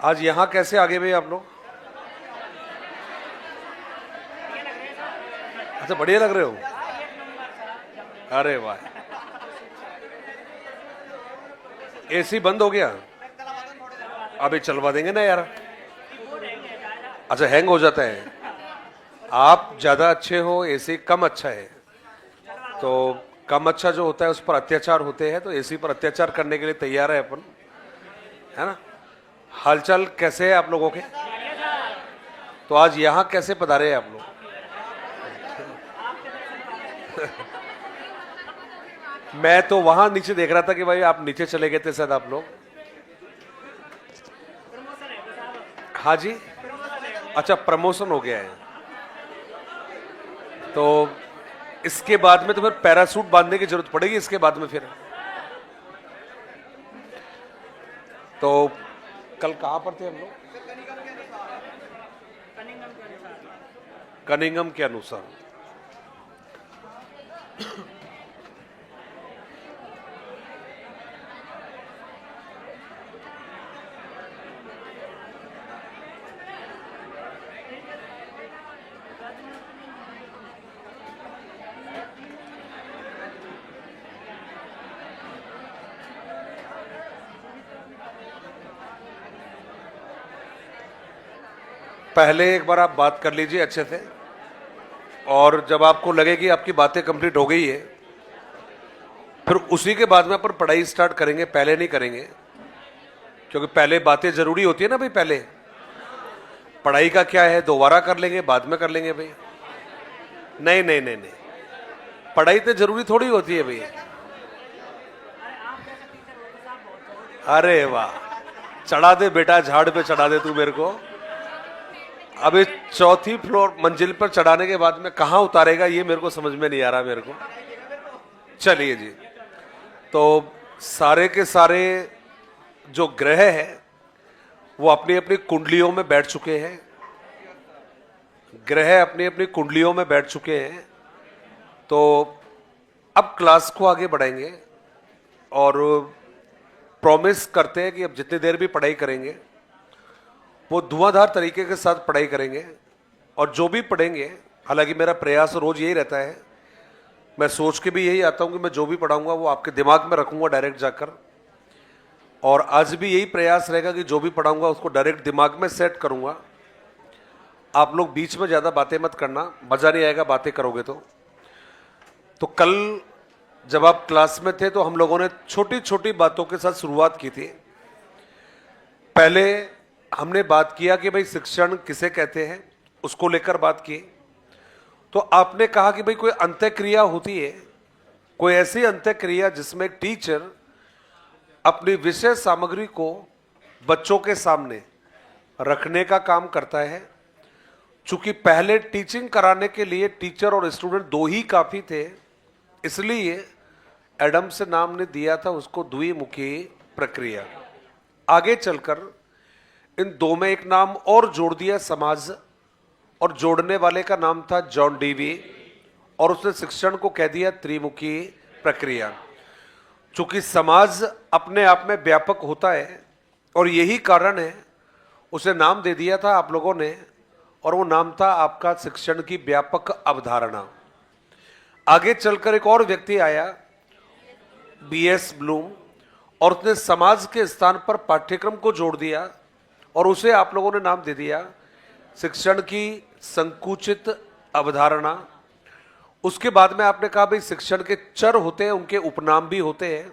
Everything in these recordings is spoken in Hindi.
आज यहाँ कैसे आगे भाई आप लोग? अच्छा, बढ़िया लग रहे हो। अरे वाह, एसी बंद हो गया? अभी चलवा देंगे ना यार। अच्छा, हैंग हो जाता है। आप ज्यादा अच्छे हो, एसी कम अच्छा है। तो कम अच्छा जो होता है उस पर अत्याचार होते हैं, तो एसी पर अत्याचार करने के लिए तैयार है अपन, है ना। हालचाल कैसे है आप लोगों के? तो आज यहाँ कैसे पधारे हैं आप लोग? मैं तो वहां नीचे देख रहा था कि भाई आप नीचे चले गए थे शायद आप लोग। हाँ जी। अच्छा, प्रमोशन हो गया है। तो इसके बाद में तो फिर पैरासूट बांधने की जरूरत पड़ेगी इसके बाद में फिर। तो कल कहां पर थे हम लोग? कनिंगम के अनुसार। पहले एक बार आप बात कर लीजिए अच्छे से, और जब आपको लगे कि आपकी बातें कंप्लीट हो गई है, फिर उसी के बाद में अपन पढ़ाई स्टार्ट करेंगे, पहले नहीं करेंगे। क्योंकि पहले बातें जरूरी होती है ना भाई। पहले पढ़ाई का क्या है, दोबारा कर लेंगे, बाद में कर लेंगे भाई। नहीं नहीं नहीं नहीं, पढ़ाई तो जरूरी थोड़ी होती है भाई। अरे वाह, चढ़ा दे बेटा, झाड़ पे चढ़ा दे तू मेरे को। अभी चौथी फ्लोर मंजिल पर चढ़ाने के बाद में कहां उतारेगा ये मेरे को समझ में नहीं आ रहा मेरे को। चलिए जी। तो सारे के सारे जो ग्रह है वो अपनी अपनी कुंडलियों में बैठ चुके हैं। ग्रह अपनी अपनी कुंडलियों में बैठ चुके हैं। तो अब क्लास को आगे बढ़ाएंगे और प्रॉमिस करते हैं कि अब जितनी देर भी पढ़ाई करेंगे वो धुआंधार तरीके के साथ पढ़ाई करेंगे। और जो भी पढ़ेंगे, हालांकि मेरा प्रयास रोज यही रहता है, मैं सोच के भी यही आता हूं कि मैं जो भी पढ़ाऊंगा वो आपके दिमाग में रखूंगा डायरेक्ट जाकर। और आज भी यही प्रयास रहेगा कि जो भी पढ़ाऊंगा उसको डायरेक्ट दिमाग में सेट करूंगा। आप लोग बीच में ज्यादा बातें मत करना, मजा नहीं आएगा बातें करोगे तो कल जब आप क्लास में थे तो हम लोगों ने छोटी छोटी बातों के साथ शुरुआत की थी। पहले हमने बात किया कि भाई शिक्षण किसे कहते हैं, उसको लेकर बात की। तो आपने कहा कि भाई कोई अंत्यक्रिया होती है, कोई ऐसी अंत्यक्रिया जिसमें टीचर अपनी विषय सामग्री को बच्चों के सामने रखने का काम करता है। चूंकि पहले टीचिंग कराने के लिए टीचर और स्टूडेंट दो ही काफी थे, इसलिए एडम्स नाम ने दिया था उसको द्विमुखी प्रक्रिया। आगे चलकर इन दो में एक नाम और जोड़ दिया, समाज, और जोड़ने वाले का नाम था जॉन डीवी, और उसने शिक्षण को कह दिया त्रिमुखी प्रक्रिया। चूंकि समाज अपने आप में व्यापक होता है और यही कारण है उसे नाम दे दिया था आप लोगों ने, और वो नाम था आपका शिक्षण की व्यापक अवधारणा। आगे चलकर एक और व्यक्ति आया, बीएस ब्लूम, और उसने समाज के स्थान पर पाठ्यक्रम को जोड़ दिया और उसे आप लोगों ने नाम दे दिया शिक्षण की संकुचित अवधारणा। उसके बाद में आपने कहा भाई शिक्षण के चर होते हैं, उनके उपनाम भी होते हैं।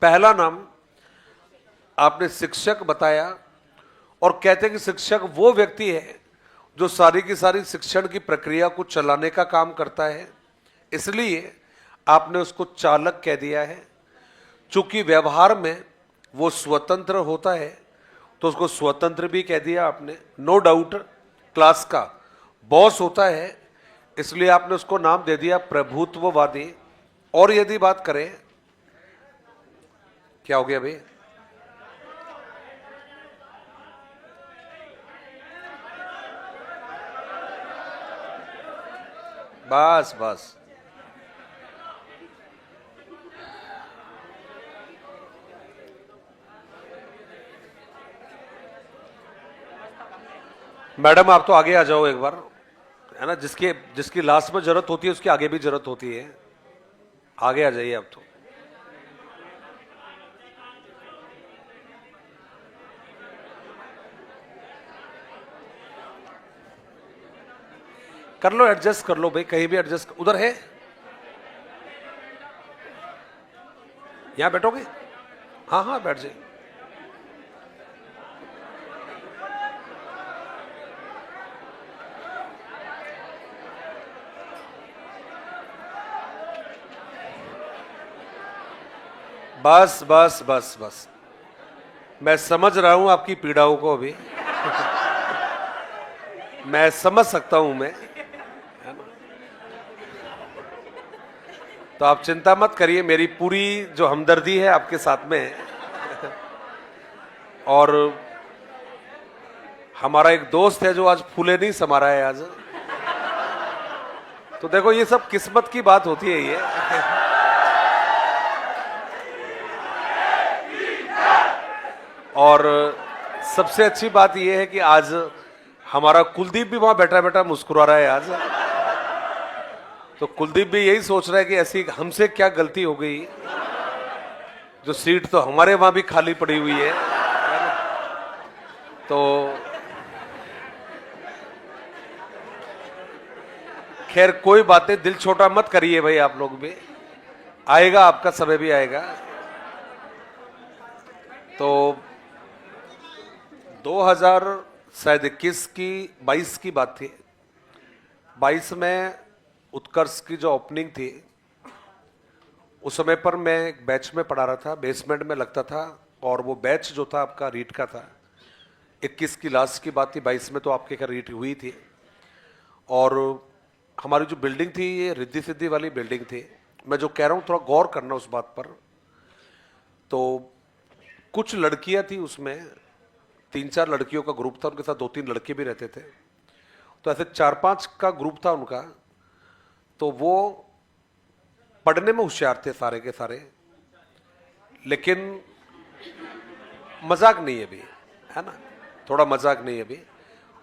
पहला नाम आपने शिक्षक बताया, और कहते हैं कि शिक्षक वो व्यक्ति है जो सारी की सारी शिक्षण की प्रक्रिया को चलाने का काम करता है, इसलिए आपने उसको चालक कह दिया है। चूंकि व्यवहार में वो स्वतंत्र होता है तो उसको स्वतंत्र भी कह दिया आपने। नो डाउट क्लास का बॉस होता है, इसलिए आपने उसको नाम दे दिया प्रभुत्ववादी। और यदि बात करें, क्या हो गया भाई? बस बस, मैडम आप तो आगे आ जाओ एक बार, है ना, जिसकी जिसकी लास्ट में जरूरत होती है उसकी आगे भी जरूरत होती है। आगे आ जाइए आप तो। कर लो, एडजस्ट कर लो भाई, कहीं भी एडजस्ट। उधर है, यहां बैठोगे? हाँ हाँ बैठ जाइए। बस बस बस बस, मैं समझ रहा हूं आपकी पीड़ाओं को अभी। मैं समझ सकता हूं मैं, है ना? तो आप चिंता मत करिए, मेरी पूरी जो हमदर्दी है आपके साथ में है। और हमारा एक दोस्त है जो आज फूले नहीं समा रहा है आज। तो देखो ये सब किस्मत की बात होती है ये। और सबसे अच्छी बात यह है कि आज हमारा कुलदीप भी वहां बैठा बैठा मुस्कुरा रहा है आज। तो कुलदीप भी यही सोच रहा है कि ऐसी हमसे क्या गलती हो गई, जो सीट तो हमारे वहां भी खाली पड़ी हुई है ना? तो खैर कोई बातें, दिल छोटा मत करिए भाई, आप लोग भी आएगा, आपका समय भी आएगा। तो 2000 शायद 21 की 22 की बात थी। 22 में उत्कर्ष की जो ओपनिंग थी, उस समय पर मैं एक बैच में पढ़ा रहा था, बेसमेंट में लगता था। और वो बैच जो था आपका रीट का था। 21 की लास्ट की बात थी, 22 में तो आपके घर रीट हुई थी। और हमारी जो बिल्डिंग थी ये रिद्धि सिद्धि वाली बिल्डिंग थी। मैं जो कह रहा हूँ थोड़ा गौर करना उस बात पर। तो कुछ लड़कियां थी उसमें, 3-4 लड़कियों का ग्रुप था, उनके साथ 2-3 लड़के भी रहते थे। तो ऐसे 4-5 का ग्रुप था उनका। तो वो पढ़ने में होशियार थे सारे के सारे, लेकिन मजाक नहीं है अभी, है ना, थोड़ा मजाक नहीं है अभी।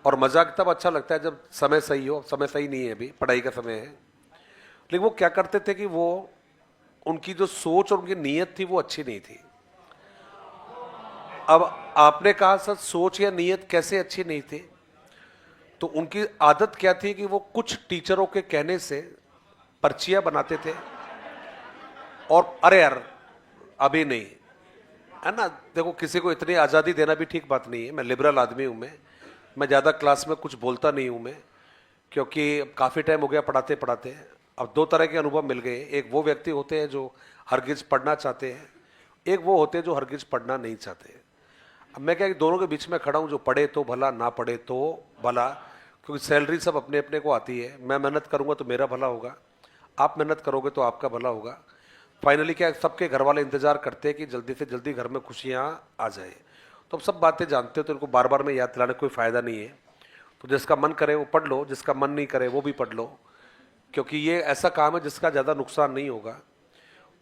और मजाक तब अच्छा लगता है जब समय सही हो। समय सही नहीं है अभी, पढ़ाई का समय है। लेकिन वो क्या करते थे कि वो, उनकी जो सोच और उनकी नीयत थी वो अच्छी नहीं थी। अब आपने कहा सर सोच या नीयत कैसे अच्छी नहीं थी? तो उनकी आदत क्या थी कि वो कुछ टीचरों के कहने से पर्चियां बनाते थे। और अरे यार अभी नहीं, है ना, देखो किसी को इतनी आज़ादी देना भी ठीक बात नहीं है। मैं लिबरल आदमी हूं, मैं ज़्यादा क्लास में कुछ बोलता नहीं हूं मैं, क्योंकि अब काफ़ी टाइम हो गया पढ़ाते पढ़ाते। अब 2 तरह के अनुभव मिल गए। एक वो व्यक्ति होते हैं जो हरगिज पढ़ना चाहते हैं, एक वो होते हैं जो हरगिज पढ़ना नहीं चाहते। अब मैं क्या कि दोनों के बीच में खड़ा हूं, जो पढ़े तो भला, ना पढ़े तो भला, क्योंकि सैलरी सब अपने अपने को आती है। मैं मेहनत करूंगा तो मेरा भला होगा, आप मेहनत करोगे तो आपका भला होगा। फाइनली क्या, सबके घर वाले इंतजार करते हैं कि जल्दी से जल्दी घर में खुशियां आ जाए। तो अब सब बातें जानते हो तो इनको बार बार में याद दिलाने कोई फायदा नहीं है। तो जिसका मन करे वो पढ़ लो, जिसका मन नहीं करे वो भी पढ़ लो, क्योंकि ये ऐसा काम है जिसका ज़्यादा नुकसान नहीं होगा।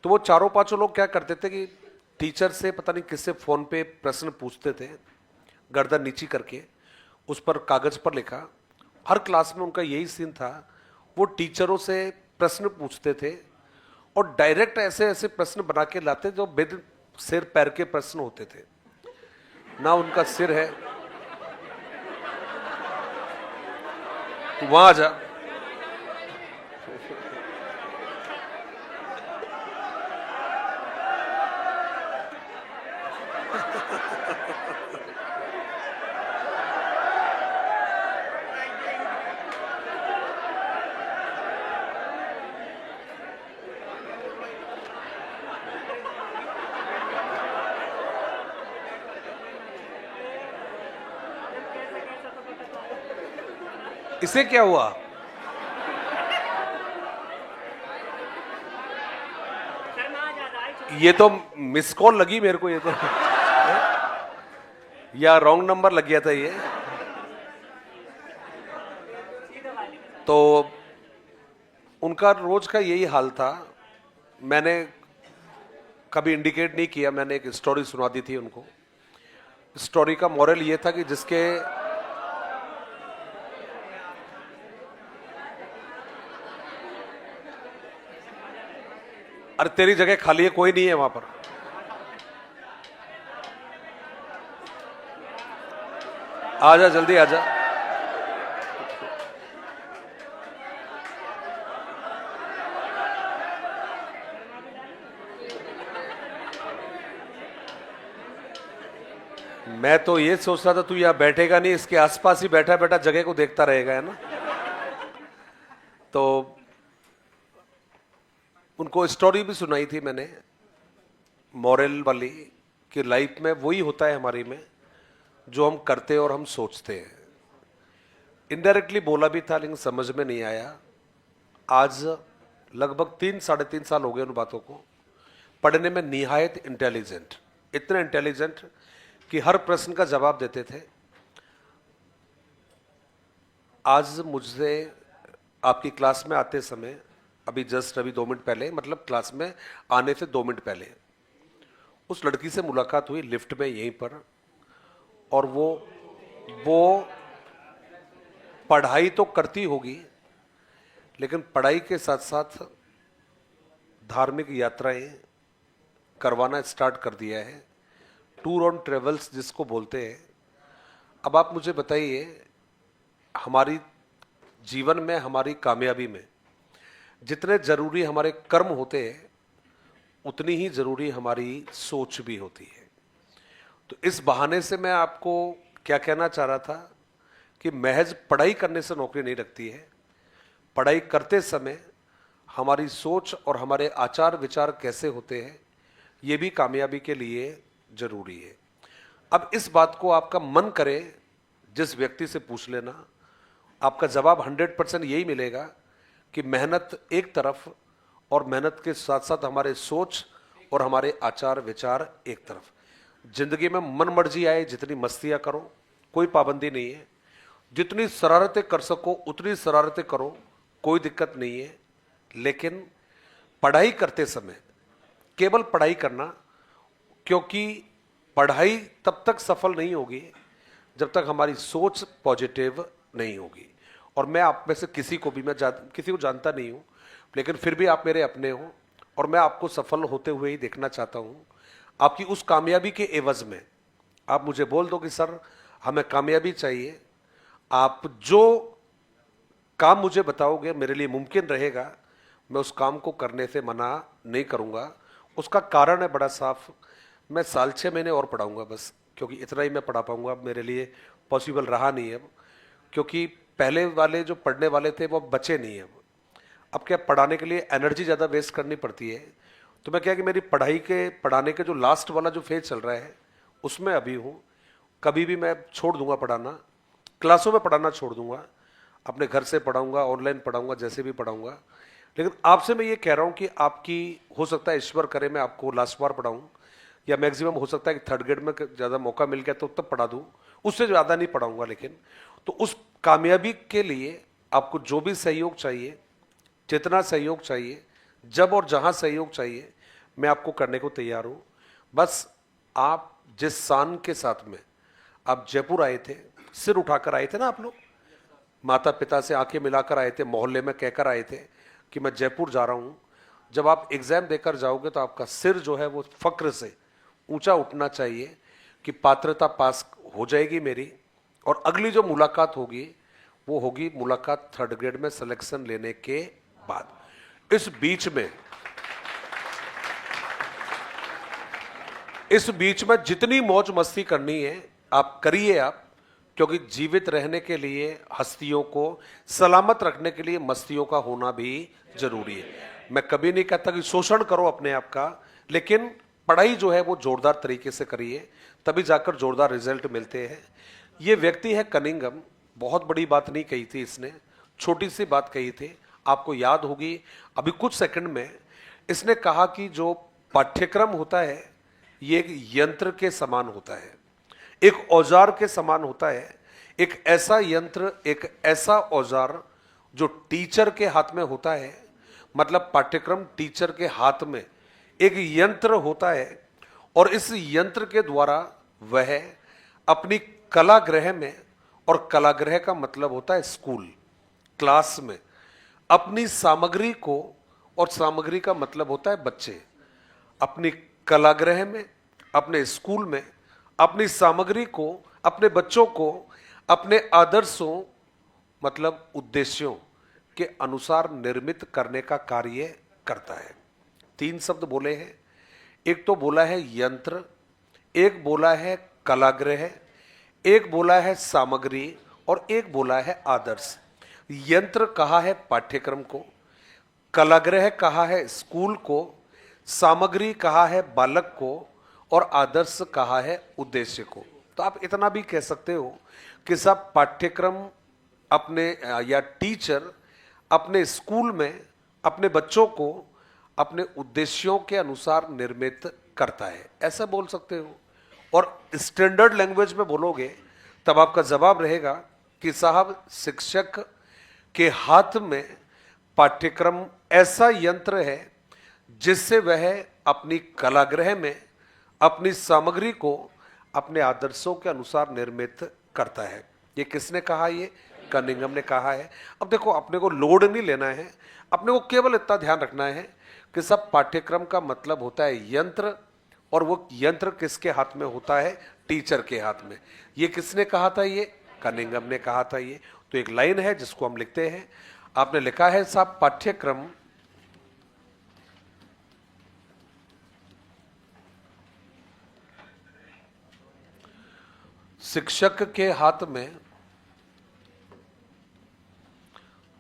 तो वो 4-5 लोग क्या करते थे कि टीचर से पता नहीं किससे फ़ोन पे प्रश्न पूछते थे, गर्दन नीची करके, उस पर कागज़ पर लिखा। हर क्लास में उनका यही सीन था, वो टीचरों से प्रश्न पूछते थे और डायरेक्ट ऐसे ऐसे प्रश्न बना के लाते जो बिन सिर पैर के प्रश्न होते थे। ना उनका सिर है, तो वहां आ जा। इसे क्या हुआ? ये तो मिस कॉल लगी मेरे को, ये तो या रॉन्ग नंबर लग गया था ये। तो उनका रोज का यही हाल था। मैंने कभी इंडिकेट नहीं किया, मैंने एक स्टोरी सुना दी थी उनको। स्टोरी का मॉरल ये था कि जिसके अरे तेरी जगह खाली है, कोई नहीं है वहां पर। आजा, जल्दी आजा। मैं तो ये सोच रहा था तू यहां बैठेगा नहीं, इसके आसपास ही बैठा बैठा जगह को देखता रहेगा, है ना। तो उनको स्टोरी भी सुनाई थी मैंने, मॉरल वाली, कि लाइफ में वही होता है हमारी में जो हम करते हैं और हम सोचते हैं। इनडायरेक्टली बोला भी था लेकिन समझ में नहीं आया। आज लगभग 3-3.5 साल हो गए उन बातों को। पढ़ने में निहायत इंटेलिजेंट, इतने इंटेलिजेंट कि हर प्रश्न का जवाब देते थे। आज मुझसे आपकी क्लास में आते समय, अभी 2 मिनट पहले, मतलब क्लास में आने से 2 मिनट पहले, उस लड़की से मुलाकात हुई लिफ्ट में यहीं पर। और वो पढ़ाई तो करती होगी लेकिन पढ़ाई के साथ साथ धार्मिक यात्राएं करवाना स्टार्ट कर दिया है, टूर ऑन ट्रेवल्स जिसको बोलते हैं। अब आप मुझे बताइए, हमारी जीवन में, हमारी कामयाबी में जितने जरूरी हमारे कर्म होते हैं उतनी ही जरूरी हमारी सोच भी होती है। तो इस बहाने से मैं आपको क्या कहना चाह रहा था कि महज पढ़ाई करने से नौकरी नहीं लगती है। पढ़ाई करते समय हमारी सोच और हमारे आचार विचार कैसे होते हैं ये भी कामयाबी के लिए जरूरी है। अब इस बात को आपका मन करे जिस व्यक्ति से पूछ लेना, आपका जवाब 100% यही मिलेगा कि मेहनत एक तरफ और मेहनत के साथ साथ हमारे सोच और हमारे आचार विचार एक तरफ। जिंदगी में मन मर्जी आए जितनी मस्तियां करो, कोई पाबंदी नहीं है। जितनी शरारतें कर सको उतनी शरारतें करो, कोई दिक्कत नहीं है। लेकिन पढ़ाई करते समय केवल पढ़ाई करना, क्योंकि पढ़ाई तब तक सफल नहीं होगी जब तक हमारी सोच पॉजिटिव नहीं होगी। और मैं आप में से किसी को भी, मैं किसी को जानता नहीं हूं, लेकिन फिर भी आप मेरे अपने हो और मैं आपको सफल होते हुए ही देखना चाहता हूं। आपकी उस कामयाबी के एवज में आप मुझे बोल दो कि सर हमें कामयाबी चाहिए, आप जो काम मुझे बताओगे मेरे लिए मुमकिन रहेगा, मैं उस काम को करने से मना नहीं करूंगा। उसका कारण है बड़ा साफ, मैं साल 6 महीने और पढ़ाऊंगा बस, क्योंकि इतना ही मैं पढ़ा पाऊंगा। मेरे लिए पॉसिबल रहा नहीं अब, क्योंकि पहले वाले जो पढ़ने वाले थे वो बचे नहीं। अब क्या, पढ़ाने के लिए एनर्जी ज़्यादा वेस्ट करनी पड़ती है। तो मैं क्या कि मेरी पढ़ाने के जो लास्ट वाला जो फेज चल रहा है उसमें अभी हूँ। कभी भी मैं छोड़ दूंगा पढ़ाना, क्लासों में पढ़ाना छोड़ दूंगा, अपने घर से पढ़ाऊंगा, ऑनलाइन पढ़ाऊंगा, जैसे भी पढ़ाऊंगा। लेकिन आपसे मैं ये कह रहा हूँ कि आपकी, हो सकता है ईश्वर करे मैं आपको लास्ट बार पढ़ाऊँ, या मैक्सिमम हो सकता है कि 3rd ग्रेड में ज़्यादा मौका मिल गया तो तब पढ़ा दूँ, उससे ज़्यादा नहीं पढ़ाऊँगा। लेकिन तो उस कामयाबी के लिए आपको जो भी सहयोग चाहिए, जितना सहयोग चाहिए, जब और जहाँ सहयोग चाहिए, मैं आपको करने को तैयार हूँ। बस आप जिस शान के साथ में आप जयपुर आए थे, सिर उठाकर आए थे ना आप लोग, माता पिता से आंखें मिलाकर आए थे, मोहल्ले में कहकर आए थे कि मैं जयपुर जा रहा हूँ। जब आप एग्जाम देकर जाओगे तो आपका सिर जो है वो फक्र से ऊंचा उठना चाहिए कि पात्रता पास हो जाएगी मेरी, और अगली जो मुलाकात होगी वो होगी मुलाकात 3rd ग्रेड में सिलेक्शन लेने के बाद। इस बीच में जितनी मौज मस्ती करनी है आप करिए आप, क्योंकि जीवित रहने के लिए, हस्तियों को सलामत रखने के लिए मस्तियों का होना भी जरूरी है। मैं कभी नहीं कहता कि शोषण करो अपने आप का, लेकिन पढ़ाई जो है वो जोरदार तरीके से करिए, तभी जाकर जोरदार रिजल्ट मिलते हैं। ये व्यक्ति है कनिंगम, बहुत बड़ी बात नहीं कही थी इसने, छोटी सी बात कही थी, आपको याद होगी। अभी कुछ सेकंड में इसने कहा कि जो पाठ्यक्रम होता है ये एक यंत्र के समान होता है, एक औजार के समान होता है। एक ऐसा यंत्र, एक ऐसा औजार जो टीचर के हाथ में होता है, मतलब पाठ्यक्रम टीचर के हाथ में एक यंत्र होता है, और इस यंत्र के द्वारा वह अपनी कलागृह में, और कलागृह का मतलब होता है स्कूल, क्लास में, अपनी सामग्री को और सामग्री का मतलब होता है बच्चे अपनी कलागृह में, अपने स्कूल में अपनी सामग्री को, अपने बच्चों को अपने आदर्शों मतलब उद्देश्यों के अनुसार निर्मित करने का कार्य करता है। 3 शब्द बोले हैं, एक तो बोला है यंत्र, एक बोला है कलागृह, एक बोला है सामग्री और एक बोला है आदर्श। यंत्र कहा है पाठ्यक्रम को, कलागृह कहा है स्कूल को, सामग्री कहा है बालक को और आदर्श कहा है उद्देश्य को। तो आप इतना भी कह सकते हो कि सब पाठ्यक्रम अपने या टीचर अपने स्कूल में अपने बच्चों को अपने उद्देश्यों के अनुसार निर्मित करता है, ऐसा बोल सकते हो। और स्टैंडर्ड लैंग्वेज में बोलोगे तब आपका जवाब रहेगा कि साहब शिक्षक के हाथ में पाठ्यक्रम ऐसा यंत्र है जिससे वह अपनी कलागृह में अपनी सामग्री को अपने आदर्शों के अनुसार निर्मित करता है। ये किसने कहा? ये कनिंघम ने कहा है। अब देखो, अपने को लोड नहीं लेना है, अपने को केवल इतना ध्यान रखना है कि सब पाठ्यक्रम का मतलब होता है यंत्र, और वो यंत्र किसके हाथ में होता है? टीचर के हाथ में। ये किसने कहा था? ये कनिंघम ने कहा था। ये तो एक लाइन है जिसको हम लिखते हैं। आपने लिखा है साहब, पाठ्यक्रम शिक्षक के हाथ में,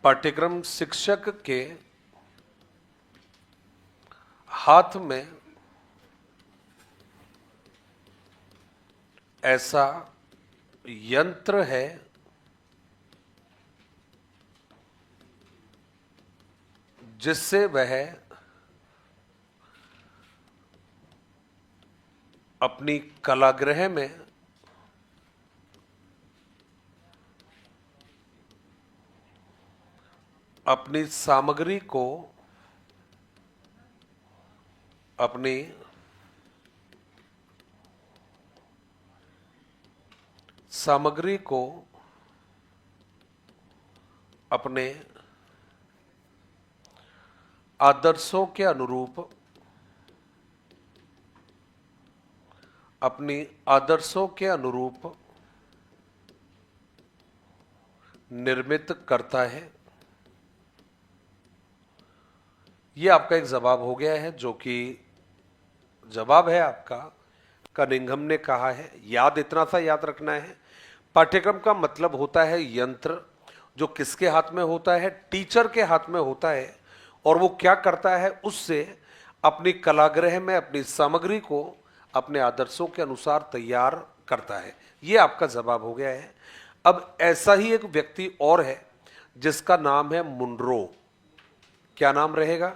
पाठ्यक्रम शिक्षक के हाथ में ऐसा यंत्र है जिससे वह अपनी कलागृह में अपनी सामग्री को, अपनी सामग्री को अपने आदर्शों के अनुरूप, अपनी आदर्शों के अनुरूप निर्मित करता है। यह आपका एक जवाब हो गया है, जो कि जवाब है आपका कनिंघम ने कहा है। याद इतना सा याद रखना है, पाठ्यक्रम का मतलब होता है यंत्र, जो किसके हाथ में होता है? टीचर के हाथ में होता है। और वो क्या करता है? उससे अपनी कलागृह में अपनी सामग्री को अपने आदर्शों के अनुसार तैयार करता है। ये आपका जवाब हो गया है। अब ऐसा ही एक व्यक्ति और है जिसका नाम है मुनरो। क्या नाम रहेगा?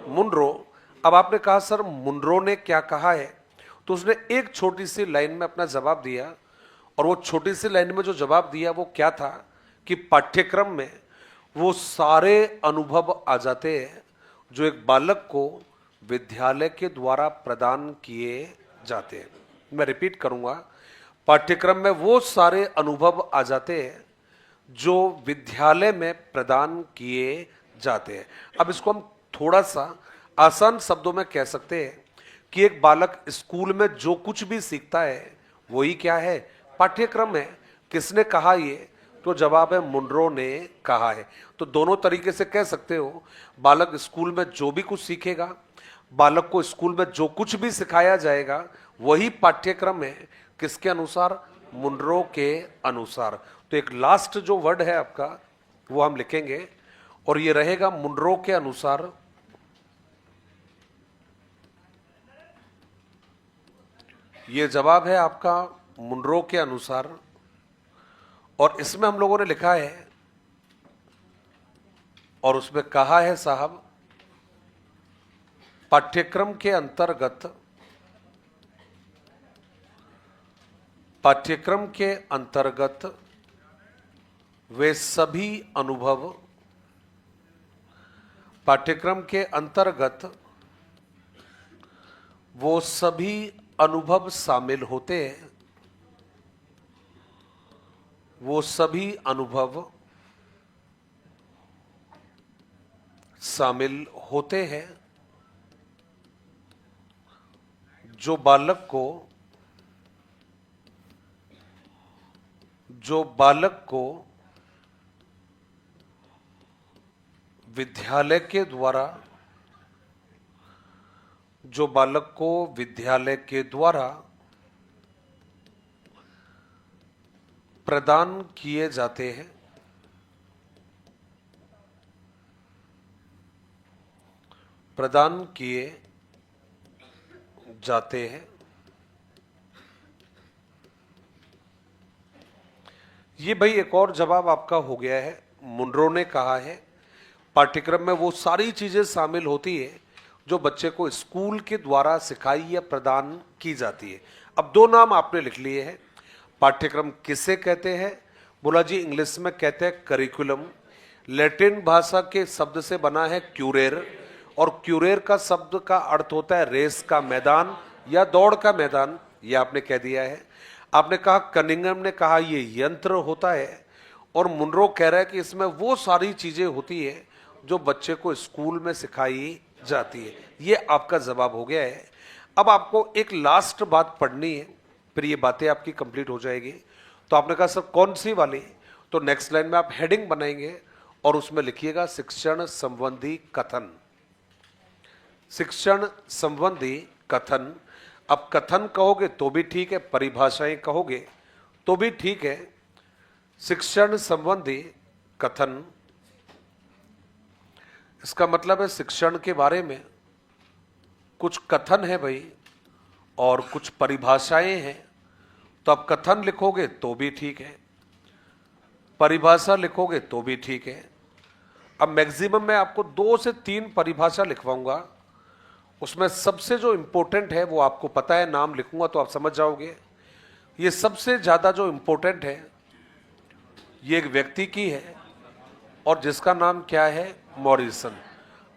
मुनरो। अब आपने कहा सर मुनरो ने क्या कहा है, तो उसने एक छोटी सी लाइन में अपना जवाब दिया, और वो छोटी सी लाइन में जो जवाब दिया वो क्या था कि पाठ्यक्रम में वो सारे अनुभव आ जाते हैं जो एक बालक को विद्यालय के द्वारा प्रदान किए जाते हैं। मैं रिपीट करूंगा, पाठ्यक्रम में वो सारे अनुभव आ जाते हैं जो विद्यालय में प्रदान किए जाते हैं। अब इसको हम थोड़ा सा आसान शब्दों में कह सकते हैं कि एक बालक स्कूल में जो कुछ भी सीखता है वही क्या है? पाठ्यक्रम है। किसने कहा ये? तो जवाब है मुनरो ने कहा है। तो दोनों तरीके से कह सकते हो, बालक स्कूल में जो भी कुछ सीखेगा, बालक को स्कूल में जो कुछ भी सिखाया जाएगा वही पाठ्यक्रम है। किसके अनुसार? मुनरो के अनुसार। तो एक लास्ट जो वर्ड है आपका वो हम लिखेंगे, और ये रहेगा मुनरो के अनुसार। ये जवाब है आपका मुनरो के अनुसार। और इसमें हम लोगों ने लिखा है, और उसमें कहा है साहब, पाठ्यक्रम के अंतर्गत, पाठ्यक्रम के अंतर्गत वे सभी अनुभव, पाठ्यक्रम के अंतर्गत वो सभी अनुभव शामिल होते हैं, वो सभी अनुभव शामिल होते हैं जो बालक को विद्यालय के द्वारा प्रदान किए जाते हैं, ये भाई एक और जवाब आपका हो गया है। मुनरो ने कहा है पाठ्यक्रम में वो सारी चीजें शामिल होती है जो बच्चे को स्कूल के द्वारा सिखाई या प्रदान की जाती है। अब दो नाम आपने लिख लिए हैं। पाठ्यक्रम किसे कहते हैं? बोला जी इंग्लिश में कहते हैं करिकुलम। लैटिन भाषा के शब्द से बना है क्यूरेर, और क्यूरेर का शब्द का अर्थ होता है रेस का मैदान या दौड़ का मैदान। ये आपने कह दिया है। आपने कहा, कनिंगम ने कहा ये यंत्र होता है, और मुनरो कह रहा है कि इसमें वो सारी चीजें होती है जो बच्चे को स्कूल में सिखाई जाती है। ये आपका जवाब हो गया है। अब आपको एक लास्ट बात पढ़नी है, फिर ये बातें आपकी कंप्लीट हो जाएगी। तो आपने कहा सर कौन सी वाली? तो नेक्स्ट लाइन में आप हेडिंग बनाएंगे और उसमें लिखिएगा शिक्षण संबंधी कथन। शिक्षण संबंधी कथन। अब कथन कहोगे तो भी ठीक है, परिभाषाएं कहोगे तो भी ठीक है। शिक्षण संबंधी कथन, इसका मतलब है शिक्षण के बारे में कुछ कथन है भाई और कुछ परिभाषाएं हैं। तो आप कथन लिखोगे तो भी ठीक है, परिभाषा लिखोगे तो भी ठीक है। अब मैक्सिमम मैं आपको 2 से 3 परिभाषा लिखवाऊंगा, उसमें सबसे जो इंपॉर्टेंट है वो आपको पता है, नाम लिखूंगा तो आप समझ जाओगे। ये सबसे ज्यादा जो इंपॉर्टेंट है ये एक व्यक्ति की है और जिसका नाम क्या है? मॉरिसन।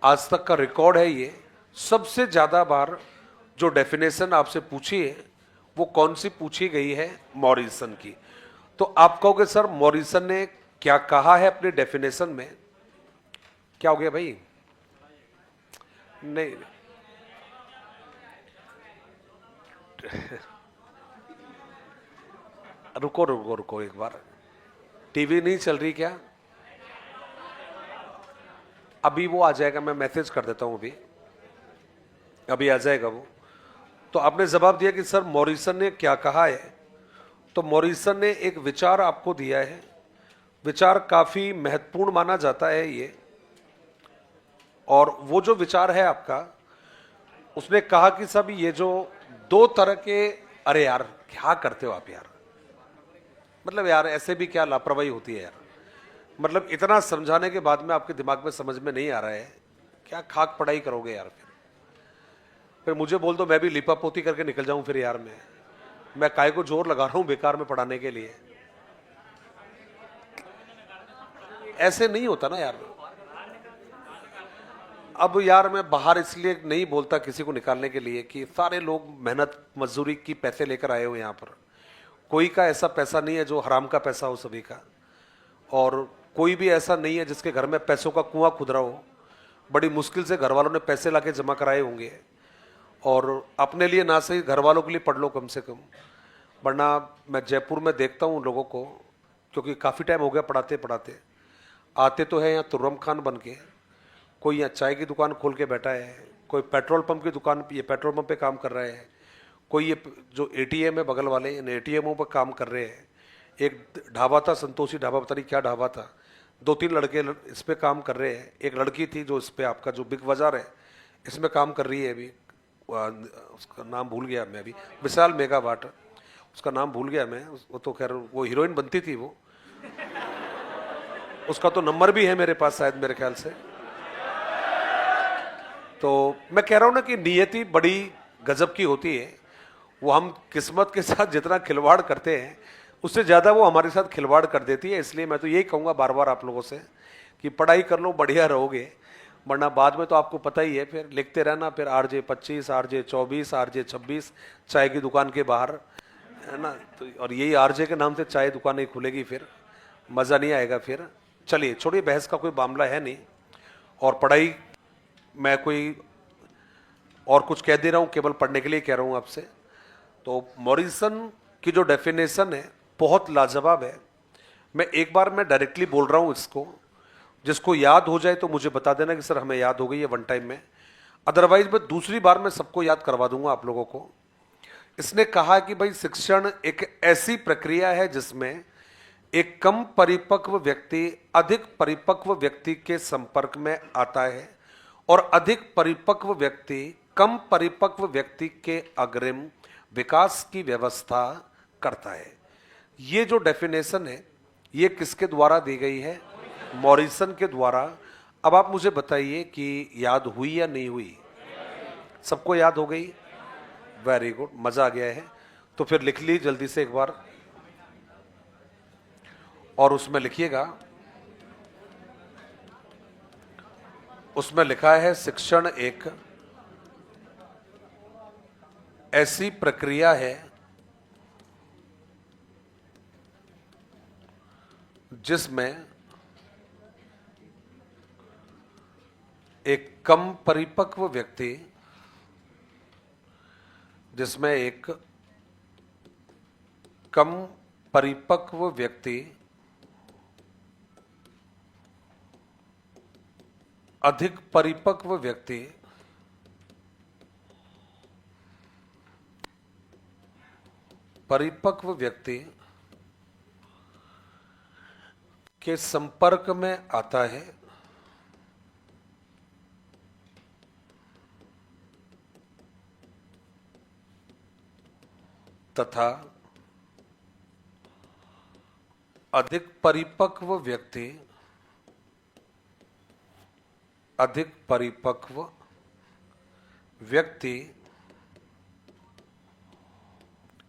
आज तक का रिकॉर्ड है ये। सबसे ज्यादा बार जो डेफिनेशन आपसे पूछी है वो कौन सी पूछी गई है? मॉरिसन की। तो आप कहोगे सर मॉरिसन ने क्या कहा है अपने डेफिनेशन में? क्या हो गया भाई? नहीं रुको रुको रुको एक बार, टीवी नहीं चल रही क्या? अभी वो आ जाएगा, मैं मैसेज कर देता हूं, अभी आ जाएगा वो। तो आपने जवाब दिया कि सर मॉरिसन ने क्या कहा है। तो मॉरिसन ने एक विचार आपको दिया है, विचार काफी महत्वपूर्ण माना जाता है ये। और वो जो विचार है आपका, उसने कहा कि सब ये जो 2 तरह के, अरे यार क्या करते हो आप यार, मतलब यार ऐसे भी क्या लापरवाही होती है यार। मतलब इतना समझाने के बाद में आपके दिमाग में समझ में नहीं आ रहा है, क्या खाक पढ़ाई करोगे यार? फिर मुझे बोल दो मैं भी लिपा पोती करके निकल जाऊं फिर यार। मैं काय को जोर लगा रहा हूं बेकार में पढ़ाने के लिए? ऐसे नहीं होता ना यार। अब यार मैं बाहर इसलिए नहीं बोलता किसी को निकालने के लिए कि सारे लोग मेहनत मजदूरी की पैसे लेकर आए हो यहाँ पर। कोई का ऐसा पैसा नहीं है जो हराम का पैसा हो सभी का, और कोई भी ऐसा नहीं है जिसके घर में पैसों का कुआं खुदरा हो। बड़ी मुश्किल से घर वालों ने पैसे लाके जमा कराए होंगे, और अपने लिए ना सही घर वालों के लिए पढ़ लो कम से कम। वरना मैं जयपुर में देखता हूँ लोगों को, क्योंकि काफ़ी टाइम हो गया पढ़ाते पढ़ाते। आते तो है यहाँ तुर्रम खान बन के, कोई यहाँ चाय की दुकान खोल के बैठा है, कोई पेट्रोल पंप की दुकान, ये पेट्रोल पंप पे काम कर रहे हैं, कोई ये जो एटीएम है बगल वाले इन एटीएमों पर काम कर रहे हैं। एक ढाबा था संतोषी ढाबा, पता नहीं क्या ढाबा था, 2-3 लड़के इस पे काम कर रहे हैं। एक लड़की थी जो इस पे आपका जो बिग बाजार है इसमें काम कर रही है अभी, उसका नाम भूल गया मैं अभी, विशाल मेगावाट, उसका नाम भूल गया मैं। वो तो खैर वो हीरोइन बनती थी वो, उसका तो नंबर भी है मेरे पास शायद, मेरे ख्याल से। तो मैं कह रहा हूं ना कि नियति बड़ी गजब की होती है। वो हम किस्मत के साथ जितना खिलवाड़ करते हैं उससे ज़्यादा वो हमारे साथ खिलवाड़ कर देती है। इसलिए मैं तो यही कहूँगा बार बार आप लोगों से कि पढ़ाई कर लो, बढ़िया रहोगे। वरना बाद में तो आपको पता ही है, फिर लिखते रहना, फिर RJ 25, RJ 24, RJ 26 चाय की दुकान के बाहर, है ना। तो और यही RJ के नाम से चाय दुकान नहीं खुलेगी, फिर मज़ा नहीं आएगा फिर। चलिए छोड़िए, बहस का कोई मामला है नहीं। और पढ़ाई मैं कोई और कुछ कह दे रहा हूं, केवल पढ़ने के लिए कह रहा हूं आपसे। तो मॉरिसन की जो डेफिनेशन है बहुत लाजवाब है। मैं डायरेक्टली बोल रहा हूं इसको, जिसको याद हो जाए तो मुझे बता देना कि सर हमें याद हो गई है वन टाइम में, अदरवाइज मैं दूसरी बार में सबको याद करवा दूंगा आप लोगों को। इसने कहा कि भाई शिक्षण एक ऐसी प्रक्रिया है जिसमें एक कम परिपक्व व्यक्ति अधिक परिपक्व व्यक्ति के संपर्क में आता है और अधिक परिपक्व व्यक्ति कम परिपक्व व्यक्ति के अग्रिम विकास की व्यवस्था करता है। ये जो डेफिनेशन है ये किसके द्वारा दी गई है? मॉरिसन के द्वारा। अब आप मुझे बताइए कि याद हुई या नहीं हुई? सबको याद हो गई? वेरी गुड, मजा आ गया है। तो फिर लिख ली जल्दी से एक बार, और उसमें लिखिएगा, उसमें लिखा है शिक्षण एक ऐसी प्रक्रिया है जिसमें एक कम परिपक्व व्यक्ति अधिक परिपक्व व्यक्ति के संपर्क में आता है तथा अधिक परिपक्व व्यक्ति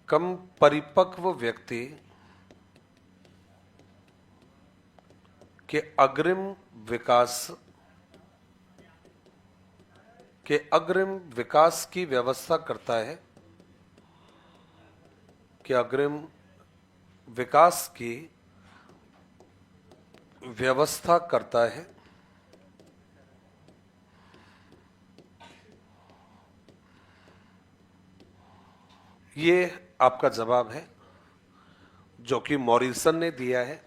कम परिपक्व व्यक्ति के अग्रिम विकास की व्यवस्था करता है, कि अग्रिम विकास की व्यवस्था करता है। ये आपका जवाब है जो कि मॉरिसन ने दिया है।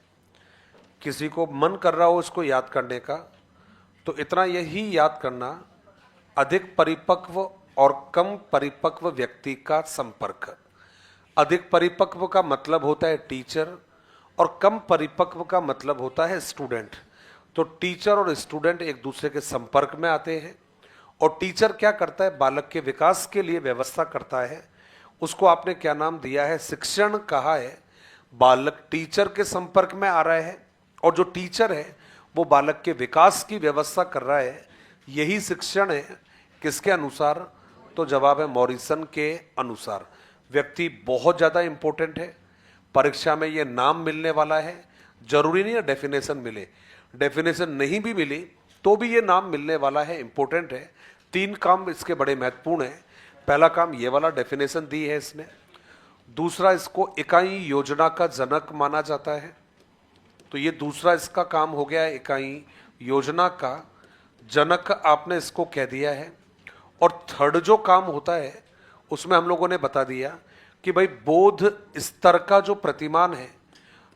किसी को मन कर रहा हो इसको याद करने का तो इतना यही याद करना, अधिक परिपक्व और कम परिपक्व व्यक्ति का संपर्क। अधिक परिपक्व का मतलब होता है टीचर और कम परिपक्व का मतलब होता है स्टूडेंट। तो टीचर और स्टूडेंट एक दूसरे के संपर्क में आते हैं और टीचर क्या करता है? बालक के विकास के लिए व्यवस्था करता है। उसको आपने क्या नाम दिया है? शिक्षण कहा है। बालक टीचर के संपर्क में आ रहा है और जो टीचर है वो बालक के विकास की व्यवस्था कर रहा है। यही शिक्षण है। किसके अनुसार? तो जवाब है मॉरिसन के अनुसार। व्यक्ति बहुत ज्यादा इंपॉर्टेंट है, परीक्षा में ये नाम मिलने वाला है। जरूरी नहीं है डेफिनेशन मिले, डेफिनेशन नहीं भी मिली तो भी ये नाम मिलने वाला है, इंपॉर्टेंट है। 3 काम इसके बड़े महत्वपूर्ण है। पहला काम ये वाला डेफिनेशन दी है इसने। दूसरा, इसको इकाई योजना का जनक माना जाता है, तो ये दूसरा इसका काम हो गया है, इकाई योजना का जनक आपने इसको कह दिया है। और थर्ड जो काम होता है उसमें हम लोगों ने बता दिया कि भाई बोध स्तर का जो प्रतिमान है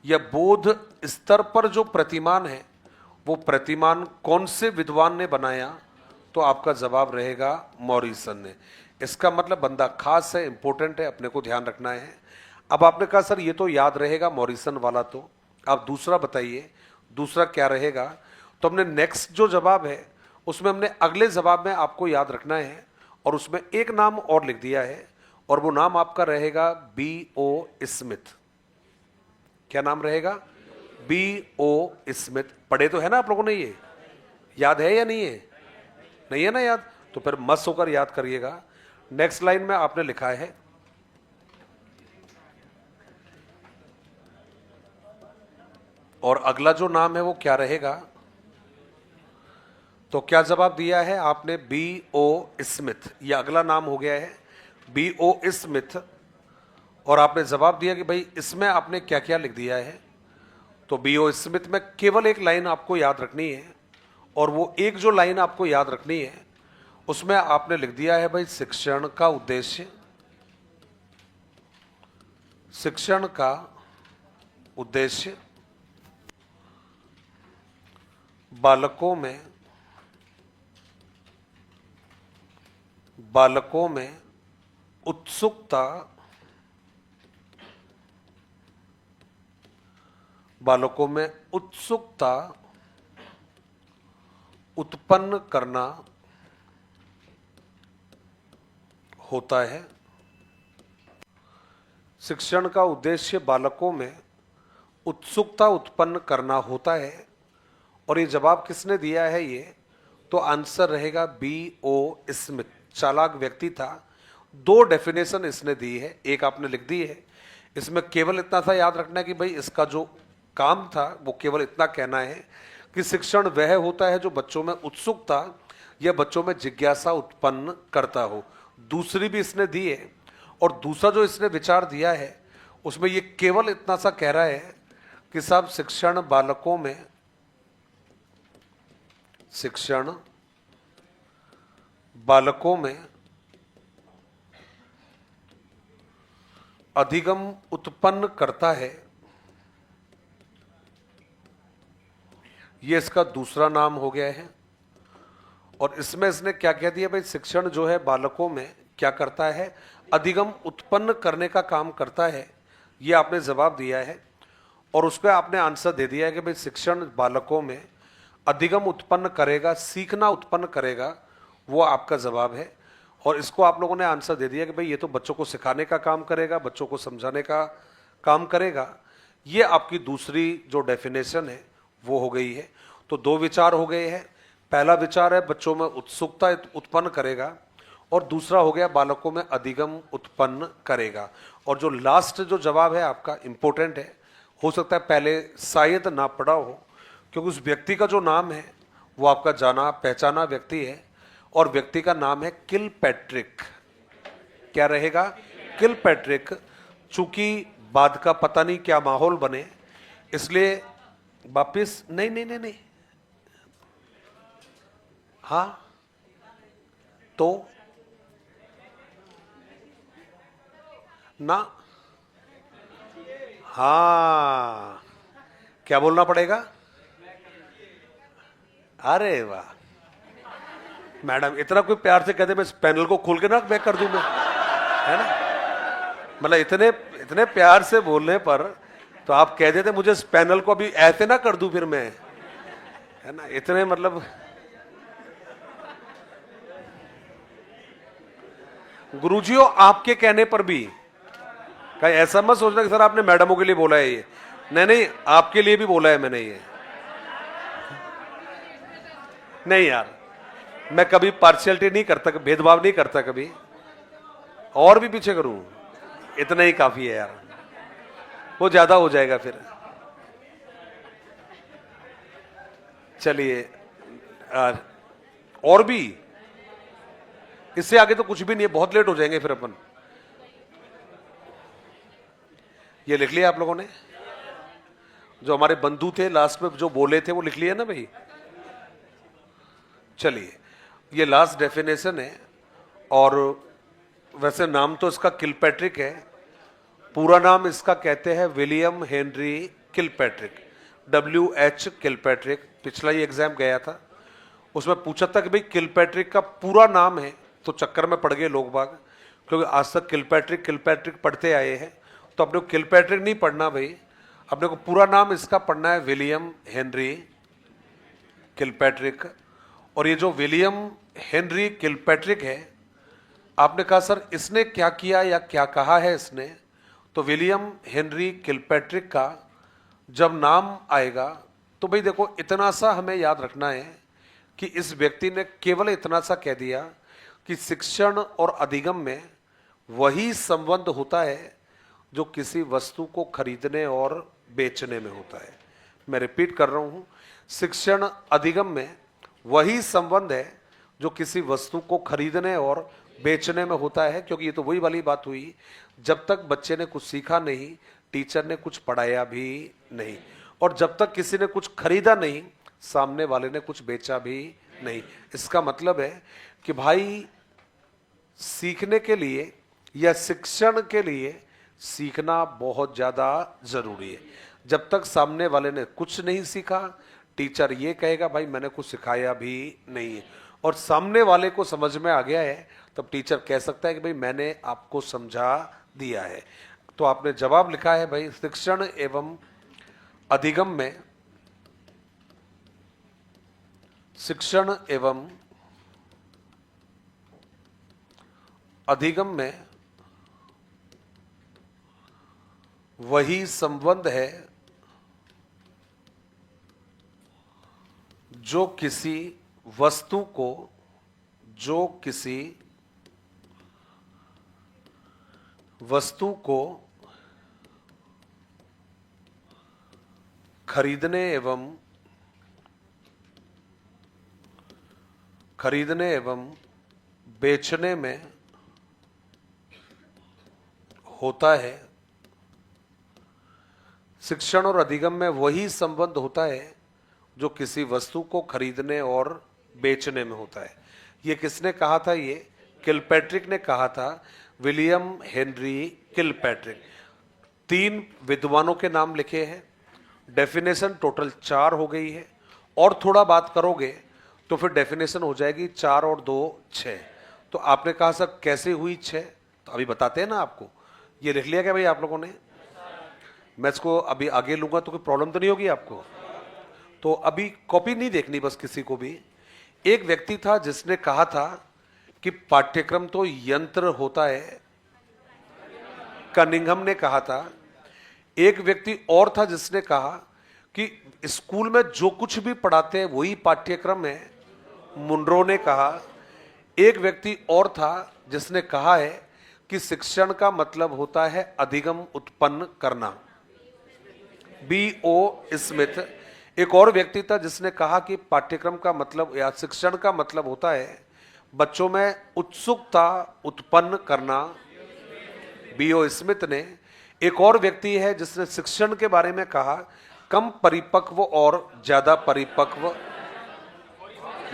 या बोध स्तर पर जो प्रतिमान है वो प्रतिमान कौन से विद्वान ने बनाया? तो आपका जवाब रहेगा मॉरिसन ने। इसका मतलब बंदा खास है, इंपॉर्टेंट है, अपने को ध्यान रखना है। अब आपने कहा सर ये तो याद रहेगा मॉरिसन वाला, तो आप दूसरा बताइए, दूसरा क्या रहेगा? तो हमने नेक्स्ट जो जवाब है उसमें हमने अगले जवाब में आपको याद रखना है और उसमें एक नाम और लिख दिया है और वो नाम आपका रहेगा B.O. स्मिथ। क्या नाम रहेगा? B.O. स्मिथ। पढ़े तो है ना आप लोगों ने? ये याद है या नहीं है? नहीं है ना याद? तो फिर मस्त होकर याद करिएगा। नेक्स्ट लाइन में आपने लिखा है और अगला जो नाम है वो क्या रहेगा? तो क्या जवाब दिया है आपने? B.O. स्मिथ। ये अगला नाम हो गया है B.O. स्मिथ। और आपने जवाब दिया कि भाई इसमें आपने क्या क्या लिख दिया है। तो B.O. स्मिथ में केवल एक लाइन आपको याद रखनी है और वो एक जो लाइन आपको याद रखनी है, उसमें आपने लिख दिया है भाई शिक्षण का उद्देश्य, शिक्षण का उद्देश्य बालकों में उत्सुकता उत्पन्न करना होता है। शिक्षण का उद्देश्य बालकों में उत्सुकता उत्पन्न करना होता है। और ये जवाब किसने दिया है? ये तो आंसर रहेगा B.O. स्मिथ, चालाक व्यक्ति था। दो डेफिनेशन इसने दी है, एक आपने लिख दी है। इसमें केवल इतना सा याद रखना है कि भाई इसका जो काम था वो केवल इतना कहना है कि शिक्षण वह होता है जो बच्चों में उत्सुकता या बच्चों में जिज्ञासा उत्पन्न करता हो। दूसरी भी इसने दी है, और दूसरा जो इसने विचार दिया है उसमें ये केवल इतना सा कह रहा है कि साहब शिक्षण बालकों में अधिगम उत्पन्न करता है। ये इसका दूसरा नाम हो गया है। और इसमें इसने क्या कह दिया भाई, शिक्षण जो है बालकों में क्या करता है? अधिगम उत्पन्न करने का काम करता है। ये आपने जवाब दिया है, और उसका आपने आंसर दे दिया है कि भाई शिक्षण बालकों में अधिगम उत्पन्न करेगा, सीखना उत्पन्न करेगा, वो आपका जवाब है। और इसको आप लोगों ने आंसर दे दिया कि भाई ये तो बच्चों को सिखाने का काम करेगा, बच्चों को समझाने का काम करेगा। ये आपकी दूसरी जो डेफिनेशन है वो हो गई है। तो दो विचार हो गए हैं। पहला विचार है बच्चों में उत्सुकता उत्पन्न करेगा, और दूसरा हो गया बालकों में अधिगम उत्पन्न करेगा। और जो लास्ट जो जवाब है आपका इंपॉर्टेंट है, हो सकता है पहले शायद ना पढ़ा हो, क्योंकि उस व्यक्ति का जो नाम है वो आपका जाना पहचाना व्यक्ति है, और व्यक्ति का नाम है किलपैट्रिक। क्या रहेगा? किलपैट्रिक। चूंकि बाद का पता नहीं क्या माहौल बने, इसलिए वापिस नहीं, हाँ तो ना, हाँ क्या बोलना पड़ेगा? अरे वाह मैडम, इतना कोई प्यार से कहते मैं इस पैनल को खोल के ना बैक कर दूं मैं, है ना? मतलब इतने प्यार से बोलने पर तो आप कह देते मुझे इस पैनल को अभी ऐसे ना कर दूं फिर मैं, है ना? इतने मतलब गुरुजियों आपके कहने पर भी कहीं ऐसा मत सोचना कि सर आपने मैडमों के लिए बोला है ये। नहीं, आपके लिए भी बोला है मैंने ये। नहीं यार, मैं कभी पार्शियलिटी नहीं करता, भेदभाव नहीं करता कभी, और भी पीछे करूं, इतना ही काफी है यार, वो ज्यादा हो जाएगा फिर। चलिए, और भी इससे आगे तो कुछ भी नहीं है, बहुत लेट हो जाएंगे फिर अपन। ये लिख लिया आप लोगों ने? जो हमारे बंधु थे लास्ट में जो बोले थे वो लिख लिया ना भाई? चलिए, ये लास्ट डेफिनेशन है, और वैसे नाम तो इसका किलपैट्रिक है। पूरा नाम इसका कहते हैं William Henry Kilpatrick, WH Kilpatrick. पिछला ही एग्जाम गया था, उसमें पूछा था कि भाई किलपैट्रिक का पूरा नाम है, तो चक्कर में पड़ गए लोग बाग, क्योंकि आज तक किलपैट्रिक पढ़ते आए हैं। तो अपने को किलपैट्रिक नहीं पढ़ना भाई, अपने को पूरा नाम इसका पढ़ना है विलियम हेनरी किलपैट्रिक। और ये जो विलियम हेनरी किलपैट्रिक है, आपने कहा सर इसने क्या किया या क्या कहा है इसने? तो विलियम हेनरी किलपैट्रिक का जब नाम आएगा तो भाई देखो, इतना सा हमें याद रखना है कि इस व्यक्ति ने केवल इतना सा कह दिया कि शिक्षण और अधिगम में वही संबंध होता है जो किसी वस्तु को खरीदने और बेचने में होता है। मैं रिपीट कर रहा हूं, शिक्षण अधिगम में वही संबंध है जो किसी वस्तु को खरीदने और बेचने में होता है। क्योंकि ये तो वही वाली बात हुई, जब तक बच्चे ने कुछ सीखा नहीं, टीचर ने कुछ पढ़ाया भी नहीं, और जब तक किसी ने कुछ खरीदा नहीं, सामने वाले ने कुछ बेचा भी नहीं। इसका मतलब है कि भाई सीखने के लिए या शिक्षण के लिए सीखना बहुत ज्यादा जरूरी है। जब तक सामने वाले ने कुछ नहीं सीखा, टीचर ये कहेगा भाई मैंने कुछ सिखाया भी नहीं है, और सामने वाले को समझ में आ गया है, तब टीचर कह सकता है कि भाई मैंने आपको समझा दिया है। तो आपने जवाब लिखा है भाई, शिक्षण एवं अधिगम में, शिक्षण एवं अधिगम में वही संबंध है जो किसी वस्तु को, जो किसी वस्तु को खरीदने एवं बेचने में होता है। शिक्षण और अधिगम में वही संबंध होता है जो किसी वस्तु को खरीदने और बेचने में होता है। ये किसने कहा था? ये किलपैट्रिक ने कहा था, विलियम हेनरी किलपैट्रिक। 3 विद्वानों के नाम लिखे हैं। डेफिनेशन टोटल 4 हो गई है, और थोड़ा बात करोगे तो फिर डेफिनेशन हो जाएगी 4 और 2 6। तो आपने कहा सर कैसे हुई 6? तो अभी बताते हैं ना आपको। ये लिख लिया क्या भाई आप लोगों ने? मैं इसको अभी आगे लूंगा तो कोई प्रॉब्लम तो नहीं होगी आपको? तो अभी कॉपी नहीं देखनी बस किसी को भी। एक व्यक्ति था जिसने कहा था कि पाठ्यक्रम तो यंत्र होता है, कनिंघम ने कहा था। एक व्यक्ति और था जिसने कहा कि स्कूल में जो कुछ भी पढ़ाते हैं वही पाठ्यक्रम है, मुनरो ने कहा। एक व्यक्ति और था जिसने कहा है कि शिक्षण का मतलब होता है अधिगम उत्पन्न करना, B.O. स्मिथ। एक और व्यक्ति था जिसने कहा कि पाठ्यक्रम का मतलब या शिक्षण का मतलब होता है बच्चों में उत्सुकता उत्पन्न करना, B.O. स्मिथ ने। एक और व्यक्ति है जिसने शिक्षण के बारे में कहा कम परिपक्व और ज्यादा परिपक्व,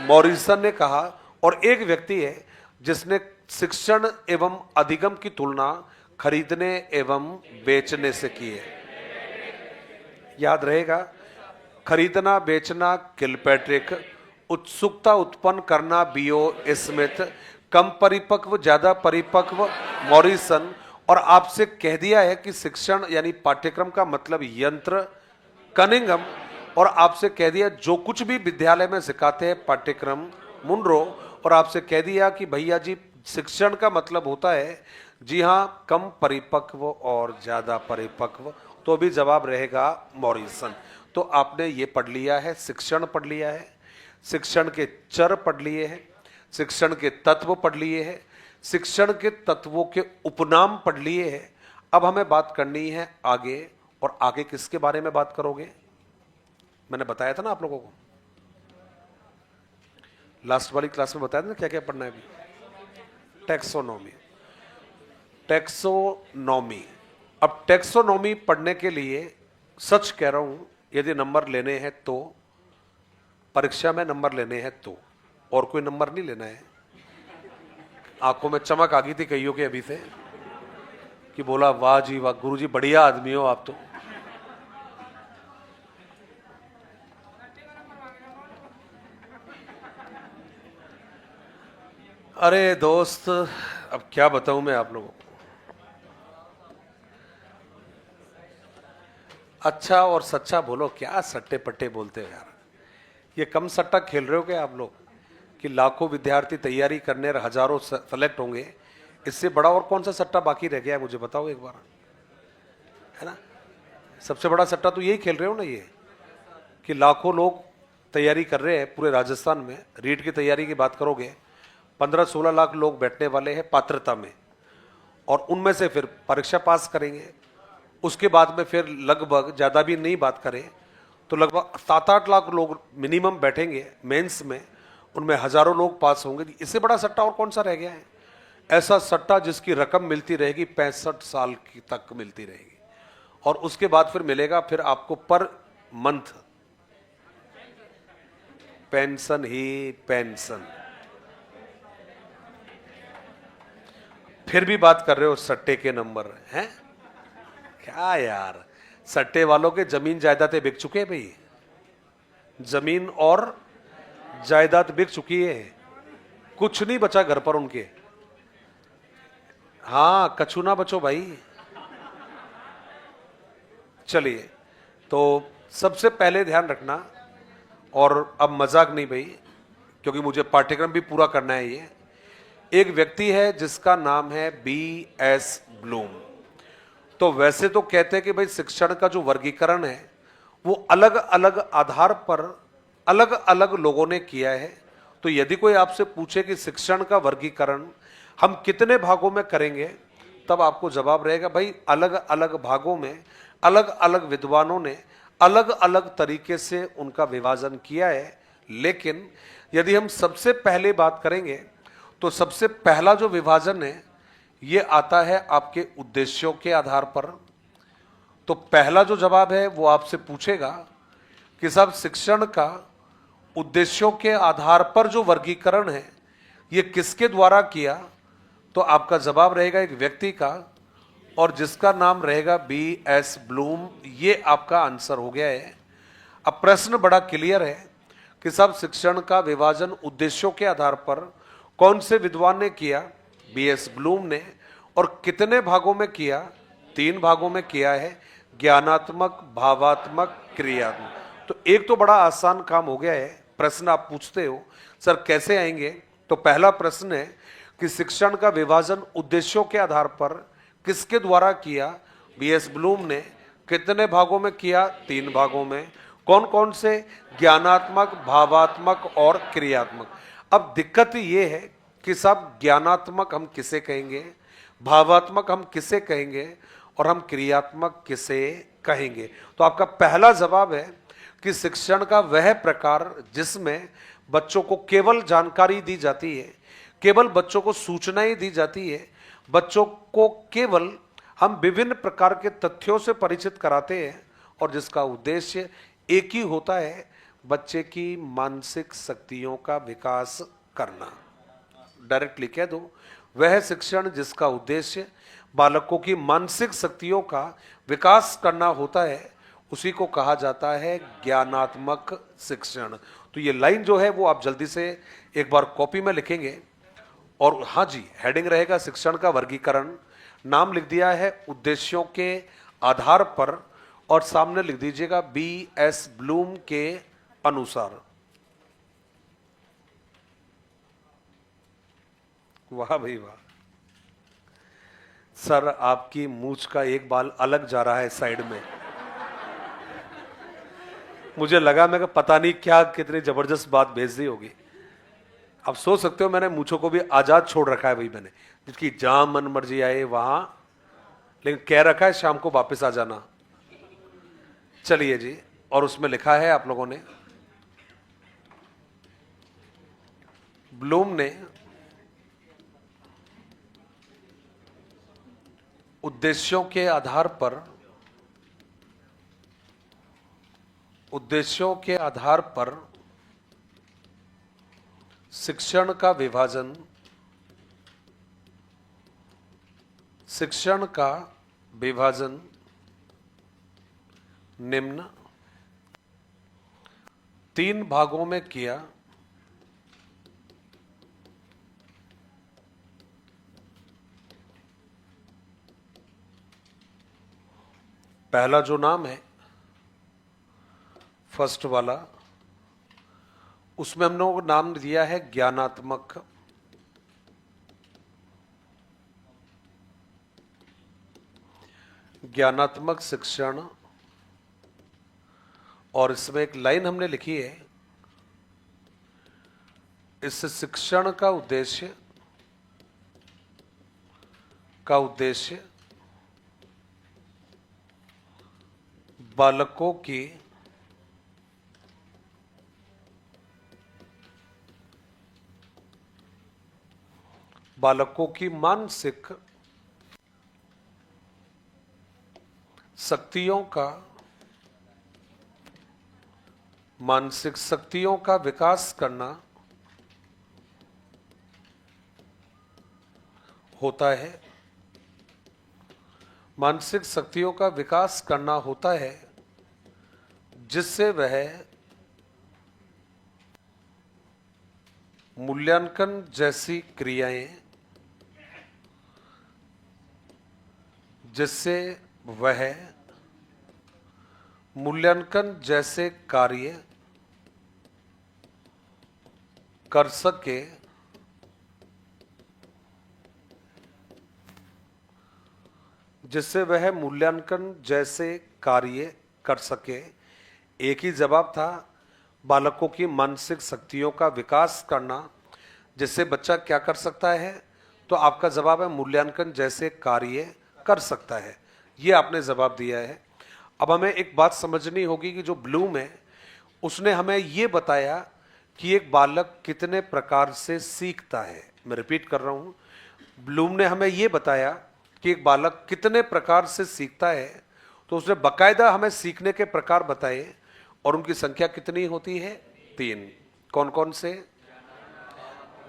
मॉरिसन ने कहा। और एक व्यक्ति है जिसने शिक्षण एवं अधिगम की तुलना खरीदने एवं बेचने से की है। याद रहेगा, खरीदना बेचना किलपैट्रिक, उत्सुकता उत्पन्न करना B.O. स्मिथ, कम परिपक्व ज्यादा परिपक्व मॉरिसन। और आपसे कह दिया है कि शिक्षण यानी पाठ्यक्रम का मतलब यंत्र, कनिंघम। और आपसे कह दिया जो कुछ भी विद्यालय में सिखाते हैं पाठ्यक्रम, मुनरो। और आपसे कह दिया कि भैया जी शिक्षण का मतलब होता है, जी हाँ, कम परिपक्व और ज्यादा परिपक्व। तो भी जवाब रहेगा मॉरिसन। तो आपने ये पढ़ लिया है, शिक्षण पढ़ लिया है, शिक्षण के चर पढ़ लिए हैं, शिक्षण के तत्व पढ़ लिए हैं, शिक्षण के तत्वों के उपनाम पढ़ लिए हैं। अब हमें बात करनी है आगे। और आगे किसके बारे में बात करोगे? मैंने बताया था ना आप लोगों को, लास्ट वाली क्लास में बताया था ना क्या क्या पढ़ना है अभी। Taxonomy, taxonomy. अब टैक्सोनॉमी पढ़ने के लिए सच कह रहा हूं, यदि नंबर लेने हैं तो, परीक्षा में नंबर लेने हैं तो, और कोई नंबर नहीं लेना है। आंखों में चमक आ गई थी कईयों के अभी से कि बोला वाह जी वाह, गुरु जी बढ़िया आदमी हो आप तो। अरे दोस्त, अब क्या बताऊं मैं आप लोगों को। अच्छा और सच्चा बोलो, क्या सट्टे पट्टे बोलते हो यार। ये कम सट्टा खेल रहे हो क्या आप लोग कि लाखों विद्यार्थी तैयारी करने और हजारों सेलेक्ट होंगे? इससे बड़ा और कौन सा सट्टा बाकी रह गया है मुझे बताओ एक बार, है ना? सबसे बड़ा सट्टा तो यही खेल रहे हो ना, ये कि लाखों लोग तैयारी कर रहे हैं पूरे राजस्थान में। रीट की तैयारी की बात करोगे, 15-16 लाख लोग बैठने वाले हैं पात्रता में, और उनमें से फिर परीक्षा पास करेंगे। उसके बाद में फिर लगभग, ज़्यादा भी नहीं बात करें तो लगभग 7-8 लाख लोग मिनिमम बैठेंगे मेंस में, उनमें हजारों लोग पास होंगे। इससे बड़ा सट्टा और कौन सा रह गया है? ऐसा सट्टा जिसकी रकम मिलती रहेगी 65 साल की तक मिलती रहेगी, और उसके बाद फिर मिलेगा फिर आपको पर मंथ पेंशन ही पेंशन। फिर भी बात कर रहे हो सट्टे के नंबर हैं? क्या यार, सट्टे वालों के जमीन जायदादें बिक चुके हैं भाई, जमीन और जायदाद बिक चुकी है, कुछ नहीं बचा घर पर उनके। हाँ, कछु ना बचो भाई। चलिए, तो सबसे पहले ध्यान रखना, और अब मजाक नहीं भाई, क्योंकि मुझे पाठ्यक्रम भी पूरा करना है। ये एक व्यक्ति है जिसका नाम है B.S. ब्लूम। तो वैसे तो कहते हैं कि भाई शिक्षण का जो वर्गीकरण है वो अलग अलग आधार पर अलग अलग लोगों ने किया है। तो यदि कोई आपसे पूछे कि शिक्षण का वर्गीकरण हम कितने भागों में करेंगे, तब आपको जवाब रहेगा भाई अलग अलग भागों में अलग अलग विद्वानों ने अलग अलग तरीके से उनका विभाजन किया है। लेकिन यदि हम सबसे पहले बात करेंगे तो सबसे पहला जो विभाजन है ये आता है आपके उद्देश्यों के आधार पर। तो पहला जो जवाब है वो आपसे पूछेगा कि साहब शिक्षण का उद्देश्यों के आधार पर जो वर्गीकरण है ये किसके द्वारा किया, तो आपका जवाब रहेगा एक व्यक्ति का, और जिसका नाम रहेगा B.S. ब्लूम। ये आपका आंसर हो गया है। अब प्रश्न बड़ा क्लियर है कि साहब शिक्षण का विभाजन उद्देश्यों के आधार पर कौन से विद्वान ने किया? B.S. ब्लूम ने। और कितने भागों में किया? 3 भागों में किया है, ज्ञानात्मक, भावात्मक, क्रियात्मक। तो एक तो बड़ा आसान काम हो गया है। प्रश्न आप पूछते हो सर कैसे आएंगे, तो पहला प्रश्न है कि शिक्षण का विभाजन उद्देश्यों के आधार पर किसके द्वारा किया? B.S. ब्लूम ने। कितने भागों में किया? 3 भागों में। कौन कौन से? ज्ञानात्मक, भावात्मक और क्रियात्मक। अब दिक्कत ये है कि सब ज्ञानात्मक हम किसे कहेंगे, भावात्मक हम किसे कहेंगे, और हम क्रियात्मक किसे कहेंगे? तो आपका पहला जवाब है कि शिक्षण का वह प्रकार जिसमें बच्चों को केवल जानकारी दी जाती है, केवल बच्चों को सूचनाएं दी जाती है, बच्चों को केवल हम विभिन्न प्रकार के तथ्यों से परिचित कराते हैं, और जिसका उद्देश्य एक ही होता है, बच्चे की मानसिक शक्तियों का विकास करना। डायरेक्टली कह दो, वह शिक्षण जिसका उद्देश्य बालकों की मानसिक शक्तियों का विकास करना होता है, उसी को कहा जाता है ज्ञानात्मक शिक्षण। तो ये लाइन जो है वो आप जल्दी से एक बार कॉपी में लिखेंगे। और हाँ जी, हेडिंग रहेगा शिक्षण का वर्गीकरण, नाम लिख दिया है उद्देश्यों के आधार पर, और सामने लिख दीजिएगा B.S. ब्लूम के अनुसार। वाह भाई वाह। सर आपकी मूंछ का एक बाल अलग जा रहा है साइड में। मुझे लगा मैं पता नहीं क्या कितनी जबरदस्त बात भेज दी होगी। आप सोच सकते हो मैंने मूंछों को भी आजाद छोड़ रखा है भाई मैंने, जिसकी जहां मन मर्जी आए वहां, लेकिन कह रखा है शाम को वापस आ जाना। चलिए जी, और उसमें लिखा है आप लोगों ने, ब्लूम ने उद्देश्यों के आधार पर शिक्षण का विभाजन निम्न 3 भागों में किया। पहला जो नाम है फर्स्ट वाला, उसमें हमने नाम दिया है ज्ञानात्मक। ज्ञानात्मक शिक्षण, और इसमें एक लाइन हमने लिखी है, इस शिक्षण का उद्देश्य बालकों की मानसिक शक्तियों का मानसिक शक्तियों का विकास करना होता है, मानसिक शक्तियों का विकास करना होता है जिससे वह मूल्यांकन जैसी क्रियाएं, जिससे वह मूल्यांकन जैसे कार्य कर सके, जिससे वह मूल्यांकन जैसे कार्य कर सके। एक ही जवाब था, बालकों की मानसिक शक्तियों का विकास करना जिससे बच्चा क्या कर सकता है, तो आपका जवाब है मूल्यांकन जैसे कार्य कर सकता है। ये आपने जवाब दिया है। अब हमें एक बात समझनी होगी कि जो ब्लूम है उसने हमें ये बताया कि एक बालक कितने प्रकार से सीखता है। मैं रिपीट कर रहा हूं, ब्लूम ने हमें ये बताया कि एक बालक कितने प्रकार से सीखता है, तो उसने बकायदा हमें सीखने के प्रकार बताए और उनकी संख्या कितनी होती है? 3। कौन कौन से?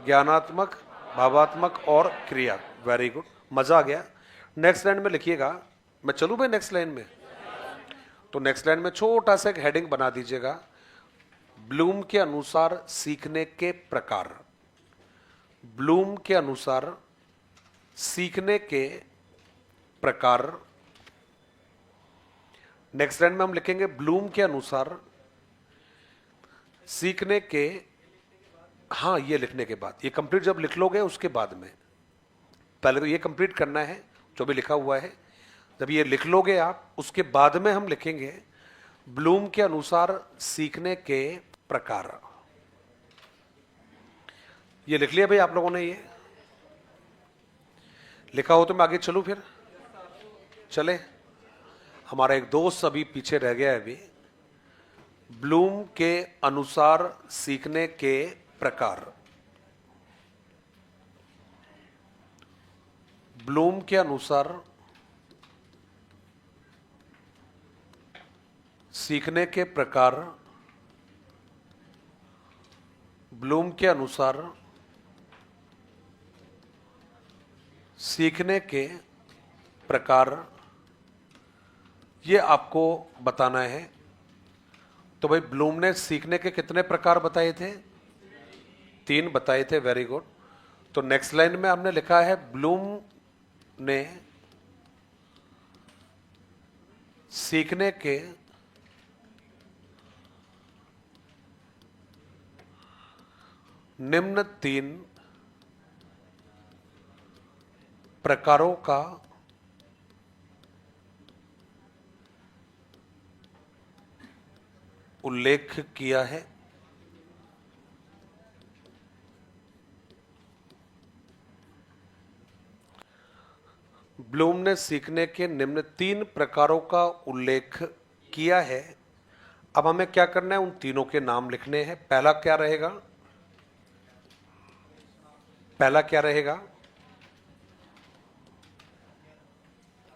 ज्ञानात्मक, भावात्मक और क्रिया। वेरी गुड, मजा आ गया। नेक्स्ट लाइन में लिखिएगा। मैं चलूं भाई नेक्स्ट लाइन में? तो नेक्स्ट लाइन में छोटा सा एक हेडिंग बना दीजिएगा, ब्लूम के अनुसार सीखने के प्रकार। ब्लूम के अनुसार सीखने के प्रकार। नेक्स्ट लाइन में हम लिखेंगे ब्लूम के अनुसार सीखने के, हाँ ये लिखने के बाद, ये कंप्लीट जब लिख लोगे उसके बाद में, पहले तो ये कंप्लीट करना है जो भी लिखा हुआ है। जब ये लिख लोगे आप, उसके बाद में हम लिखेंगे ब्लूम के अनुसार सीखने के प्रकार। ये लिख लिया भाई आप लोगों ने? ये लिखा हो तो मैं आगे चलूं? फिर चले। हमारा एक दोस्त अभी पीछे रह गया है अभी। ब्लूम के अनुसार सीखने के प्रकार। ब्लूम के अनुसार सीखने के प्रकार। ब्लूम के अनुसार सीखने के प्रकार, ये आपको बताना है। तो भाई ब्लूम ने सीखने के कितने प्रकार बताए थे? 3 बताए थे। Very good. तो नेक्स्ट लाइन में हमने लिखा है ब्लूम ने सीखने के निम्न 3 प्रकारों का उल्लेख किया है। ब्लूम ने सीखने के निम्न 3 प्रकारों का उल्लेख किया है। अब हमें क्या करना है? उन तीनों के नाम लिखने हैं। पहला क्या रहेगा? पहला क्या रहेगा?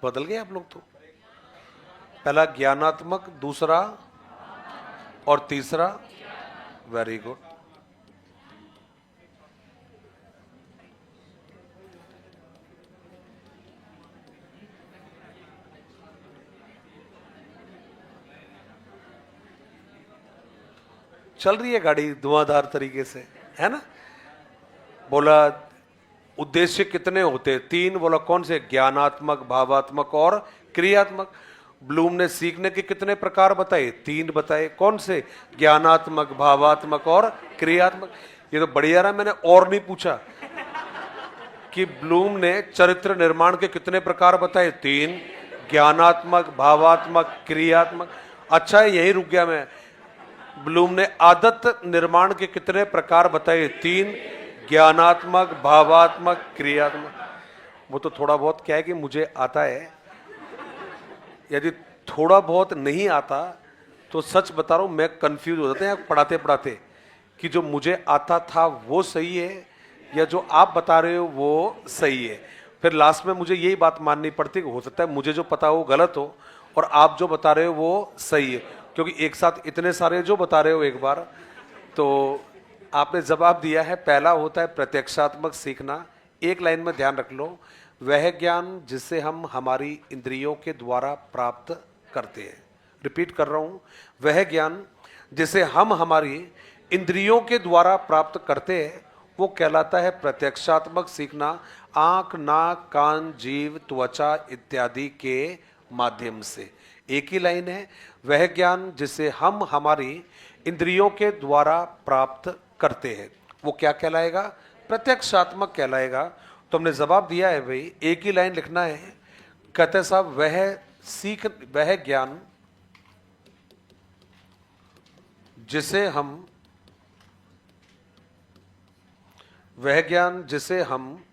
बदल गए आप लोग तो। पहला ज्ञानात्मक, दूसरा और तीसरा। Very good. चल रही है गाड़ी धुआंधार तरीके से, है ना? बोला उद्देश्य कितने होते? 3। बोला कौन से? ज्ञानात्मक, भावात्मक और क्रियात्मक। ब्लूम ने सीखने के कितने प्रकार बताए? 3 बताए। कौन से? ज्ञानात्मक, भावात्मक और क्रियात्मक। ये तो बढ़िया रहा, मैंने और नहीं पूछा कि ब्लूम ने चरित्र निर्माण के कितने प्रकार बताए? 3। ज्ञानात्मक, भावात्मक, क्रियात्मक। अच्छा है, यही रुक गया मैं। ब्लूम ने आदत निर्माण के कितने प्रकार बताए? 3। ज्ञानात्मक, भावात्मक, क्रियात्मक। वो तो थोड़ा बहुत क्या है कि मुझे आता है, यदि थोड़ा बहुत नहीं आता तो सच बता रहा हूं मैं कंफ्यूज हो जाते हैं पढ़ाते पढ़ाते कि जो मुझे आता था वो सही है या जो आप बता रहे हो वो सही है। फिर लास्ट में मुझे यही बात माननी पड़ती है कि हो सकता है मुझे जो पता हो गलत हो और आप जो बता रहे हो वो सही है। क्योंकि एक साथ इतने सारे जो बता रहे हो एक बार, तो आपने जवाब दिया है। पहला होता है प्रत्यक्षात्मक सीखना। एक लाइन में ध्यान रख लो, वह ज्ञान जिसे हम हमारी इंद्रियों के द्वारा प्राप्त करते हैं। रिपीट कर रहा हूं, वह ज्ञान जिसे हम हमारी इंद्रियों के द्वारा प्राप्त करते हैं वो कहलाता है प्रत्यक्षात्मक सीखना। आंख, नाक, कान, जीव, त्वचा इत्यादि के माध्यम से। एक ही लाइन है, वह ज्ञान जिसे हम हमारी इंद्रियों के द्वारा प्राप्त करते हैं वो क्या कहलाएगा? प्रत्यक्षात्मक कहलाएगा। तो हमने जवाब दिया है भाई, एक ही लाइन लिखना है। कहते साहब वह ज्ञान जिसे हम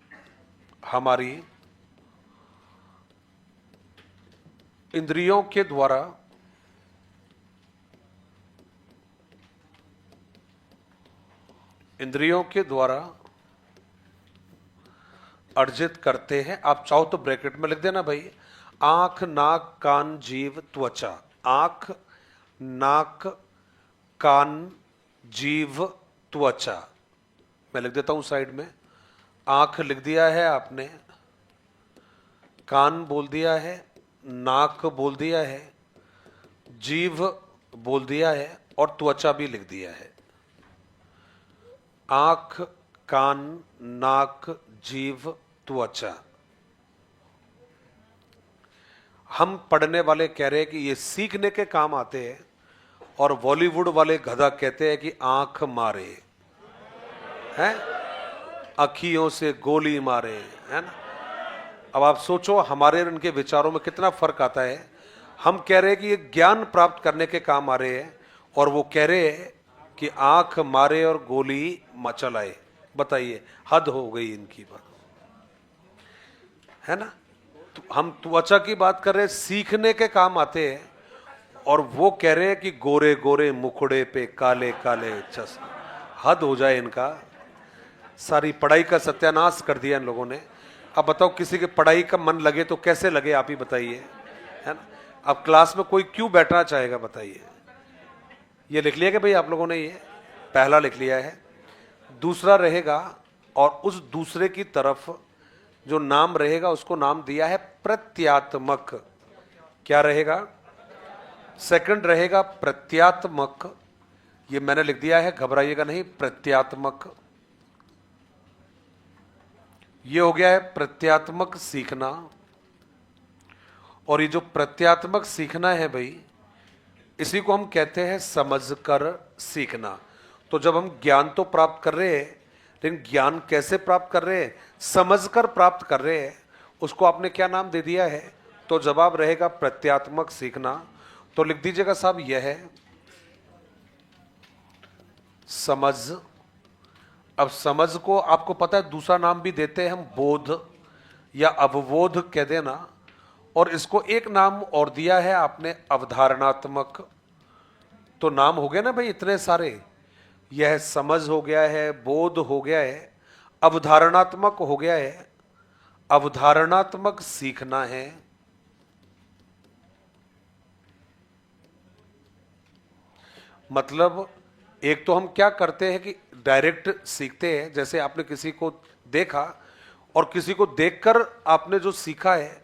हमारी इंद्रियों के द्वारा अर्जित करते हैं। आप चाहो तो ब्रैकेट में लिख देना भाई, आंख, नाक, कान, जीव, त्वचा। आंख, नाक, कान, जीव, त्वचा। मैं लिख देता हूं साइड में। आंख लिख दिया है आपने, कान बोल दिया है, नाक बोल दिया है, जीव बोल दिया है और त्वचा भी लिख दिया है। आंख, कान, नाक, जीव, त्वचा। हम पढ़ने वाले कह रहे हैं कि ये सीखने के काम आते हैं, और बॉलीवुड वाले गधा कहते हैं कि आंख मारे हैं, अखियों से गोली मारे, है ना। अब आप सोचो हमारे और उनके विचारों में कितना फर्क आता है। हम कह रहे हैं कि ये ज्ञान प्राप्त करने के काम आ रहे हैं, और वो कह रहे हैं कि आंख मारे और गोली चलाए। बताइए, हद हो गई इनकी बात, है ना। तो हम त्वचा की बात कर रहे हैं, सीखने के काम आते हैं, और वो कह रहे हैं कि गोरे गोरे मुखड़े पे काले काले चश्मे। हद हो जाए इनका। सारी पढ़ाई का सत्यानाश कर दिया इन लोगों ने। अब बताओ, किसी के पढ़ाई का मन लगे तो कैसे लगे, आप ही बताइए, है ना। अब क्लास में कोई क्यों बैठना चाहेगा, बताइए। ये लिख लिया कि भाई आप लोगों ने, ये पहला लिख लिया है। दूसरा रहेगा, और उस दूसरे की तरफ जो नाम रहेगा उसको नाम दिया है प्रत्यात्मक। क्या रहेगा? सेकंड रहेगा प्रत्यात्मक। ये मैंने लिख दिया है, घबराइएगा नहीं, प्रत्यात्मक। ये हो गया है प्रत्यात्मक सीखना। और ये जो प्रत्यात्मक सीखना है भाई, इसी को हम कहते हैं समझकर सीखना। तो जब हम ज्ञान तो प्राप्त कर रहे हैं, लेकिन ज्ञान कैसे प्राप्त कर रहे हैं? समझकर प्राप्त कर रहे हैं। उसको आपने क्या नाम दे दिया है? तो जवाब रहेगा प्रत्यात्मक सीखना। तो लिख दीजिएगा साहब, यह है समझ। अब समझ को आपको पता है दूसरा नाम भी देते हैं हम, बोध या अवबोध कह देना। और इसको एक नाम और दिया है आपने, अवधारणात्मक। तो नाम हो गया ना भाई इतने सारे। यह समझ हो गया है, बोध हो गया है, अवधारणात्मक हो गया है। अवधारणात्मक सीखना है। मतलब एक तो हम क्या करते हैं कि डायरेक्ट सीखते हैं, जैसे आपने किसी को देखा और किसी को देखकर आपने जो सीखा है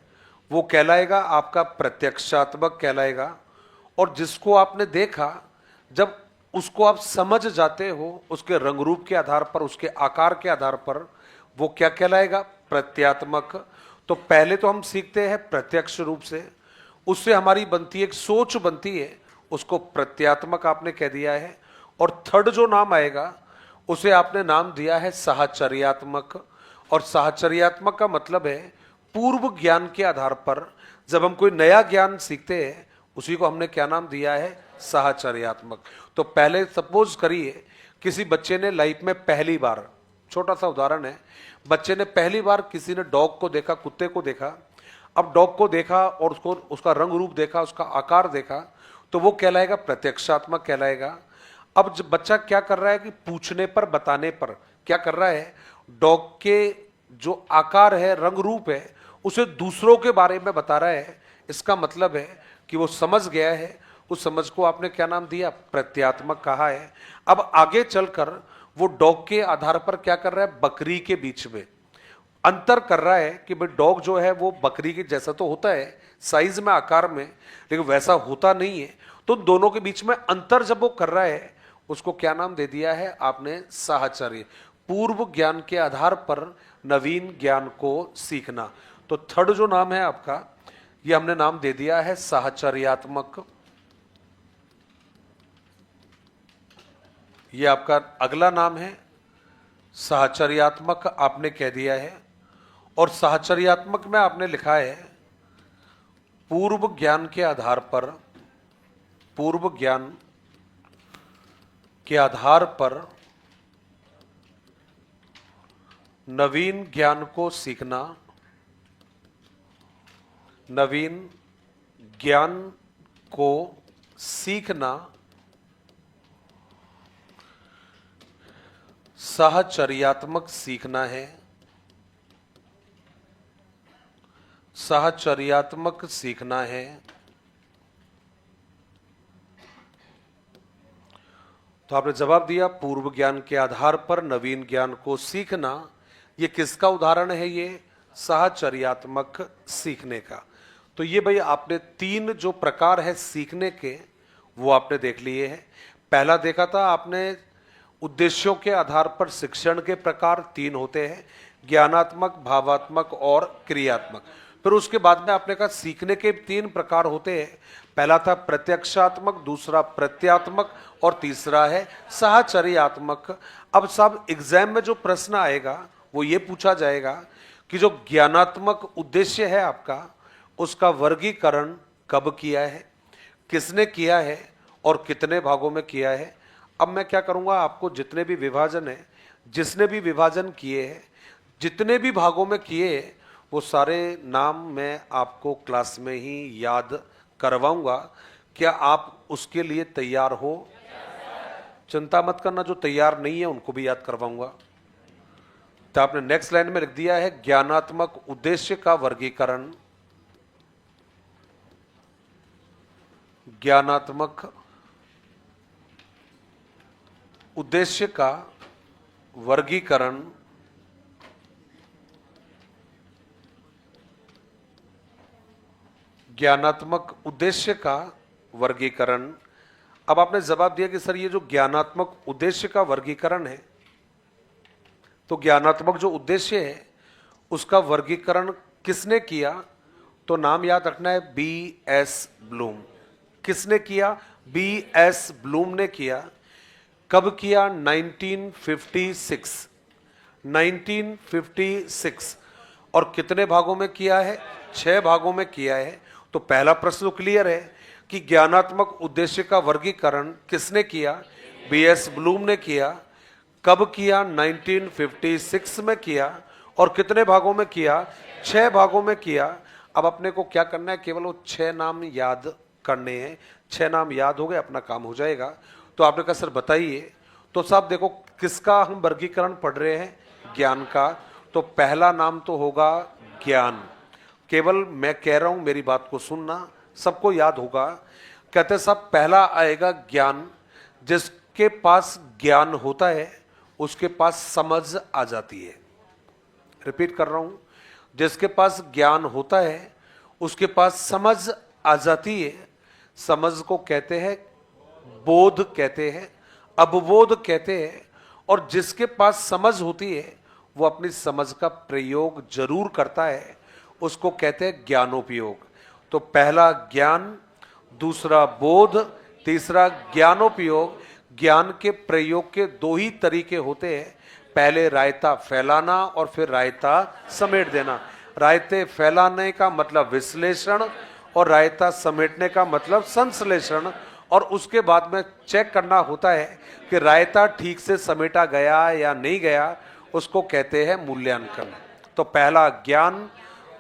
वो कहलाएगा आपका प्रत्यक्षात्मक कहलाएगा। और जिसको आपने देखा, जब उसको आप समझ जाते हो उसके रंग रूप के आधार पर, उसके आकार के आधार पर, वो क्या कहलाएगा? प्रत्यात्मक। तो पहले तो हम सीखते हैं प्रत्यक्ष रूप से, उससे हमारी बनती है एक सोच बनती है, उसको प्रत्यात्मक आपने कह दिया है। और थर्ड जो नाम आएगा उसे आपने नाम दिया है साहचर्यात्मक। और साहचर्यात्मक का मतलब है पूर्व ज्ञान के आधार पर जब हम कोई नया ज्ञान सीखते हैं, उसी को हमने क्या नाम दिया है? साहचर्यात्मक। तो पहले सपोज करिए किसी बच्चे ने लाइफ में पहली बार, छोटा सा उदाहरण है, बच्चे ने पहली बार किसी ने डॉग को देखा, कुत्ते को देखा। अब डॉग को देखा और उसको उसका रंग रूप देखा, उसका आकार देखा, तो वो कहलाएगा प्रत्यक्षात्मक कहलाएगा। अब जब बच्चा क्या कर रहा है कि पूछने पर, बताने पर क्या कर रहा है, डॉग के जो आकार है, रंग रूप है, उसे दूसरों के बारे में बता रहा है। इसका मतलब है कि वो समझ गया है, उस समझ को आपने क्या नाम दिया? प्रत्यात्मक कहा है। अब आगे चलकर वो डॉग के आधार पर क्या कर रहा है? बकरी के बीच में अंतर कर रहा है कि भाई डॉग जो है वो बकरी के जैसा तो होता है साइज में, आकार में, लेकिन वैसा होता नहीं है। तो दोनों के बीच में अंतर जब वो कर रहा है, उसको क्या नाम दे दिया है आपने? साहचर्य। पूर्व ज्ञान के आधार पर नवीन ज्ञान को सीखना। तो थर्ड जो नाम है आपका, ये हमने नाम दे दिया है साहचर्यात्मक। ये आपका अगला नाम है साहचर्यात्मक, आपने कह दिया है। और साहचर्यात्मक में आपने लिखा है पूर्व ज्ञान के आधार पर, पूर्व ज्ञान के आधार पर नवीन ज्ञान को सीखना, नवीन ज्ञान को सीखना साहचर्यात्मक सीखना है, साहचर्यात्मक सीखना है। तो आपने जवाब दिया पूर्व ज्ञान के आधार पर नवीन ज्ञान को सीखना। ये किसका उदाहरण है? ये साहचर्यात्मक सीखने का। तो ये भाई आपने तीन जो प्रकार है सीखने के, वो आपने देख लिए हैं। पहला देखा था आपने उद्देश्यों के आधार पर शिक्षण के प्रकार तीन होते हैं, ज्ञानात्मक, भावात्मक और क्रियात्मक। फिर उसके बाद में आपने कहा सीखने के तीन प्रकार होते हैं। पहला था प्रत्यक्षात्मक, दूसरा प्रत्यात्मक और तीसरा है साहचर्यात्मक। अब साहब एग्जाम में जो प्रश्न आएगा वो ये पूछा जाएगा कि जो ज्ञानात्मक उद्देश्य है आपका, उसका वर्गीकरण कब किया है, किसने किया है और कितने भागों में किया है। अब मैं क्या करूंगा, आपको जितने भी विभाजन है, जिसने भी विभाजन किए हैं, जितने भी भागों में किए, वो सारे नाम मैं आपको क्लास में ही याद करवाऊंगा। क्या आप उसके लिए तैयार हो? चिंता मत करना, जो तैयार नहीं है उनको भी याद करवाऊंगा। तो आपने नेक्स्ट लाइन में लिख दिया है ज्ञानात्मक उद्देश्य का वर्गीकरण, ज्ञानात्मक उद्देश्य का वर्गीकरण, ज्ञानात्मक उद्देश्य का वर्गीकरण। अब आपने जवाब दिया कि सर ये जो ज्ञानात्मक उद्देश्य का वर्गीकरण है, तो ज्ञानात्मक जो उद्देश्य है उसका वर्गीकरण किसने किया? तो नाम याद रखना है B.S. ब्लूम। किसने किया? B.S. ब्लूम ने किया। कब किया? 1956। 1956। और कितने भागों में किया है? 6 भागों में किया है। तो पहला प्रश्न क्लियर है कि ज्ञानात्मक उद्देश्य का वर्गीकरण किसने किया? B.S. ब्लूम ने किया। कब किया? 1956 में किया। और कितने भागों में किया? 6 भागों में किया। अब अपने को क्या करना है? केवल वो 6 नाम याद करने हैं। 6 नाम याद हो गए, अपना काम हो जाएगा। तो आपने कहा सर बताइए। तो साहब देखो किसका हम वर्गीकरण पढ़ रहे हैं? ज्ञान का। तो पहला नाम तो होगा ज्ञान। केवल मैं कह रहा हूं, मेरी बात को सुनना, सबको याद होगा। कहते साहब पहला आएगा ज्ञान। जिसके पास ज्ञान होता है उसके पास समझ आ जाती है। रिपीट कर रहा हूं, जिसके पास ज्ञान होता है उसके पास समझ आ जाती है। समझ को कहते हैं बोध, कहते हैं अवबोध कहते हैं। और जिसके पास समझ होती है वो अपनी समझ का प्रयोग जरूर करता है, उसको कहते हैं ज्ञानोपयोग। तो पहला ज्ञान, दूसरा बोध, तीसरा ज्ञानोपयोग। ज्ञान के प्रयोग के 2 ही तरीके होते हैं, पहले रायता फैलाना और फिर रायता समेट देना। रायते फैलाने का मतलब विश्लेषण और रायता समेटने का मतलब संश्लेषण। और उसके बाद में चेक करना होता है कि रायता ठीक से समेटा गया या नहीं गया, उसको कहते हैं मूल्यांकन। तो पहला ज्ञान,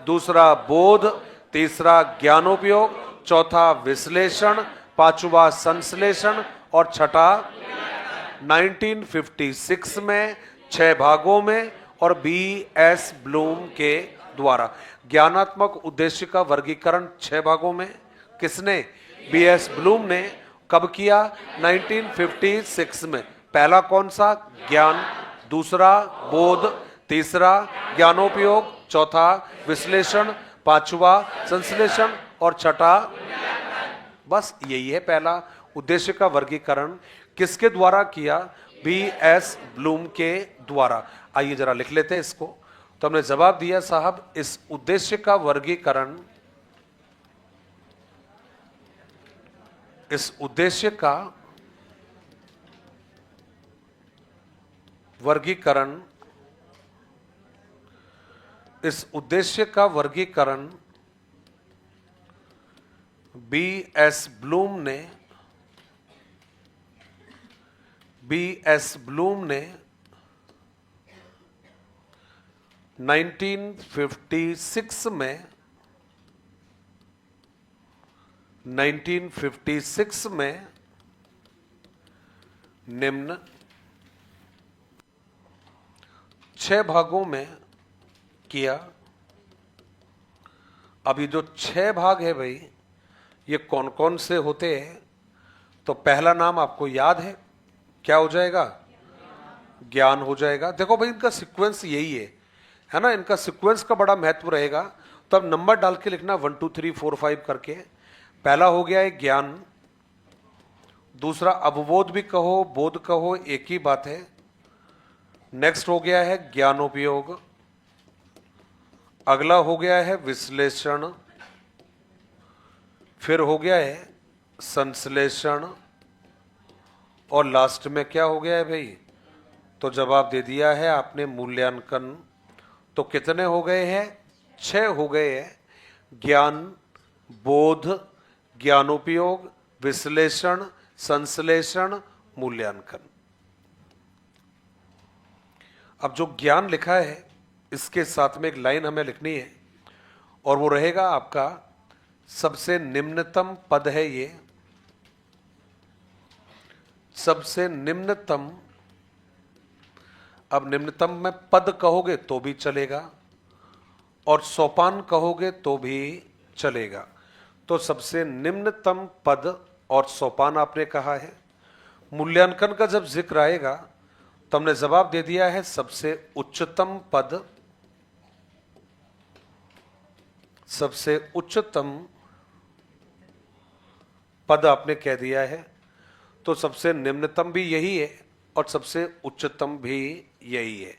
दूसरा बोध, तीसरा ज्ञानोपयोग, चौथा विश्लेषण, पांचवा संश्लेषण और छठा 1956 में 6 भागों में और B.S. ब्लूम के द्वारा। ज्ञानात्मक उद्देश्य का वर्गीकरण 6 भागों में किसने? बीएस ब्लूम ने कब किया? 1956 में। पहला कौन सा? ज्ञान, दूसरा बोध, तीसरा ज्ञानोपयोग, चौथा विश्लेषण, पांचवा संश्लेषण और छठा, बस यही है पहला उद्देश्य का वर्गीकरण। किसके द्वारा किया? बीएस ब्लूम के द्वारा। आइए जरा लिख लेते हैं इसको। तो हमने जवाब दिया साहब, इस उद्देश्य का वर्गीकरण, इस उद्देश्य का वर्गीकरण, इस उद्देश्य का वर्गीकरण बीएस ब्लूम ने 1956 में निम्न 6 भागों में किया। अब ये जो 6 भाग है भाई, ये कौन कौन से होते हैं? तो पहला नाम आपको याद है, क्या हो जाएगा? ज्ञान हो जाएगा। देखो भाई, इनका सीक्वेंस यही है ना, इनका सीक्वेंस का बड़ा महत्व रहेगा। तो अब नंबर डाल के लिखना 1 2 3 4 5 करके। पहला हो गया है ज्ञान, दूसरा अवबोध भी कहो बोध कहो एक ही बात है। नेक्स्ट हो गया है ज्ञानोपयोग, अगला हो गया है विश्लेषण, फिर हो गया है संश्लेषण, और लास्ट में क्या हो गया है भाई? तो जवाब दे दिया है आपने, मूल्यांकन। तो कितने हो गए हैं? 6 हो गए हैं। ज्ञान, बोध, ज्ञानोपयोग, विश्लेषण, संश्लेषण, मूल्यांकन। अब जो ज्ञान लिखा है, इसके साथ में एक लाइन हमें लिखनी है, और वो रहेगा आपका सबसे निम्नतम पद है ये, सबसे निम्नतम। अब निम्नतम में पद कहोगे तो भी चलेगा, और सोपान कहोगे तो भी चलेगा। तो सबसे निम्नतम पद और सोपान आपने कहा है। मूल्यांकन का जब जिक्र आएगा तो हमने जवाब दे दिया है सबसे उच्चतम पद, सबसे उच्चतम पद आपने कह दिया है। तो सबसे निम्नतम भी यही है और सबसे उच्चतम भी यही है।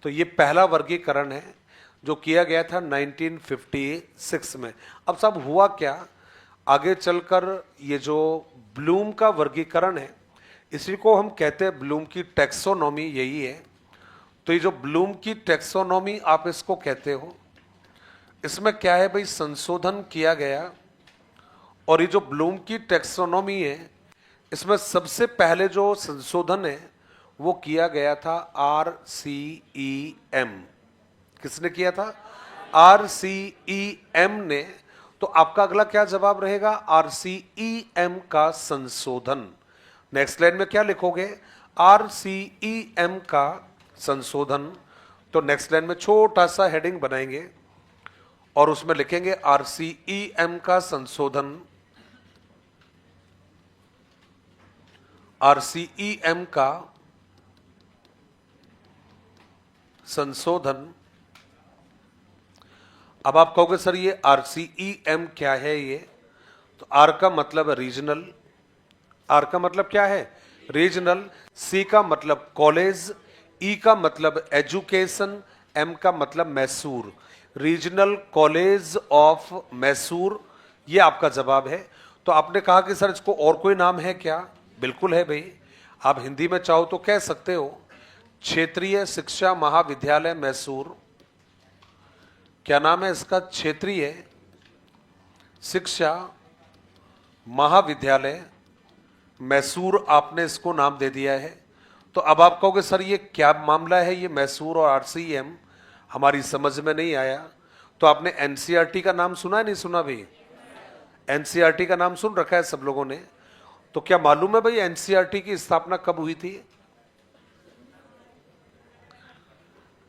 तो ये पहला वर्गीकरण है जो किया गया था 1956 में। अब साहब हुआ क्या, आगे चलकर ये जो ब्लूम का वर्गीकरण है, इसी को हम कहते हैं ब्लूम की टैक्सोनॉमी, यही है। तो ये जो ब्लूम की टैक्सोनॉमी आप इसको कहते हो, इसमें क्या है भाई? संशोधन किया गया। और ये जो ब्लूम की टैक्सोनॉमी है, इसमें सबसे पहले जो संशोधन है वो किया गया था RCEM। किसने किया था? RCEM ने। तो आपका अगला क्या जवाब रहेगा? RCEM का संशोधन। नेक्स्ट लाइन में क्या लिखोगे? RCEM का संशोधन। तो नेक्स्ट लाइन में छोटा सा हेडिंग बनाएंगे और उसमें लिखेंगे RCEM का संशोधन, RCEM का संशोधन। अब आप कहोगे सर ये RCEM क्या है ये? तो R का मतलब रीजनल, R का मतलब क्या है? रीजनल। C का मतलब कॉलेज, E का मतलब एजुकेशन, M का मतलब Mysore. Regional college of Mysore, ये आपका जवाब है। तो आपने कहा कि सर इसको और कोई नाम है क्या? बिल्कुल है भाई, आप हिंदी में चाहो तो कह सकते हो क्षेत्रीय शिक्षा महाविद्यालय मैसूर। क्या नाम है इसका? क्षेत्रीय शिक्षा महाविद्यालय मैसूर, आपने इसको नाम दे दिया है। तो अब आप कहोगे सर ये क्या मामला है, ये मैसूर और RCEM हमारी समझ में नहीं आया। तो आपने NCERT का नाम सुना है, नहीं सुना भाई? NCERT का नाम सुन रखा है सब लोगों ने। तो क्या मालूम है भाई NCERT की स्थापना कब हुई थी?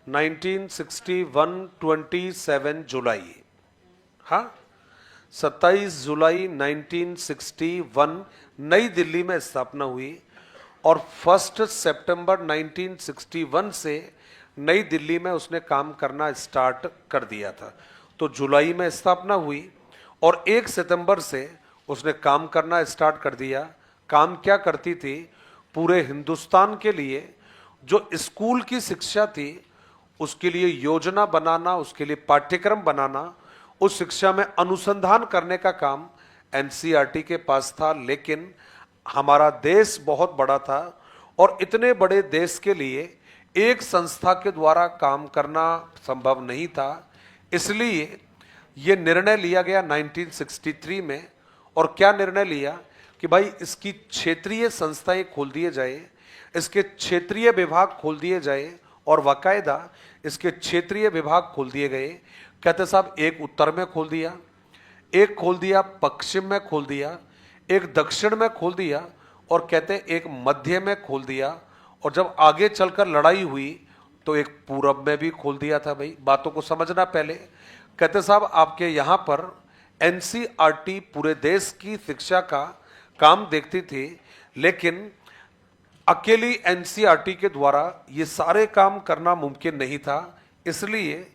1961, 27 जुलाई। हाँ, 27 जुलाई 1961 नई दिल्ली में स्थापना हुई और 1 सितंबर 1961 से नई दिल्ली में उसने काम करना स्टार्ट कर दिया था। तो जुलाई में स्थापना हुई और 1 सितंबर से उसने काम करना स्टार्ट कर दिया। काम क्या करती थी? पूरे हिंदुस्तान के लिए जो स्कूल की शिक्षा थी उसके लिए योजना बनाना, उसके लिए पाठ्यक्रम बनाना, उस शिक्षा में अनुसंधान करने का काम एनसीईआरटी के पास था। लेकिन हमारा देश बहुत बड़ा था और इतने बड़े देश के लिए एक संस्था के द्वारा काम करना संभव नहीं था। इसलिए यह निर्णय लिया गया 1963 में। और क्या निर्णय लिया कि भाई इसकी क्षेत्रीय संस्थाएं खोल दिए जाए, इसके क्षेत्रीय विभाग खोल दिए जाए और बाकायदा इसके क्षेत्रीय विभाग खोल दिए गए। कहते साहब एक उत्तर में खोल दिया, एक खोल दिया पश्चिम में खोल दिया, एक दक्षिण में खोल दिया और कहते एक मध्य में खोल दिया। और जब आगे चलकर लड़ाई हुई तो एक पूरब में भी खोल दिया था। भाई बातों को समझना पहले। कहते साहब आपके यहां पर एनसीईआरटी पूरे देश की शिक्षा का काम देखती थी, लेकिन अकेली एनसीईआरटी के द्वारा ये सारे काम करना मुमकिन नहीं था। इसलिए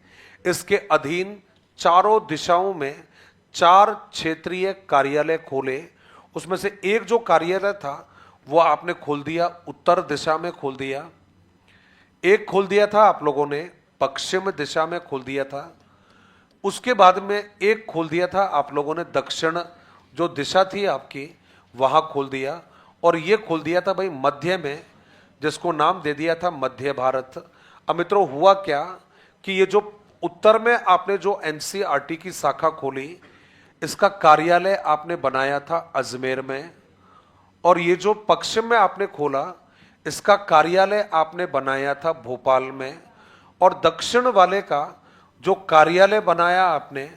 इसके अधीन चारों दिशाओं में 4 क्षेत्रीय कार्यालय खोले। उसमें से एक जो कार्यालय था वो आपने खोल दिया उत्तर दिशा में खोल दिया, एक खोल दिया था आप लोगों ने पश्चिम दिशा में खोल दिया था, उसके बाद में एक खोल दिया था आप लोगों ने दक्षिण जो दिशा थी आपकी वहां खोल दिया, और ये खोल दिया था भाई मध्य में, जिसको नाम दे दिया था मध्य भारत। अब मित्रों हुआ क्या कि ये जो उत्तर में आपने जो एनसीईआरटी की शाखा खोली इसका कार्यालय आपने बनाया था अजमेर में, और ये जो पश्चिम में आपने खोला इसका कार्यालय आपने बनाया था भोपाल में, और दक्षिण वाले का जो कार्यालय बनाया आपने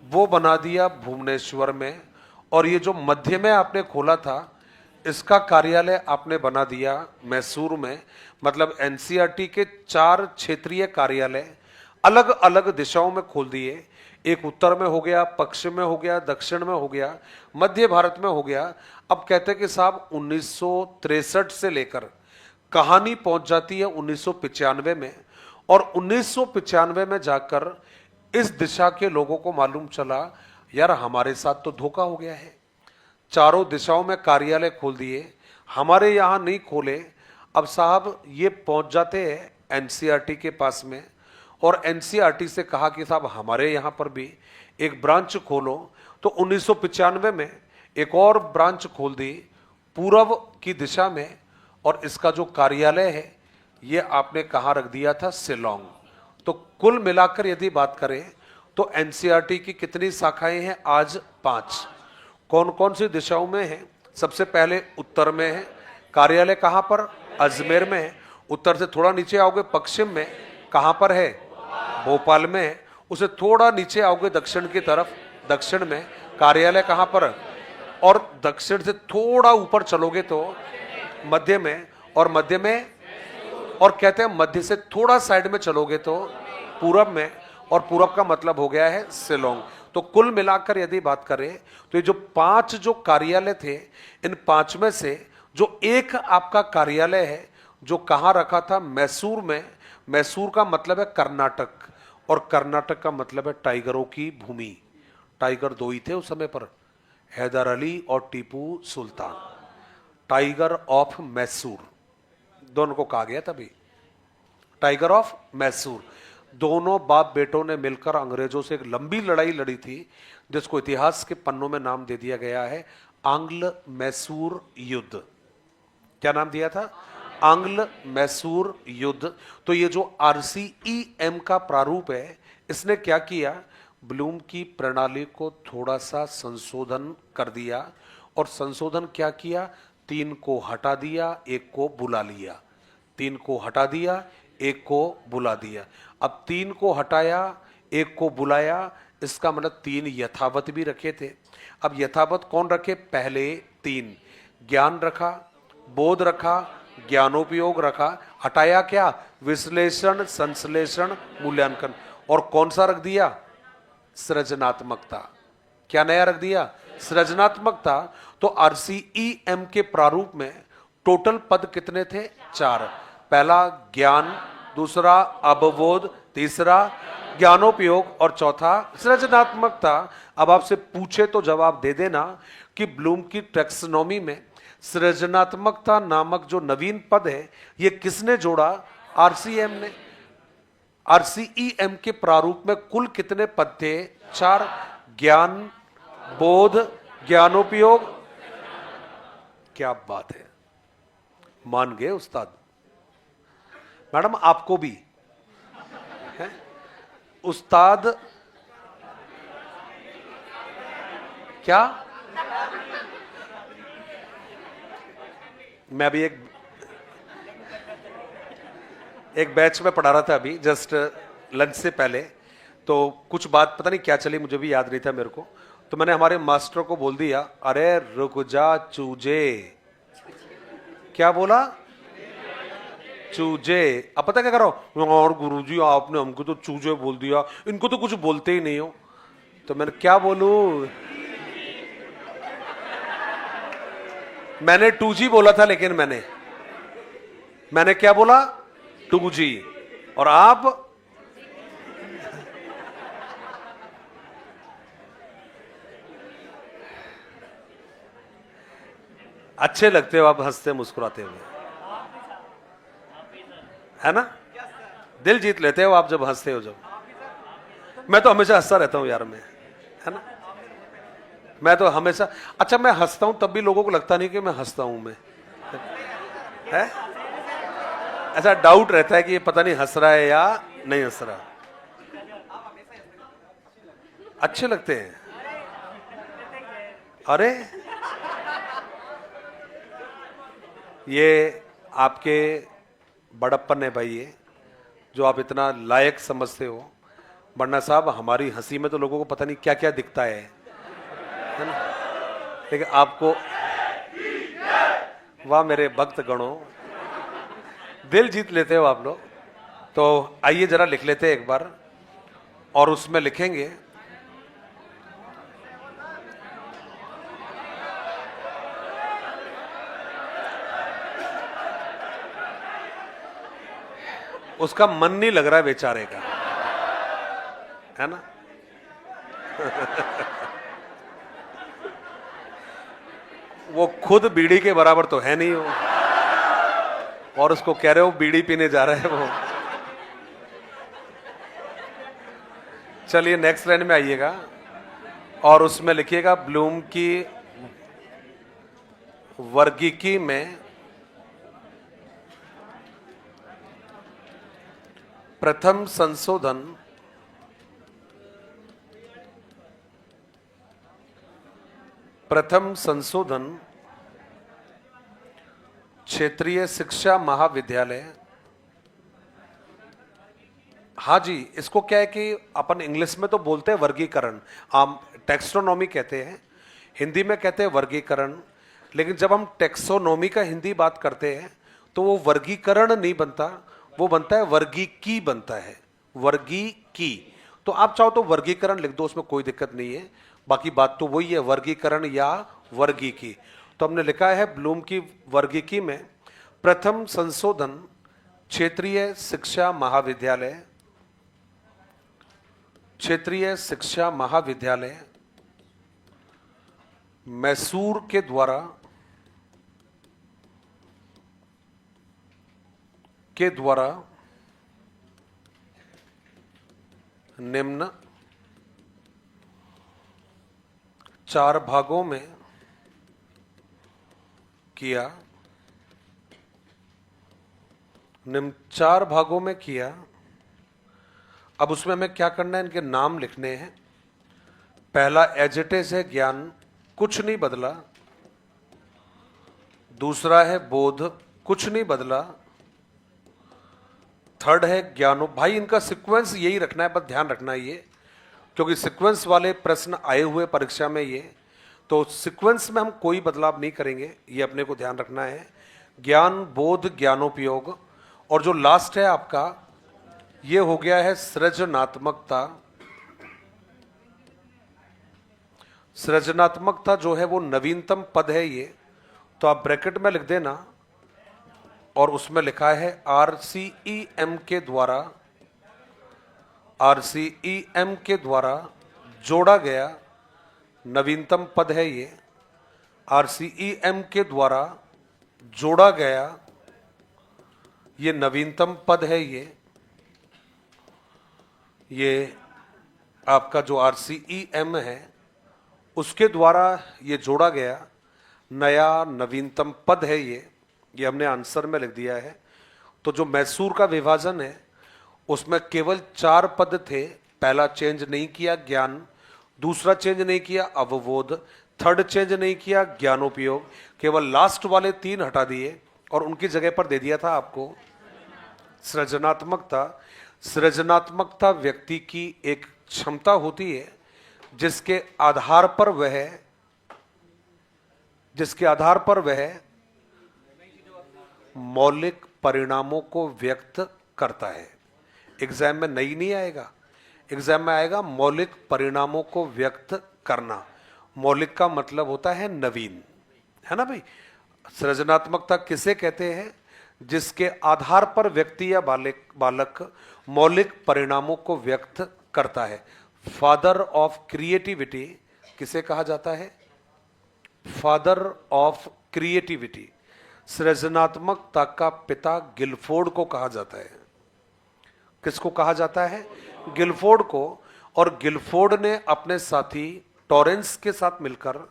वो बना दिया भुवनेश्वर में, और ये जो मध्य में आपने खोला था इसका कार्यालय आपने बना दिया मैसूर में। मतलब एनसीईआरटी के 4 क्षेत्रीय कार्यालय अलग अलग दिशाओं में खोल दिए। एक उत्तर में हो गया, पश्चिम में हो गया, दक्षिण में हो गया, मध्य भारत में हो गया। अब कहते हैं कि साहब 1963 से लेकर कहानी पहुंच जाती है 1995 में, और 1995 में जाकर इस दिशा के लोगों को मालूम चला यार हमारे साथ तो धोखा हो गया है। चारों दिशाओं में कार्यालय खोल दिए, हमारे यहां नहीं खोले। अब साहब ये पहुंच जाते हैं एनसीईआरटी के पास में, और एनसीईआरटी से कहा कि साहब हमारे यहां पर भी एक ब्रांच खोलो। तो 1995 में एक और ब्रांच खोल दी पूर्व की दिशा में, और इसका जो कार्यालय है ये आपने कहां रख दिया था? शिलोंग। तो कुल मिलाकर यदि बात करें तो एनसीईआरटी की कितनी शाखाएं हैं आज? 5। कौन कौन सी दिशाओं में है? सबसे पहले उत्तर में है, कार्यालय कहां पर? अजमेर में है। उत्तर से थोड़ा नीचे आओगे पश्चिम में, कहां पर है? भोपाल में है। उसे थोड़ा नीचे आओगे दक्षिण की तरफ, दक्षिण में कार्यालय कहां पर? और दक्षिण से थोड़ा ऊपर चलोगे तो मध्य में, और मध्य में, और कहते हैं मध्य से थोड़ा साइड में चलोगे तो पूरब में, और पूरब का मतलब हो गया है शिलोंग। तो कुल मिलाकर यदि बात करें तो ये जो 5 जो कार्यालय थे, इन 5 में से जो एक आपका कार्यालय है जो कहां रखा था? मैसूर में। मैसूर का मतलब है कर्नाटक, और कर्नाटक का मतलब है टाइगरों की भूमि। टाइगर 2 ही थे उस समय पर, हैदर अली और टीपू सुल्तान। टाइगर ऑफ मैसूर दोनों को कहा गया तभी, टाइगर ऑफ मैसूर। दोनों बाप बेटों ने मिलकर अंग्रेजों से एक लंबी लड़ाई लड़ी थी, जिसको इतिहास के पन्नों में नाम दे दिया गया है आंग्ल मैसूर युद्ध। क्या नाम दिया था? आंग्ल मैसूर युद्ध। तो ये जो RCEM का प्रारूप है, इसने क्या किया? ब्लूम की प्रणाली को थोड़ा सा संशोधन कर दिया, और संशोधन क्या किया? 3 को हटा दिया, 1 को बुला लिया। 3 को हटा दिया, 1 को बुला दिया। अब 3 को हटाया, 1 को बुलाया, इसका मतलब 3 यथावत भी रखे थे। अब यथावत कौन रखे? पहले 3 ज्ञान रखा, बोध रखा, ज्ञानोपयोग रखा। हटाया क्या? विश्लेषण, संश्लेषण, मूल्यांकन। और कौन सा रख दिया? सृजनात्मकता। क्या नया रख दिया? सृजनात्मकता। तो आरसीईएम के प्रारूप में टोटल पद कितने थे? 4। पहला ज्ञान, दूसरा अवबोध, तीसरा ज्ञानोपयोग और चौथा सृजनात्मकता। अब आपसे पूछे तो जवाब दे देना कि ब्लूम की टैक्सोनॉमी में सृजनात्मकता नामक जो नवीन पद है ये किसने जोड़ा? आरसीएम ने। आरसीईएम के प्रारूप में कुल कितने पद थे? 4। ज्ञान, बोध, ज्ञानोपयोग। क्या बात है, मान गए उस्ताद। मैडम आपको भी है? उस्ताद क्या? मैं अभी एक बैच में पढ़ा रहा था अभी जस्ट लंच से पहले, तो कुछ बात पता नहीं क्या चली, मुझे भी याद नहीं था मेरे को, तो मैंने हमारे मास्टर को बोल दिया, अरे रुक जा चूजे। क्या बोला? चूजे। अब पता क्या करो, और गुरुजी आपने हमको तो चूजे बोल दिया, इनको तो कुछ बोलते ही नहीं हो। तो मैंने क्या बोलूं, मैंने 2G बोला था, लेकिन मैंने क्या बोला? 2G। और आप अच्छे लगते हो, आप हंसते मुस्कुराते हुए, है ना? दिल जीत लेते हो आप जब हंसते हो। जब मैं तो हमेशा हंसता रहता हूं यार, मैं, है ना? मैं तो हमेशा, अच्छा मैं हंसता हूं तब भी लोगों को लगता नहीं कि मैं हंसता हूं, मैं है ऐसा डाउट रहता है कि ये पता नहीं हंस रहा है या नहीं हंस रहा। अच्छे लगते हैं। अरे ये आपके बड़प्पन है भाई, ये जो आप इतना लायक समझते हो, वरना साहब हमारी हंसी में तो लोगों को पता नहीं क्या क्या दिखता है ना? लेकिन आपको, वाह मेरे भक्त गणों, दिल जीत लेते हो आप लोग। तो आइए जरा लिख लेते हैं एक बार, और उसमें लिखेंगे उसका मन नहीं लग रहा है बेचारे का, है ना? वो खुद बीड़ी के बराबर तो है नहीं वो, और उसको कह रहे हो बीड़ी पीने जा रहा है वो। चलिए नेक्स्ट लाइन में आइएगा, और उसमें लिखिएगा ब्लूम की वर्गीकी में प्रथम संशोधन क्षेत्रीय शिक्षा महाविद्यालय। हाँ जी, इसको क्या है कि अपन इंग्लिश में तो बोलते हैं वर्गीकरण, हम टैक्सोनॉमी कहते हैं, हिंदी में कहते हैं वर्गीकरण। लेकिन जब हम टैक्सोनॉमी का हिंदी बात करते हैं तो वो वर्गीकरण नहीं बनता, वो बनता है वर्गीकी बनता है, वर्गीकी। तो आप चाहो तो वर्गीकरण लिख दो, उसमें कोई दिक्कत नहीं है, बाकी बात तो वही है, वर्गीकरण या वर्गीकी। तो हमने लिखा है ब्लूम की वर्गीकी में प्रथम संशोधन क्षेत्रीय शिक्षा महाविद्यालय, क्षेत्रीय शिक्षा महाविद्यालय मैसूर के द्वारा निम्न 4 भागों में किया, निम्न 4 भागों में किया। अब उसमें हमें क्या करना है, इनके नाम लिखने हैं। पहला एज इट इज है ज्ञान, कुछ नहीं बदला। दूसरा है बोध, कुछ नहीं बदला। थर्ड है ज्ञानो, भाई इनका सीक्वेंस यही रखना है, बस ध्यान रखना है ये, क्योंकि सीक्वेंस वाले प्रश्न आए हुए परीक्षा में ये, तो सीक्वेंस में हम कोई बदलाव नहीं करेंगे, ये अपने को ध्यान रखना है। ज्ञान, बोध, ज्ञानोपयोग, और जो लास्ट है आपका ये हो गया है सृजनात्मकता। सृजनात्मकता जो है वो नवीनतम पद है ये, तो आप ब्रैकेट में लिख देना और उसमें लिखा है RCEM के द्वारा, RCEM के द्वारा जोड़ा गया नवीनतम पद है ये, RCEM के द्वारा जोड़ा गया ये नवीनतम पद है ये आपका जो RCEM है उसके द्वारा ये जोड़ा गया नया नवीनतम पद है ये हमने आंसर में लिख दिया है। तो जो मैसूर का विभाजन है उसमें केवल 4 पद थे, पहला चेंज नहीं किया ज्ञान, दूसरा चेंज नहीं किया अवबोध, थर्ड चेंज नहीं किया ज्ञानोपयोग, केवल लास्ट वाले 3 हटा दिए और उनकी जगह पर दे दिया था आपको सृजनात्मकता। सृजनात्मकता व्यक्ति की एक क्षमता होती है जिसके आधार पर वह मौलिक परिणामों को व्यक्त करता है। एग्जाम में नई नहीं आएगा, एग्जाम में आएगा मौलिक परिणामों को व्यक्त करना। मौलिक का मतलब होता है नवीन, है ना भाई। सृजनात्मकता किसे कहते हैं? जिसके आधार पर व्यक्ति या बालक मौलिक परिणामों को व्यक्त करता है। फादर ऑफ क्रिएटिविटी किसे कहा जाता है? फादर ऑफ क्रिएटिविटी, सृजनात्मकता का पिता गिलफोर्ड को कहा जाता है। किसको कहा जाता है? गिलफोर्ड को। और गिलफोर्ड ने अपने साथी टॉरेंस के साथ मिलकर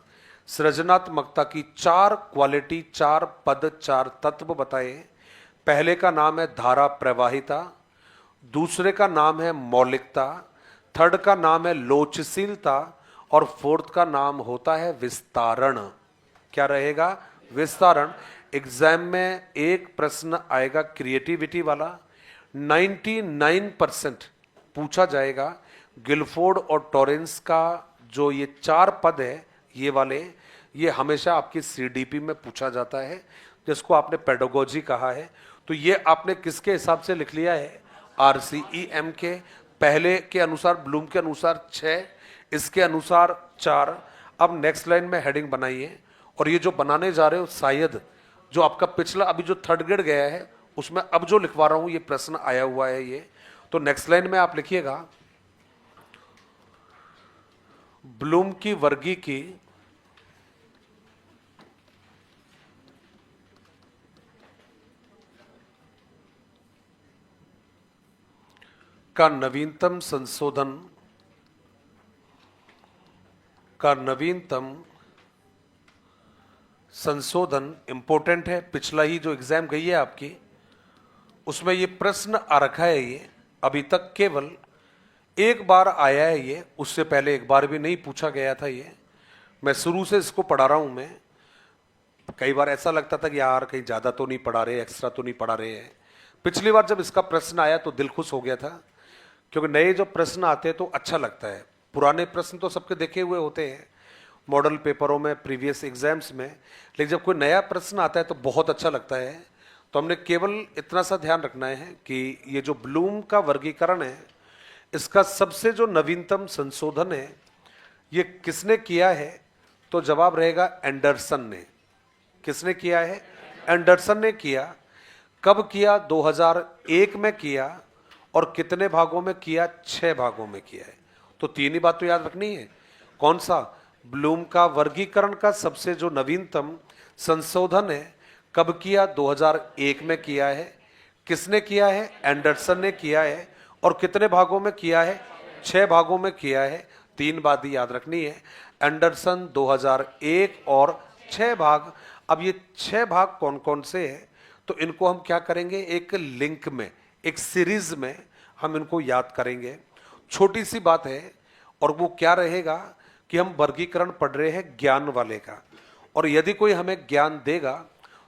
सृजनात्मकता की 4 क्वालिटी, 4 पद, 4 तत्व बताए। पहले का नाम है धारा प्रवाहिता, दूसरे का नाम है मौलिकता, थर्ड का नाम है लोचशीलता और फोर्थ का नाम होता है विस्तारण। क्या रहेगा? विस्तारण। एग्जाम में एक प्रश्न आएगा क्रिएटिविटी वाला, 99% पूछा जाएगा गिलफोर्ड और टॉरेंस का जो ये 4 पद है ये वाले, ये हमेशा आपकी CDP में पूछा जाता है, जिसको आपने पेडागोजी कहा है। तो ये आपने किसके हिसाब से लिख लिया है? RCEM के। पहले के अनुसार, ब्लूम के अनुसार 6, इसके अनुसार 4। अब नेक्स्ट लाइन में हेडिंग बनाइए और ये जो बनाने जा रहे हो शायद जो आपका पिछला अभी जो 3rd ग्रेड गया है उसमें अब जो लिखवा रहा हूं ये प्रश्न आया हुआ है ये। तो नेक्स्ट लाइन में आप लिखिएगा ब्लूम की वर्गी की का नवीनतम संशोधन इंपॉर्टेंट है। पिछला ही जो एग्जाम गई है आपकी उसमें ये प्रश्न आ रखा है। ये अभी तक केवल एक बार आया है ये, उससे पहले एक बार भी नहीं पूछा गया था ये। मैं शुरू से इसको पढ़ा रहा हूं। मैं कई बार ऐसा लगता था कि यार कहीं ज्यादा तो नहीं पढ़ा रहे, एक्स्ट्रा तो नहीं पढ़ा रहे हैं। पिछली बार जब इसका प्रश्न आया तो दिल खुश हो गया था, क्योंकि नए जो प्रश्न आते हैं तो अच्छा लगता है। पुराने प्रश्न तो सबके देखे हुए होते हैं मॉडल पेपरों में, प्रीवियस एग्जाम्स में, लेकिन जब कोई नया प्रश्न आता है तो बहुत अच्छा लगता है। तो हमने केवल इतना सा ध्यान रखना है कि ये जो ब्लूम का वर्गीकरण है इसका सबसे जो नवीनतम संशोधन है ये किसने किया है? तो जवाब रहेगा एंडरसन ने। किसने किया है? एंडरसन ने किया। कब किया? 2001 में किया। और कितने भागों में किया? 6 भागों में किया है। तो 3 ही बात तो याद रखनी है। कौन सा? ब्लूम का वर्गीकरण का सबसे जो नवीनतम संशोधन है कब किया? 2001 में किया है। किसने किया है? एंडरसन ने किया है। और कितने भागों में किया है? 6 भागों में किया है। 3 बात ही याद रखनी है, एंडरसन, 2001 और 6 भाग। अब ये 6 भाग कौन कौन से हैं? तो इनको हम क्या करेंगे? एक लिंक में, एक सीरीज में हम इनको याद करेंगे। छोटी सी बात है और वो क्या रहेगा कि हम वर्गीकरण पढ़ रहे हैं ज्ञान वाले का, और यदि कोई हमें ज्ञान देगा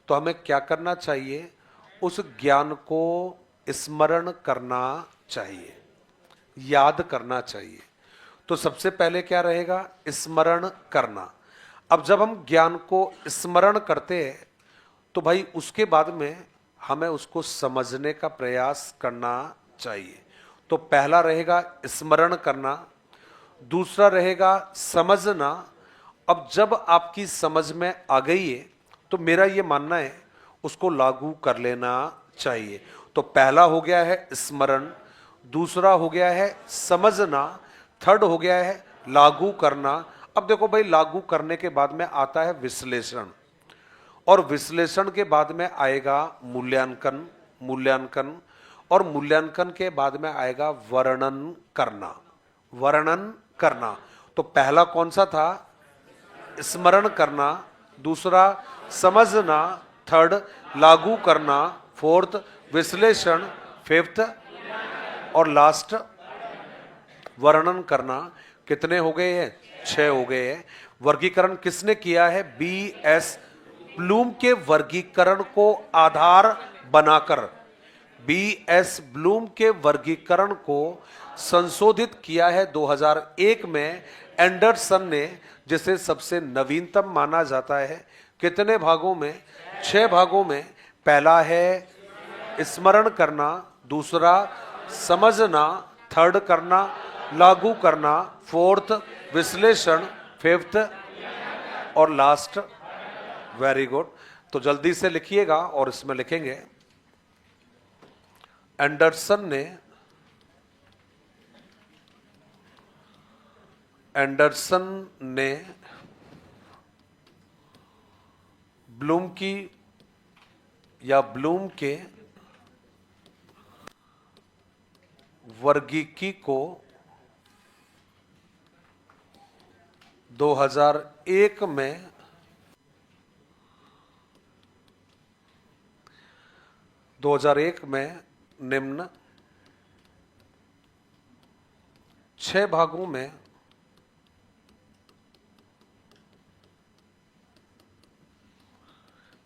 तो हमें क्या करना चाहिए? उस ज्ञान को स्मरण करना चाहिए, याद करना चाहिए। तो सबसे पहले क्या रहेगा? स्मरण करना। अब जब हम ज्ञान को स्मरण करते हैं तो भाई उसके बाद में हमें उसको समझने का प्रयास करना चाहिए। तो पहला रहेगा स्मरण करना, दूसरा रहेगा समझना, अब जब आपकी समझ में आ गई है तो मेरा ये मानना है उसको लागू कर लेना चाहिए। तो पहला हो गया है स्मरण, दूसरा हो गया है समझना, थर्ड हो गया है लागू करना। अब देखो भाई, लागू करने के बाद में आता है विश्लेषण, और विश्लेषण के बाद में आएगा मूल्यांकन, मूल्यांकन, और मूल्यांकन के बाद में आएगा वर्णन करना, वर्णन करना। तो पहला कौन सा था? स्मरण करना, दूसरा समझना, थर्ड लागू करना, फोर्थ विश्लेषण, फिफ्थ और लास्ट वर्णन करना। कितने हो गए हैं? 6 हो गए हैं। वर्गीकरण किसने किया है? B.S. ब्लूम के वर्गीकरण को आधार बनाकर, B.S. ब्लूम के वर्गीकरण को संशोधित किया है 2001 में एंडरसन ने, जिसे सबसे नवीनतम माना जाता है। कितने भागों में? 6 भागों में। पहला है स्मरण करना, दूसरा समझना, थर्ड करना लागू करना, फोर्थ विश्लेषण, फिफ्थ और लास्ट। Very good. तो जल्दी से लिखिएगा और इसमें लिखेंगे एंडरसन ने ब्लूम की या ब्लूम के वर्गीकी को 2001 में निम्न 6 भागों में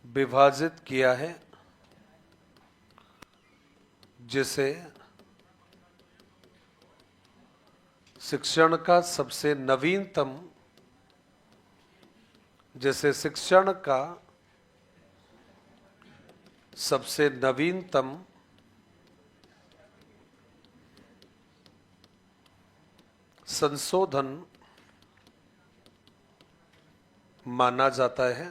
विभाजित किया है, जिसे शिक्षण का सबसे नवीनतम, जिसे शिक्षण का सबसे नवीनतम संशोधन माना जाता है।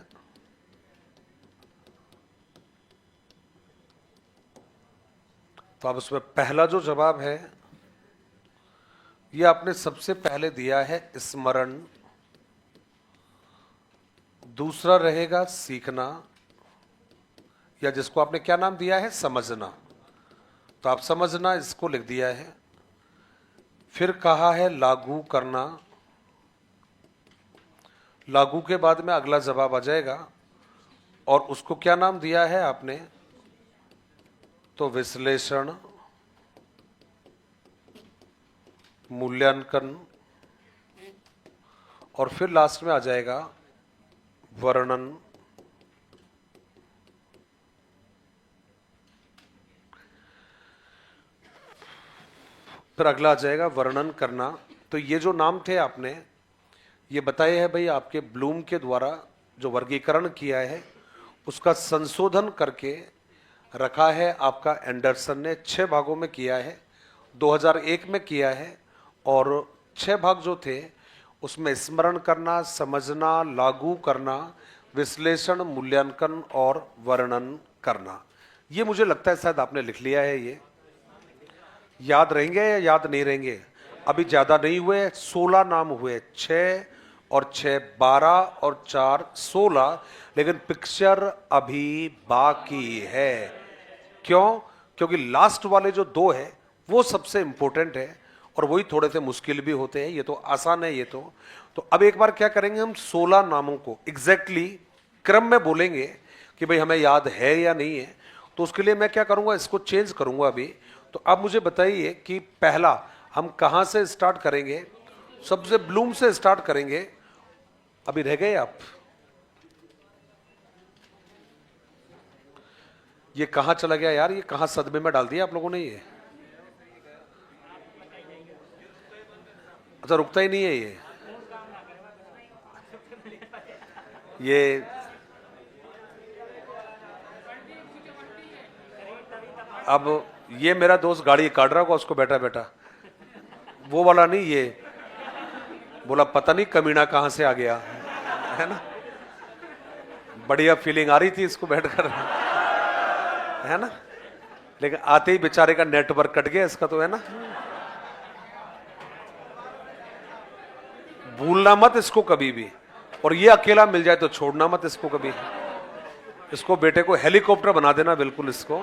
तो अब उसमें पहला जो जवाब है ये आपने सबसे पहले दिया है स्मरण, दूसरा रहेगा सीखना, या जिसको आपने क्या नाम दिया है? समझना। तो आप समझना इसको लिख दिया है। फिर कहा है लागू करना, लागू के बाद में अगला जवाब आ जाएगा, और उसको क्या नाम दिया है आपने? तो विश्लेषण, मूल्यांकन, और फिर लास्ट में आ जाएगा वर्णन। फिर अगला आ जाएगा वर्णन करना। तो ये जो नाम थे आपने ये बताए हैं भाई, आपके ब्लूम के द्वारा जो वर्गीकरण किया है उसका संशोधन करके रखा है आपका एंडरसन ने। 6 भागों में किया है, 2001 में किया है, और 6 भाग जो थे उसमें स्मरण करना, समझना, लागू करना, विश्लेषण, मूल्यांकन और वर्णन करना। ये मुझे लगता है शायद आपने लिख लिया है। ये याद रहेंगे या याद नहीं रहेंगे? अभी ज्यादा नहीं हुए, 16 नाम हुए, 6 और 6 12 और 4 16, लेकिन पिक्चर अभी बाकी है। क्यों? क्योंकि लास्ट वाले जो 2 है वो सबसे इंपॉर्टेंट है, और वही थोड़े से मुश्किल भी होते हैं। ये तो आसान है। ये तो अब एक बार क्या करेंगे, हम 16 नामों को एग्जैक्टली क्रम में बोलेंगे कि भाई हमें याद है या नहीं है। तो उसके लिए मैं क्या करूंगा, इसको चेंज करूंगा अभी। तो अब मुझे बताइए कि पहला हम कहां से स्टार्ट करेंगे? सबसे ब्लूम से स्टार्ट करेंगे। अभी रह गए आप? ये कहां चला गया यार? ये कहां सदमे में डाल दिया आप लोगों ने ये? अच्छा, रुकता ही नहीं है ये अब ये मेरा दोस्त गाड़ी काट रहा होगा, उसको बैठा बैठा, वो वाला नहीं, ये बोला पता नहीं कमीना कहां से आ गया। है ना, बढ़िया फीलिंग आ रही थी इसको बैठकर, है ना, लेकिन आते ही बेचारे का नेटवर्क कट गया इसका, तो है ना। भूलना मत इसको कभी भी, और ये अकेला मिल जाए तो छोड़ना मत इसको कभी। इसको बेटे को हेलीकॉप्टर बना देना बिल्कुल इसको।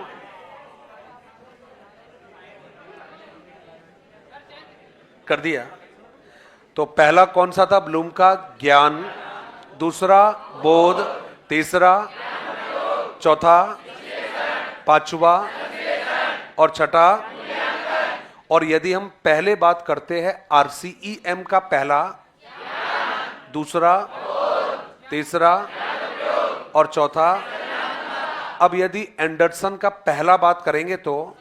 कर दिया। तो पहला कौन सा था ब्लूम का? ज्ञान, दूसरा बोध, तीसरा, चौथा, पांचवा और छठा। और यदि हम पहले बात करते हैं RCEM का, पहला, दूसरा, तीसरा और चौथा। अब यदि एंडरसन का पहला बात करेंगे तो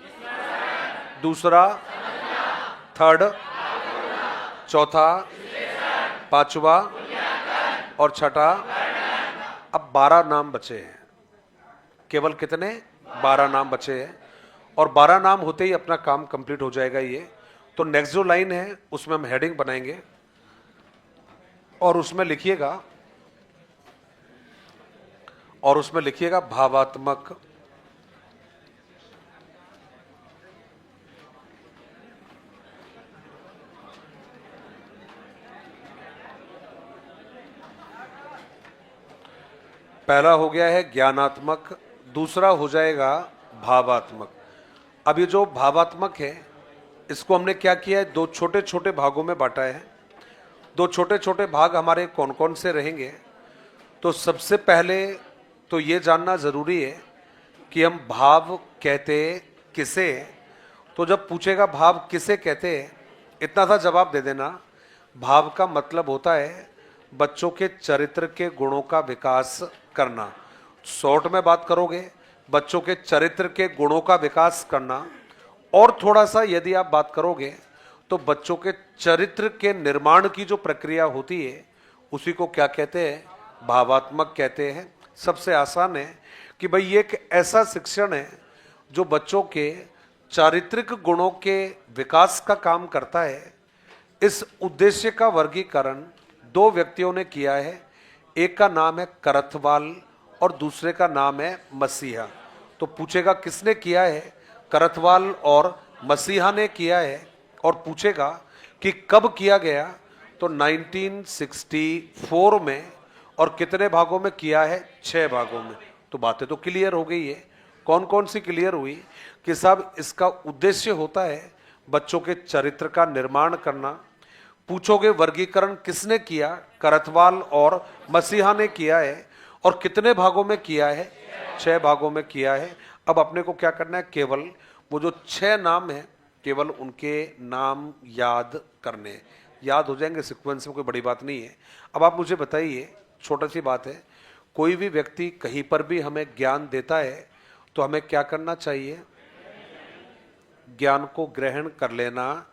दूसरा, थर्ड, चौथा, पांचवा और छठा। अब 12 नाम बचे हैं, केवल कितने? 12 नाम बचे हैं, और 12 नाम होते ही अपना काम कंप्लीट हो जाएगा ये। तो नेक्स्ट जो लाइन है उसमें हम हेडिंग बनाएंगे और उसमें लिखिएगा भावात्मक। पहला हो गया है ज्ञानात्मक, दूसरा हो जाएगा भावात्मक। अब ये जो भावात्मक है इसको हमने क्या किया है? 2 छोटे छोटे भागों में बांटा है। 2 छोटे छोटे भाग हमारे कौन कौन से रहेंगे? तो सबसे पहले तो ये जानना जरूरी है कि हम भाव कहते किसे। तो जब पूछेगा भाव किसे कहते हैं, इतना सा जवाब दे देना। भाव का मतलब होता है बच्चों के चरित्र के गुणों का विकास करना। शॉर्ट में बात करोगे, बच्चों के चरित्र के गुणों का विकास करना। और थोड़ा सा यदि आप बात करोगे तो बच्चों के चरित्र के निर्माण की जो प्रक्रिया होती है उसी को क्या कहते हैं? भावात्मक कहते हैं। सबसे आसान है कि भाई ये एक ऐसा शिक्षण है जो बच्चों के चारित्रिक गुणों के विकास का काम करता है। इस उद्देश्य का वर्गीकरण 2 व्यक्तियों ने किया है। एक का नाम है करथवाल और दूसरे का नाम है मसीहा। तो पूछेगा किसने किया है? करथवाल और मसीहा ने किया है। और पूछेगा कि कब किया गया? तो 1964 में। और कितने भागों में किया है? 6 भागों में। तो बातें तो क्लियर हो गई है। कौन कौन सी क्लियर हुई? कि साहब इसका उद्देश्य होता है बच्चों के चरित्र का निर्माण करना। पूछोगे वर्गीकरण किसने किया? करथवाल और मसीहा ने किया है। और कितने भागों में किया है? 6 भागों में किया है। अब अपने को क्या करना है? केवल वो जो 6 नाम है केवल उनके नाम याद करने। याद हो जाएंगे सीक्वेंस में, कोई बड़ी बात नहीं है। अब आप मुझे बताइए, छोटी सी बात है, कोई भी व्यक्ति कहीं पर भी हमें ज्ञान देता है तो हमें क्या करना चाहिए? ज्ञान को ग्रहण कर लेना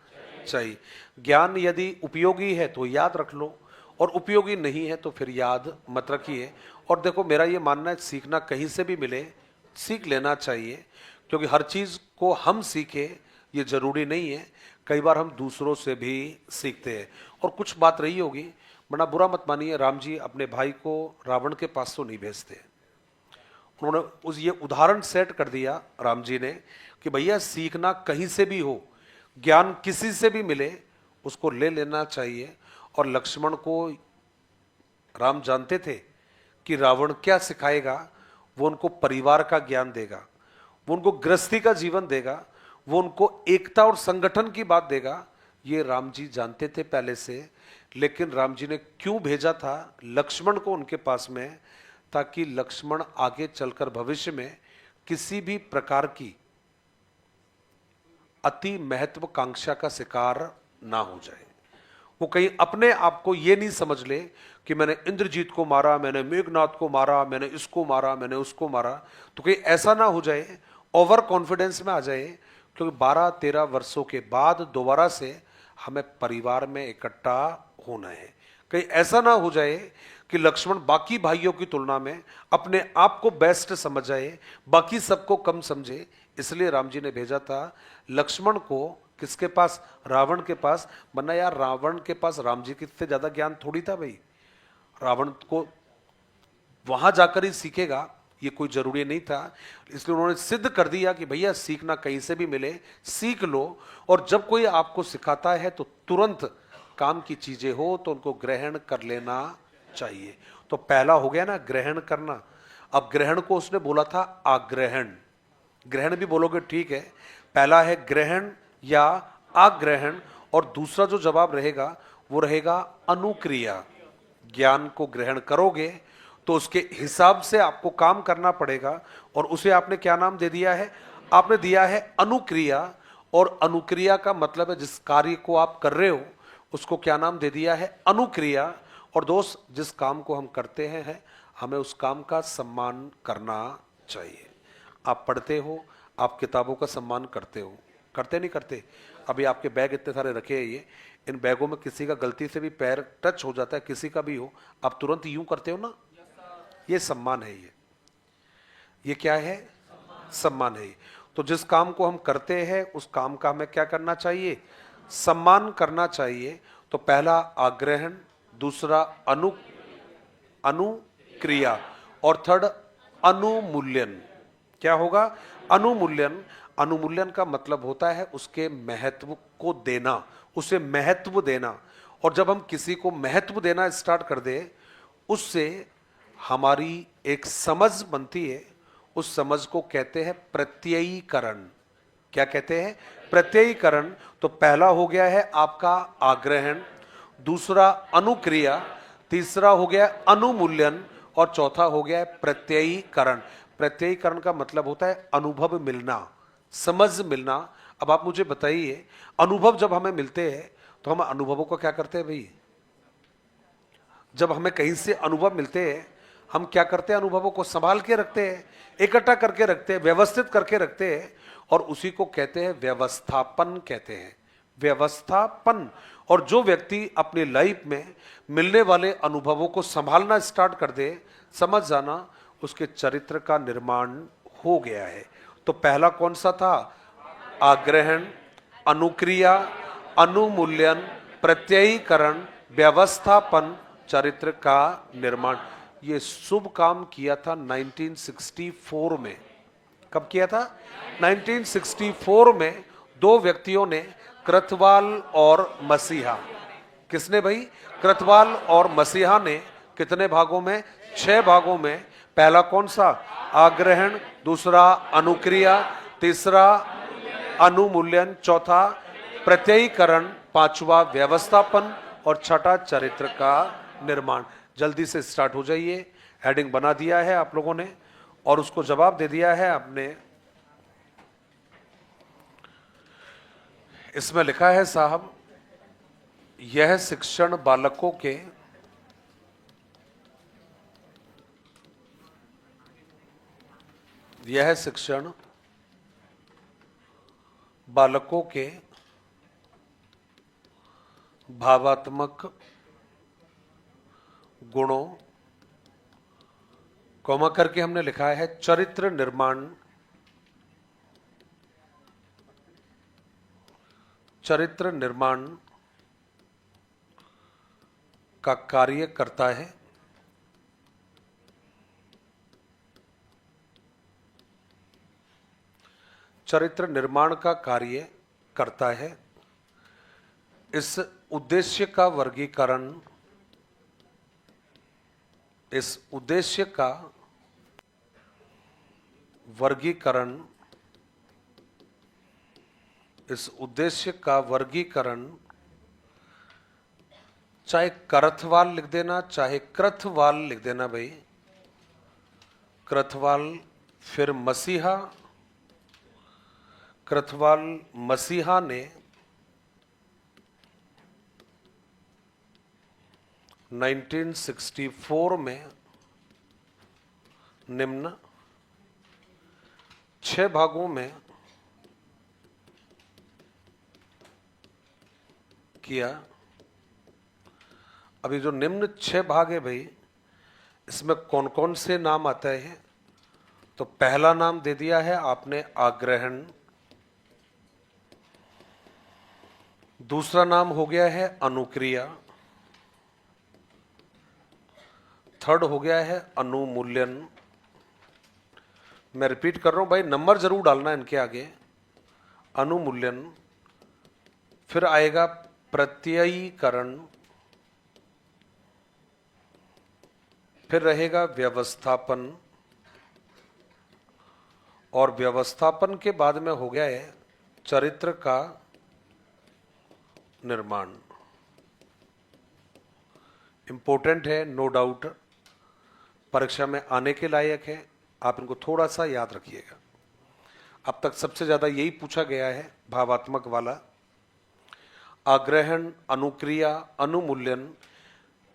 चाहिए। ज्ञान यदि उपयोगी है तो याद रख लो, और उपयोगी नहीं है तो फिर याद मत रखिए। और देखो, मेरा ये मानना है सीखना कहीं से भी मिले सीख लेना चाहिए, क्योंकि हर चीज को हम सीखे ये जरूरी नहीं है। कई बार हम दूसरों से भी सीखते हैं। और कुछ बात रही होगी, बड़ा बुरा मत मानिए, राम जी अपने भाई को रावण के पास तो नहीं भेजते। उन्होंने उस ये उदाहरण सेट कर दिया राम जी ने कि भैया सीखना कहीं से भी हो, ज्ञान किसी से भी मिले उसको ले लेना चाहिए। और लक्ष्मण को राम जानते थे कि रावण क्या सिखाएगा। वो उनको परिवार का ज्ञान देगा, वो उनको गृहस्थी का जीवन देगा, वो उनको एकता और संगठन की बात देगा। ये राम जी जानते थे पहले से। लेकिन राम जी ने क्यों भेजा था लक्ष्मण को उनके पास में? ताकि लक्ष्मण आगे चलकर भविष्य में किसी भी प्रकार की अति महत्वाकांक्षा का शिकार ना हो जाए। वो कहीं अपने आप को ये नहीं समझ ले कि मैंने इंद्रजीत को मारा, मैंने मेघनाथ को मारा, मैंने इसको मारा, मैंने उसको मारा। तो कहीं ऐसा ना हो जाए, ओवर कॉन्फिडेंस में आ जाए। क्योंकि 12-13 वर्षों के बाद दोबारा से हमें परिवार में इकट्ठा होना है। कहीं ऐसा ना हो जाए कि लक्ष्मण बाकी भाइयों की तुलना में अपने आप को बेस्ट समझ जाए, बाकी सबको कम समझे। इसलिए राम जी ने भेजा था लक्ष्मण को किसके पास? रावण के पास। वरना यार रावण के पास राम जी से ज्यादा ज्ञान थोड़ी था भाई। रावण को वहां जाकर ही सीखेगा ये कोई जरूरी नहीं था, इसलिए उन्होंने सिद्ध कर दिया कि भैया सीखना कहीं से भी मिले, सीख लो। और जब कोई आपको सिखाता है तो तुरंत काम की चीजें हो तो उनको ग्रहण कर लेना चाहिए। तो पहला हो गया ना ग्रहण करना। अब ग्रहण को उसने बोला था आग्रहण, ग्रहण भी बोलोगे ठीक है। पहला है ग्रहण या आग्रहण, और दूसरा जो जवाब रहेगा वो रहेगा अनुक्रिया। ज्ञान को ग्रहण करोगे तो उसके हिसाब से आपको काम करना पड़ेगा, और उसे आपने क्या नाम दे दिया है? आपने दिया है अनुक्रिया। और अनुक्रिया का मतलब है जिस कार्य को आप कर रहे हो उसको क्या नाम दे दिया है? अनुक्रिया। और दोस्त, जिस काम को हम करते हैं हमें उस काम का सम्मान करना चाहिए। आप पढ़ते हो, आप किताबों का सम्मान करते हो, करते नहीं करते? अभी आपके बैग इतने सारे रखे हैं, ये इन बैगों में किसी का गलती से भी पैर टच हो जाता है, किसी का भी हो, आप तुरंत यूं करते हो ना? ये सम्मान है। ये क्या है? सम्मान है। तो जिस काम को हम करते हैं उस काम का हमें क्या करना चाहिए? सम्मान करना चाहिए। तो पहला आग्रहण, दूसरा अनुक्रिया, और थर्ड अनुमूल्यन। क्या होगा? अनुमूल्यन। अनुमूल्यन का मतलब होता है उसके महत्व को देना, उसे महत्व देना। और जब हम किसी को महत्व देना स्टार्ट कर दे, उससे हमारी एक समझ बनती है, उस समझ को कहते हैं प्रत्ययीकरण। क्या कहते हैं? प्रत्ययीकरण। तो पहला हो गया है आपका आग्रहण, दूसरा अनुक्रिया, तीसरा हो गया अनुमूल्यन, और चौथा हो गया प्रत्ययीकरण। प्रत्ययीकरण का मतलब होता है अनुभव मिलना, समझ मिलना। अब आप मुझे बताइए, अनुभव जब हमें मिलते हैं तो हम अनुभवों को क्या करते हैं भाई? जब हमें कहीं से अनुभव मिलते हैं हम क्या करते हैं? अनुभवों को संभाल के रखते हैं, इकट्ठा करके रखते हैं, व्यवस्थित करके रखते हैं, और उसी को कहते हैं व्यवस्थापन कहते हैं। व्यवस्थापन। और जो व्यक्ति अपनी लाइफ में मिलने वाले अनुभवों को संभालना स्टार्ट कर दे, समझ जाना उसके चरित्र का निर्माण हो गया है। तो पहला कौन सा था? आग्रहण, अनुक्रिया, अनुमूल्यन, प्रत्ययीकरण, व्यवस्थापन, चरित्र का निर्माण। ये शुभ काम किया था 1964 में। कब किया था? 1964 में दो व्यक्तियों ने, कृतवाल और मसीहा। किसने भाई? कृतवाल और मसीहा ने। कितने भागों में? 6 भागों में। पहला कौन सा? आग्रहण, दूसरा अनुक्रिया, तीसरा अनुमूल्यन, चौथा प्रत्ययीकरण, पांचवा व्यवस्थापन, और छठा चरित्र का निर्माण। जल्दी से स्टार्ट हो जाइए। हेडिंग बना दिया है आप लोगों ने और उसको जवाब दे दिया है आपने। इसमें लिखा है साहब, यह शिक्षण बालकों के भावात्मक गुणों, कॉमा करके हमने लिखा है चरित्र निर्माण का कार्य करता है। चरित्र निर्माण का कार्य करता है। इस उद्देश्य का वर्गीकरण, चाहे करथवाल लिख देना चाहे कृथवाल लिख देना भाई, कृथवाल, फिर मसीहा। कृथवाल मसीहा ने 1964 में निम्न 6 भागों में किया। अभी जो निम्न 6 भाग है भाई, इसमें कौन कौन से नाम आते हैं? तो पहला नाम दे दिया है आपने आग्रहण, दूसरा नाम हो गया है अनुक्रिया, थर्ड हो गया है अनुमूल्यन। मैं रिपीट कर रहा हूं भाई, नंबर जरूर डालना इनके आगे। अनुमूल्यन, फिर आएगा प्रत्ययीकरण, फिर रहेगा व्यवस्थापन, और व्यवस्थापन के बाद में हो गया है चरित्र का निर्माण। इंपॉर्टेंट है, नो डाउट, परीक्षा में आने के लायक है, आप इनको थोड़ा सा याद रखिएगा। अब तक सबसे ज्यादा यही पूछा गया है भावात्मक वाला। आग्रहण, अनुक्रिया, अनुमूल्यन,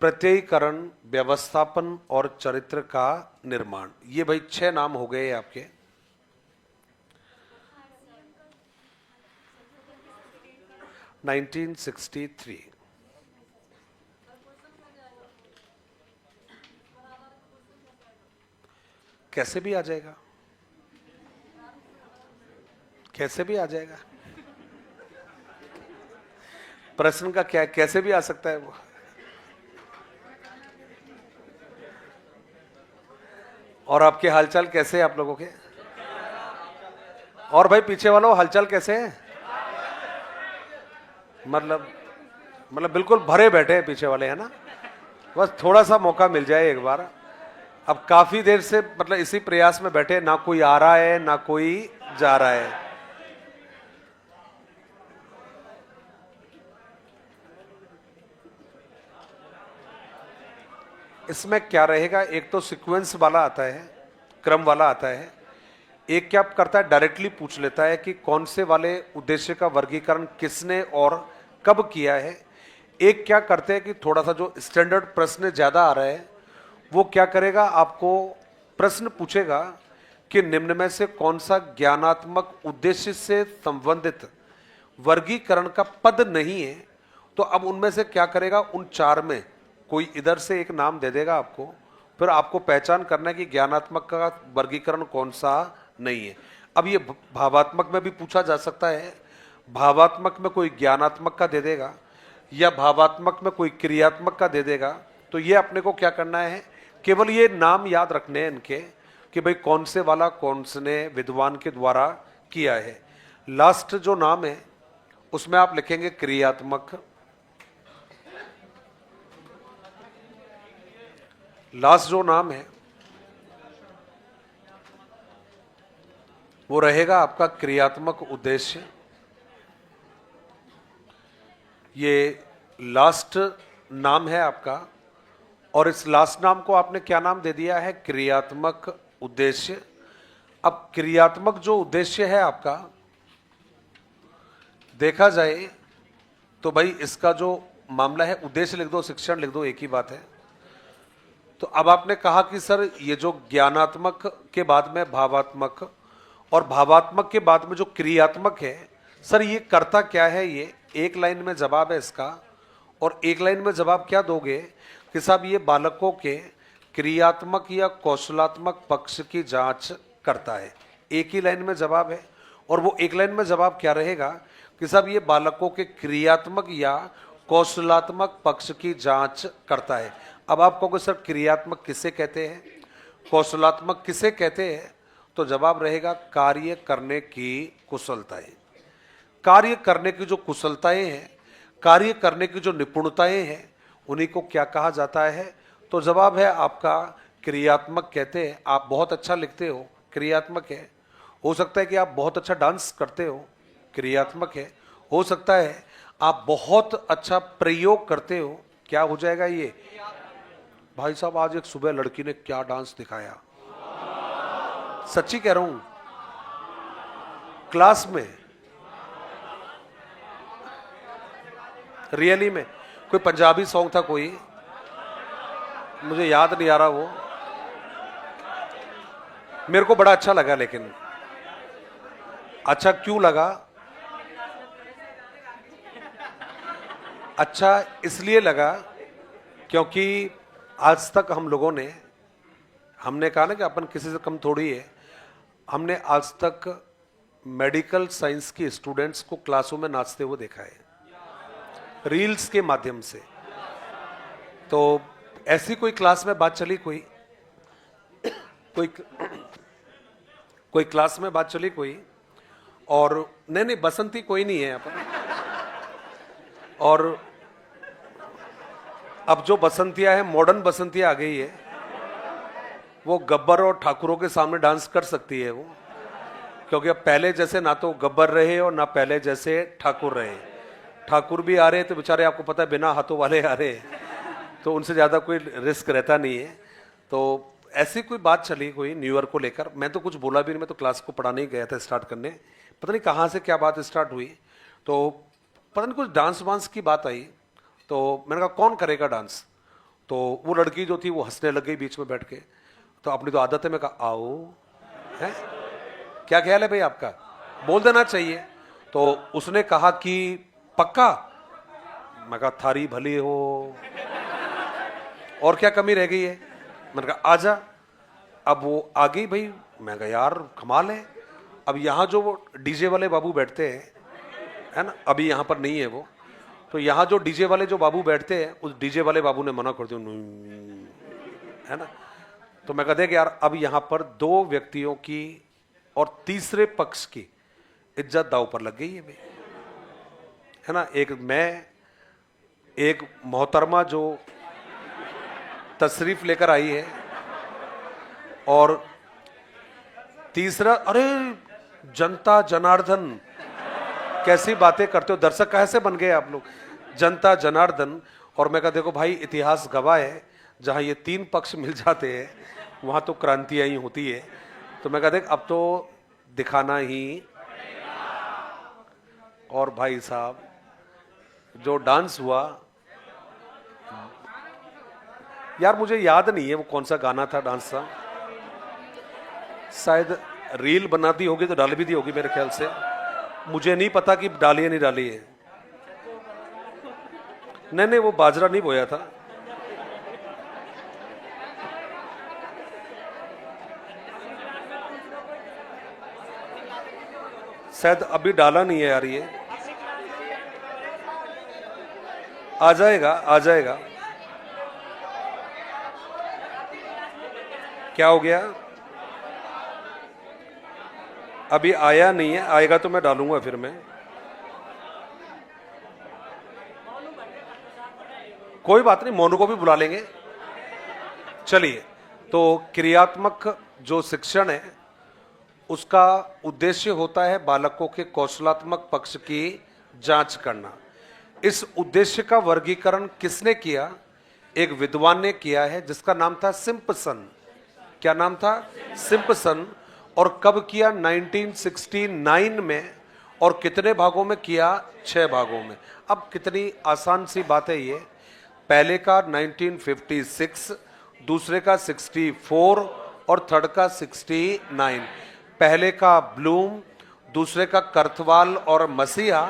प्रत्ययीकरण, व्यवस्थापन और चरित्र का निर्माण, ये भाई 6 नाम हो गए आपके। (1963) कैसे भी आ जाएगा, कैसे भी आ जाएगा, प्रश्न का क्या, कैसे भी आ सकता है वो। और आपके हालचाल कैसे हैं आप लोगों के? और भाई पीछे वालों हालचाल कैसे है? मतलब बिल्कुल भरे बैठे हैं पीछे वाले, है ना? बस थोड़ा सा मौका मिल जाए एक बार। अब काफी देर से मतलब इसी प्रयास में बैठे, ना कोई आ रहा है ना कोई जा रहा है। इसमें क्या रहेगा, एक तो सीक्वेंस वाला आता है, क्रम वाला आता है। एक क्या करता है, डायरेक्टली पूछ लेता है कि कौन से वाले उद्देश्य का वर्गीकरण किसने और कब किया है। एक क्या करते हैं कि थोड़ा सा जो स्टैंडर्ड प्रश्न ज्यादा आ रहा है, वो क्या करेगा, आपको प्रश्न पूछेगा कि निम्न में से कौन सा ज्ञानात्मक उद्देश्य से संबंधित वर्गीकरण का पद नहीं है। तो अब उनमें से क्या करेगा, उन 4 में कोई इधर से एक नाम दे देगा आपको, फिर आपको पहचान करना है कि ज्ञानात्मक का वर्गीकरण कौन सा नहीं है। अब ये भावात्मक में भी पूछा जा सकता है, भावात्मक में कोई ज्ञानात्मक का दे देगा या भावात्मक में कोई क्रियात्मक का दे देगा। तो ये अपने को क्या करना है, केवल ये नाम याद रखने हैं इनके कि भाई कौन से वाला कौन से ने विद्वान के द्वारा किया है। लास्ट जो नाम है उसमें आप लिखेंगे क्रियात्मक। लास्ट जो नाम है वो रहेगा आपका क्रियात्मक उद्देश्य। ये लास्ट नाम है आपका, और इस लास्ट नाम को आपने क्या नाम दे दिया है, क्रियात्मक उद्देश्य। अब क्रियात्मक जो उद्देश्य है आपका, देखा जाए तो भाई इसका जो मामला है, उद्देश्य लिख दो, शिक्षण लिख दो, एक ही बात है। तो अब आपने कहा कि सर ये जो ज्ञानात्मक के बाद में भावात्मक और भावात्मक के बाद में जो क्रियात्मक है, सर ये करता क्या है, ये एक लाइन में जवाब है इसका। और एक लाइन में जवाब क्या दोगे कि साहब ये बालकों के क्रियात्मक या कौशलात्मक पक्ष की जांच करता है। एक ही लाइन में जवाब है, और वो एक लाइन में जवाब क्या रहेगा कि साहब ये बालकों के क्रियात्मक या कौशलात्मक पक्ष की जांच करता है। अब आप कहोगे सर क्रियात्मक किसे कहते हैं, कौशलात्मक किसे कहते हैं, तो जवाब रहेगा कार्य करने की कुशलताएं। कार्य करने की जो कुशलताएं हैं, कार्य करने की जो निपुणताएं हैं, उन्हीं को क्या कहा जाता है, तो जवाब है आपका क्रियात्मक कहते हैं। आप बहुत अच्छा लिखते हो, क्रियात्मक है। हो सकता है कि आप बहुत अच्छा डांस करते हो, क्रियात्मक है। हो सकता है आप बहुत अच्छा प्रयोग करते हो, क्या हो जाएगा ये, भाई साहब आज एक सुबह लड़की ने क्या डांस दिखाया, सच्ची कह रहा हूं, क्लास में, रियली में। कोई पंजाबी सॉन्ग था कोई, मुझे याद नहीं आ रहा वो, मेरे को बड़ा अच्छा लगा। लेकिन अच्छा क्यों लगा, अच्छा इसलिए लगा क्योंकि आज तक हम लोगों ने, हमने कहा ना कि अपन किसी से कम थोड़ी है, हमने आज तक मेडिकल साइंस की स्टूडेंट्स को क्लासों में नाचते हुए देखा है, रील्स के माध्यम से। तो ऐसी कोई क्लास में बात चली कोई कोई कोई क्लास में बात चली कोई, और नहीं बसंती कोई नहीं है यहाँ पर। और अब जो बसंतियां है, मॉडर्न बसंतियां आ गई है, वो गब्बर और ठाकुरों के सामने डांस कर सकती है वो, क्योंकि अब पहले जैसे ना तो गब्बर रहे और ना पहले जैसे ठाकुर रहे। ठाकुर भी आ रहे तो बेचारे, आपको पता है, बिना हाथों वाले आ रहे, तो उनसे ज़्यादा कोई रिस्क रहता नहीं है। तो ऐसी कोई बात चली कोई न्यू ईयर को लेकर, मैं तो कुछ बोला भी नहीं, मैं तो क्लास को पढ़ाने ही गया था स्टार्ट करने, पता नहीं कहाँ से क्या बात स्टार्ट हुई, तो पता नहीं कुछ डांस वांस की बात आई, तो मैंने कहा कौन करेगा डांस, तो वो लड़की जो थी वो हंसने लग गई बीच में बैठ के। तो अपनी तो आदत है, मैं कहा आओ, है क्या ख्याल है भाई आपका, बोल देना चाहिए। तो उसने कहा कि पक्का, मैं कहा थारी भली हो, और क्या कमी रह गई है, मैंने कहा आजा। अब वो आ गई भाई, मैं कहा यार कमाल है। अब यहाँ जो वो डीजे वाले बाबू बैठते हैं, है ना, अभी यहाँ पर नहीं है वो, तो यहाँ जो डीजे वाले जो बाबू बैठते हैं, उस डीजे वाले बाबू ने मना कर दिया, है ना। तो मैं कहते कि यार अब यहाँ पर दो व्यक्तियों की और तीसरे पक्ष की इज्जत दांव पर लग गई है भाई, है ना। एक मैं, एक मोहतरमा जो तशरीफ लेकर आई है, और तीसरा, अरे जनता जनार्दन, कैसी बातें करते हो, दर्शक कैसे बन गए आप लोग, जनता जनार्दन। और मैं कहा देखो भाई, इतिहास गवाह है, जहां ये तीन पक्ष मिल जाते हैं वहां तो क्रांतियां ही होती है। तो मैं कहा देख अब तो दिखाना ही। और भाई साहब जो डांस हुआ, यार मुझे याद नहीं है वो कौन सा गाना था, डांस था, शायद रील बना दी होगी तो डाल भी दी होगी मेरे ख्याल से, मुझे नहीं पता कि डाली है नहीं डाली है। नहीं वो बाजरा नहीं बोया था, शायद अभी डाला नहीं है यार, ये आ जाएगा आ जाएगा। क्या हो गया, अभी आया नहीं है, आएगा तो मैं डालूंगा फिर मैं, कोई बात नहीं, मोनू को भी बुला लेंगे। चलिए, तो क्रियात्मक जो शिक्षण है उसका उद्देश्य होता है बालकों के कौशलात्मक पक्ष की जांच करना। इस उद्देश्य का वर्गीकरण किसने किया, एक विद्वान ने किया है जिसका नाम था सिम्पसन। क्या नाम था, सिम्पसन। और कब किया, 1969 में, और कितने भागों में किया, 6 भागों में। अब कितनी आसान सी बात है ये, पहले का 1956, दूसरे का 64 और थर्ड का 69। पहले का ब्लूम, दूसरे का करथवाल और मसीहा,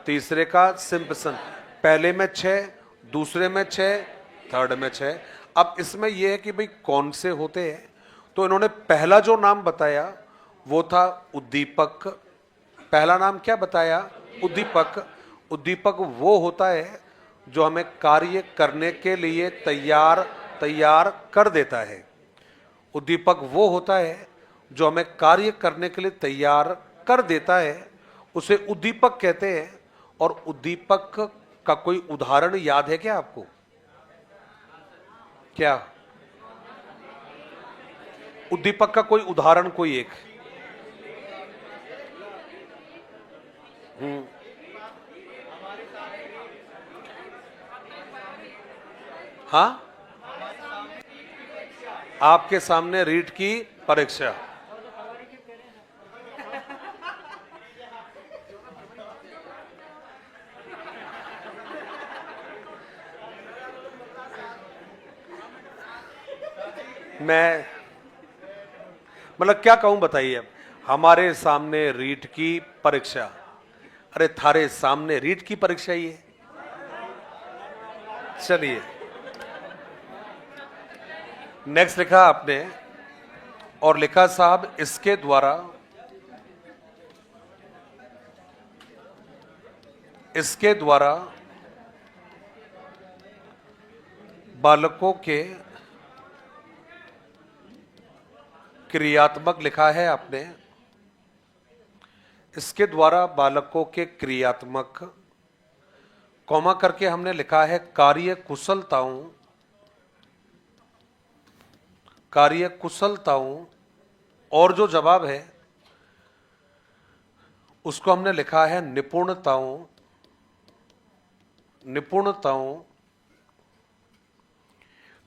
तीसरे का सिम्पसन। पहले में 6, दूसरे में 6, थर्ड में 6। अब इसमें यह है कि भाई कौन से होते हैं, तो इन्होंने पहला जो नाम बताया वो था उद्दीपक। पहला नाम क्या बताया, उद्दीपक। उद्दीपक वो होता है जो हमें कार्य करने के लिए तैयार कर देता है। उद्दीपक वो होता है जो हमें कार्य करने के लिए तैयार कर देता है, उसे उद्दीपक कहते हैं। और उद्दीपक का कोई उदाहरण याद है क्या आपको, क्या उद्दीपक का कोई उदाहरण, कोई एक? हाँ, आपके सामने रीट की परीक्षा। मैं मतलब क्या कहूं बताइए, अब हमारे सामने रीट की परीक्षा, अरे थारे सामने रीट की परीक्षा ही है। चलिए, नेक्स्ट लिखा आपने, और लिखा साहब इसके द्वारा बालकों के क्रियात्मक लिखा है आपने, इसके द्वारा बालकों के क्रियात्मक, कॉमा करके हमने लिखा है कार्य कुशलताओं, और जो जवाब है उसको हमने लिखा है निपुणताओं,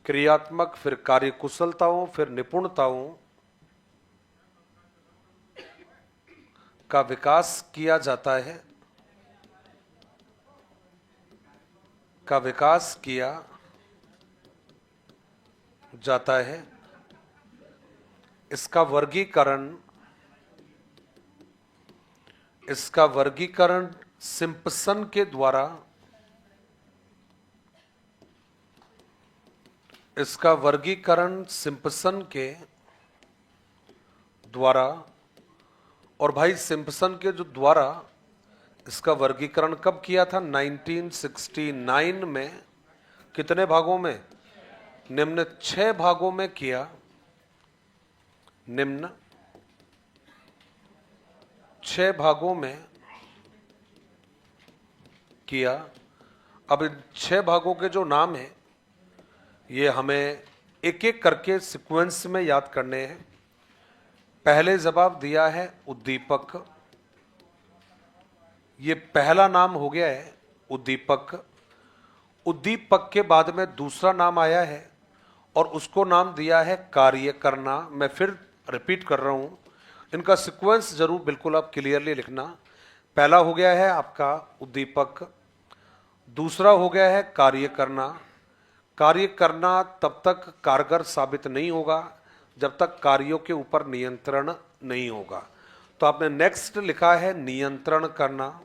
क्रियात्मक, फिर कार्य कुशलताओं, फिर निपुणताओं का विकास किया जाता है, इसका वर्गीकरण सिम्पसन के द्वारा, और भाई सिम्पसन के जो द्वारा इसका वर्गीकरण कब किया था? 1969 में। कितने भागों में? निम्न 6 भागों में किया। निम्न 6 भागों में किया। अब इन 6 भागों के जो नाम हैं ये हमें एक एक करके सीक्वेंस में याद करने हैं। पहले जवाब दिया है उद्दीपक, ये पहला नाम हो गया है उद्दीपक। उद्दीपक के बाद में दूसरा नाम आया है और उसको नाम दिया है कार्य करना। मैं फिर रिपीट कर रहा हूं, इनका सीक्वेंस जरूर बिल्कुल आप क्लियरली लिखना। पहला हो गया है आपका उद्दीपक, दूसरा हो गया है कार्य करना। कार्य करना तब तक कारगर साबित नहीं होगा जब तक कार्यों के ऊपर नियंत्रण नहीं होगा। तो आपने नेक्स्ट लिखा है नियंत्रण करना।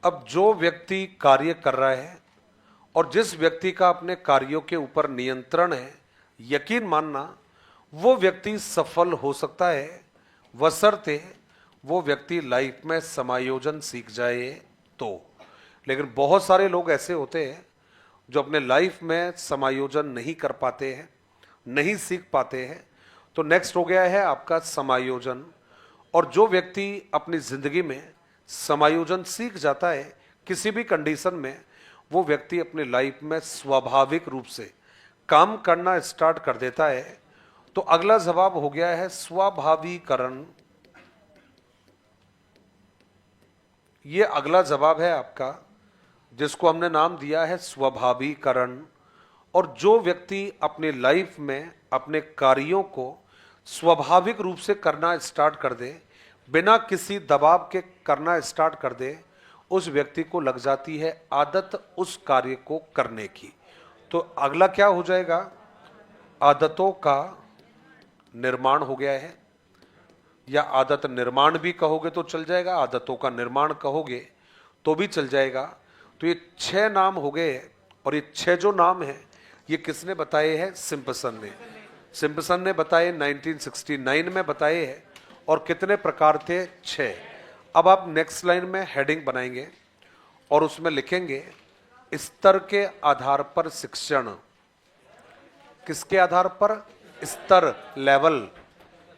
अब जो व्यक्ति कार्य कर रहा है और जिस व्यक्ति का अपने कार्यों के ऊपर नियंत्रण है, यकीन मानना वो व्यक्ति सफल हो सकता है, बशर्ते वो व्यक्ति लाइफ में समायोजन सीख जाए तो। लेकिन बहुत सारे लोग ऐसे होते हैं जो अपने लाइफ में समायोजन नहीं कर पाते हैं, नहीं सीख पाते हैं। तो नेक्स्ट हो गया है आपका समायोजन। और जो व्यक्ति अपनी जिंदगी में समायोजन सीख जाता है किसी भी कंडीशन में, वो व्यक्ति अपनी लाइफ में स्वाभाविक रूप से काम करना स्टार्ट कर देता है। तो अगला जवाब हो गया है स्वाभाविकरण। ये अगला जवाब है आपका, जिसको हमने नाम दिया है स्वाभाविकरण। और जो व्यक्ति अपनी लाइफ में अपने कार्यों को स्वाभाविक रूप से करना स्टार्ट कर दे, बिना किसी दबाव के करना स्टार्ट कर दे, उस व्यक्ति को लग जाती है आदत उस कार्य को करने की। तो अगला क्या हो जाएगा? आदतों का निर्माण हो गया है, या आदत निर्माण भी कहोगे तो चल जाएगा, आदतों का निर्माण कहोगे तो भी चल जाएगा। तो ये 6 नाम हो गए, और ये 6 जो नाम हैं ये किसने बताए हैं? सिम्पसन ने बताए, 1969 में बताए हैं। और कितने प्रकार थे? 6। अब आप नेक्स्ट लाइन में हेडिंग बनाएंगे और उसमें लिखेंगे स्तर के आधार पर शिक्षण। किसके आधार पर? स्तर, लेवल।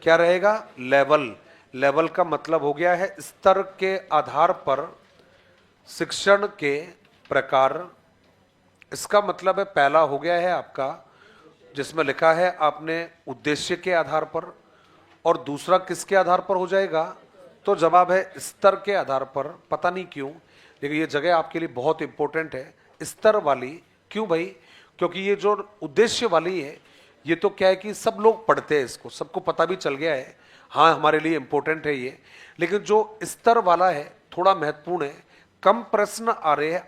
क्या रहेगा? लेवल। लेवल का मतलब हो गया है स्तर के आधार पर शिक्षण के प्रकार। इसका मतलब है पहला हो गया है आपका, जिसमें लिखा है आपने उद्देश्य के आधार पर, और दूसरा किसके आधार पर हो जाएगा? तो जवाब है स्तर के आधार पर। पता नहीं क्यों, लेकिन ये जगह आपके लिए बहुत इंपॉर्टेंट है, स्तर वाली। क्यों भाई? क्योंकि ये जो उद्देश्य वाली है, ये तो क्या है कि सब लोग पढ़ते हैं इसको, सबको पता भी चल गया है, हाँ हमारे लिए इंपॉर्टेंट है ये। लेकिन जो स्तर वाला है थोड़ा महत्वपूर्ण है। कम प्रश्न आ रहे हैं,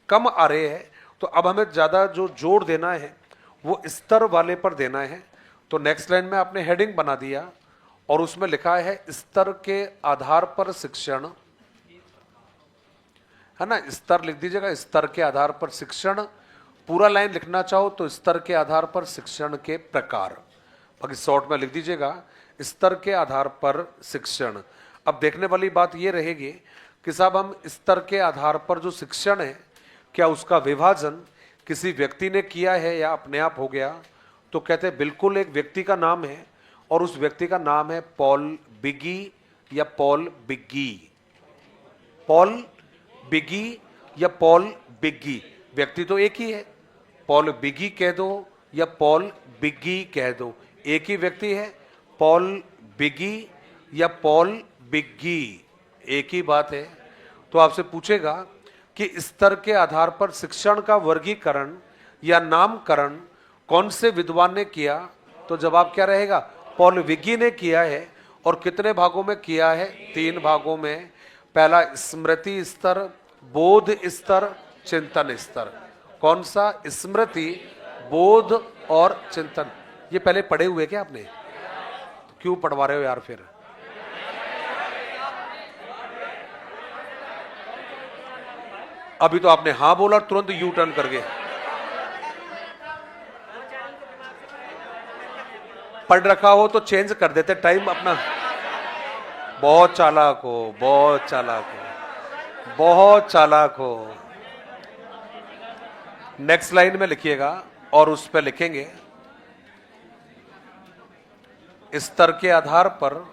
कम आ रहे हैं, तो अब हमें ज्यादा जो जोर देना है वो स्तर वाले पर देना है। तो नेक्स्ट लाइन में आपने हेडिंग बना दिया और उसमें लिखा है स्तर के आधार पर शिक्षण, है ना? स्तर लिख दीजिएगा, स्तर के आधार पर शिक्षण। पूरा लाइन लिखना चाहो तो स्तर के आधार पर शिक्षण के प्रकार, बाकी शॉर्ट में लिख दीजिएगा स्तर के आधार पर शिक्षण। अब देखने वाली बात यह रहेगी कि साहब हम स्तर के आधार पर जो शिक्षण है, क्या उसका विभाजन किसी व्यक्ति ने किया है या अपने आप हो गया? तो कहते हैं बिल्कुल एक व्यक्ति का नाम है, और उस व्यक्ति का नाम है पॉल बिगी या पॉल बिग्गी। पॉल बिगी या पॉल बिग्गी, व्यक्ति तो एक ही है, पॉल बिगी कह दो या पॉल बिग्गी कह दो, एक ही व्यक्ति है। पॉल बिगी या पॉल बिग्गी, एक ही बात है। तो आपसे पूछेगा कि स्तर के आधार पर शिक्षण का वर्गीकरण या नामकरण कौन से विद्वान ने किया, तो जवाब क्या रहेगा? पॉल बिगी ने किया है। और कितने भागों में किया है? 3 भागों में। पहला स्मृति स्तर, बोध स्तर, चिंतन स्तर। कौन सा? स्मृति, बोध और चिंतन। ये पहले पढ़े हुए क्या आपने? क्यों पढ़वा रहे हो यार फिर? अभी तो आपने हां बोला, तुरंत यू टर्न कर गए। पढ़ रखा हो तो चेंज कर देते टाइम अपना। बहुत चालाक हो, बहुत चालाक हो, बहुत चालाक हो। नेक्स्ट लाइन में लिखिएगा और उस पर लिखेंगे स्तर के आधार पर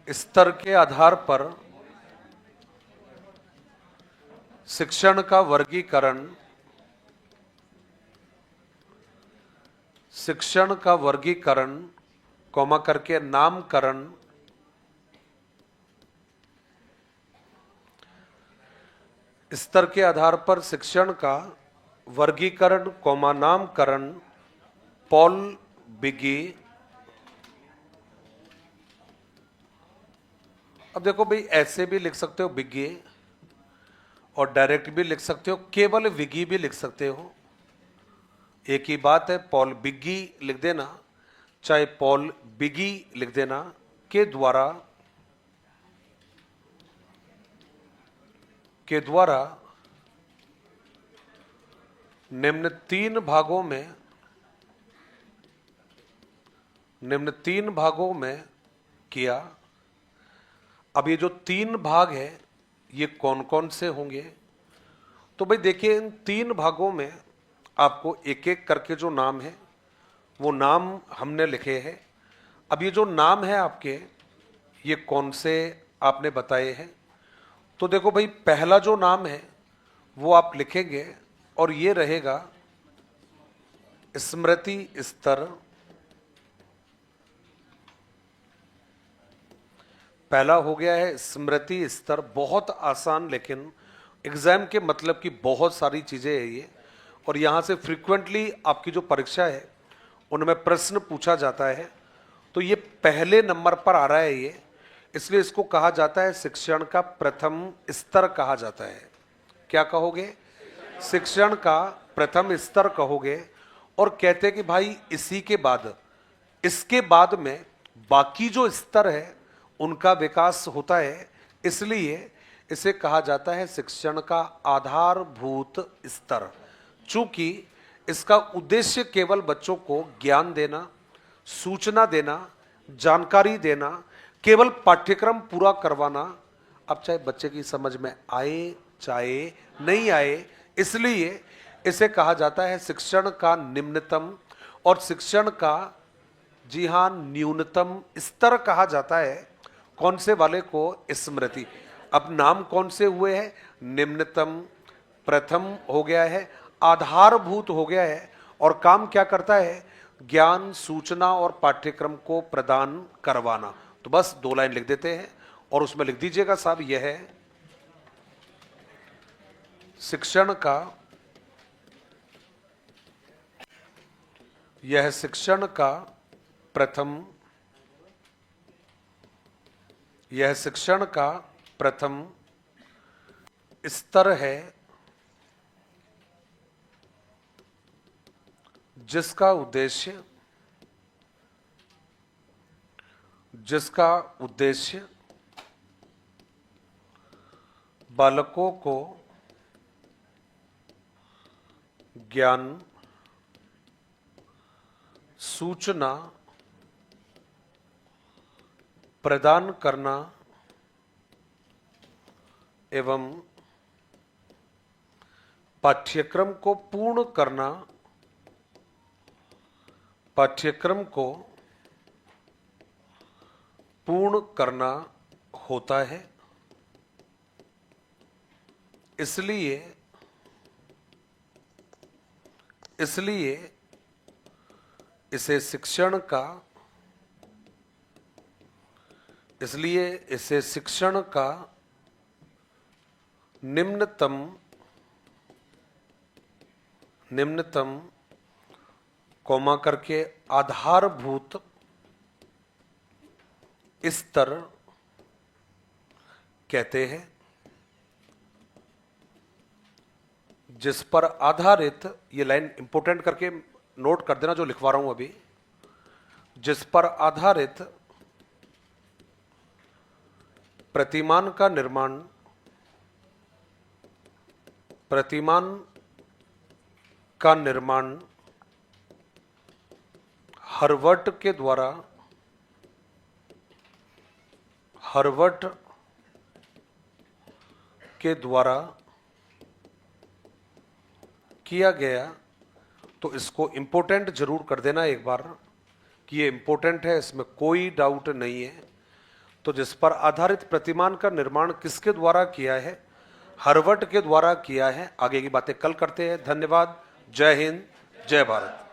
स्तर के आधार पर शिक्षण का वर्गीकरण, शिक्षण का वर्गीकरण कॉमा करके नामकरण, स्तर के आधार पर शिक्षण का वर्गीकरण कॉमा नामकरण पॉल बिगी। अब देखो भाई, ऐसे भी लिख सकते हो बिगी, और डायरेक्ट भी लिख सकते हो, केवल विगी भी लिख सकते हो, एक ही बात है। पॉल बिगी लिख देना, चाहे पॉल बिगी लिख देना, के द्वारा निम्न 3 भागों में किया। अब ये जो 3 भाग है, ये कौन कौन से होंगे? तो भाई देखिए, इन 3 भागों में आपको एक एक करके जो नाम है वो नाम हमने लिखे हैं। अब ये जो नाम है आपके, ये कौन से आपने बताए हैं? तो देखो भाई, पहला जो नाम है वो आप लिखेंगे और ये रहेगा स्मृति स्तर। पहला हो गया है स्मृति स्तर, बहुत आसान, लेकिन एग्जाम के मतलब की बहुत सारी चीजें है ये, और यहां से फ्रीक्वेंटली आपकी जो परीक्षा है उनमें प्रश्न पूछा जाता है। तो ये पहले नंबर पर आ रहा है ये, इसलिए इसको कहा जाता है शिक्षण का प्रथम स्तर कहा जाता है। क्या कहोगे? शिक्षण का प्रथम स्तर कहोगे। और कहते हैं कि भाई इसी के बाद, इसके बाद में बाकी जो स्तर है उनका विकास होता है, इसलिए इसे कहा जाता है शिक्षण का आधारभूत स्तर। चूंकि इसका उद्देश्य केवल बच्चों को ज्ञान देना, सूचना देना, जानकारी देना, केवल पाठ्यक्रम पूरा करवाना, अब चाहे बच्चे की समझ में आए चाहे नहीं आए, इसलिए इसे कहा जाता है शिक्षण का निम्नतम, और शिक्षण का, जी हां, न्यूनतम स्तर कहा जाता है कौन से वाले को? स्मृति। अब नाम कौन से हुए हैं? निम्नतम, प्रथम हो गया है, आधारभूत हो गया है, और काम क्या करता है? ज्ञान, सूचना और पाठ्यक्रम को प्रदान करवाना। तो बस 2 लाइन लिख देते हैं और उसमें लिख दीजिएगा साहब, यह है शिक्षण का, यह शिक्षण का प्रथम, यह शिक्षण का प्रथम स्तर है, जिसका उद्देश्य बालकों को ज्ञान, सूचना प्रदान करना एवं पाठ्यक्रम को पूर्ण करना, पाठ्यक्रम को पूर्ण करना होता है। इसलिए इसे शिक्षण का निम्नतम कॉमा करके आधारभूत स्तर कहते हैं, जिस पर आधारित, ये लाइन इंपोर्टेंट करके नोट कर देना जो लिखवा रहा हूं अभी, जिस पर आधारित प्रतिमान का निर्माण हार्वर्ड के द्वारा किया गया। तो इसको इंपोर्टेंट जरूर कर देना एक बार कि ये इंपोर्टेंट है, इसमें कोई डाउट नहीं है। तो जिस पर आधारित प्रतिमान का निर्माण किसके द्वारा किया है? हार्वर्ड के द्वारा किया है। आगे की बातें कल करते हैं। धन्यवाद। जय हिंद, जय भारत।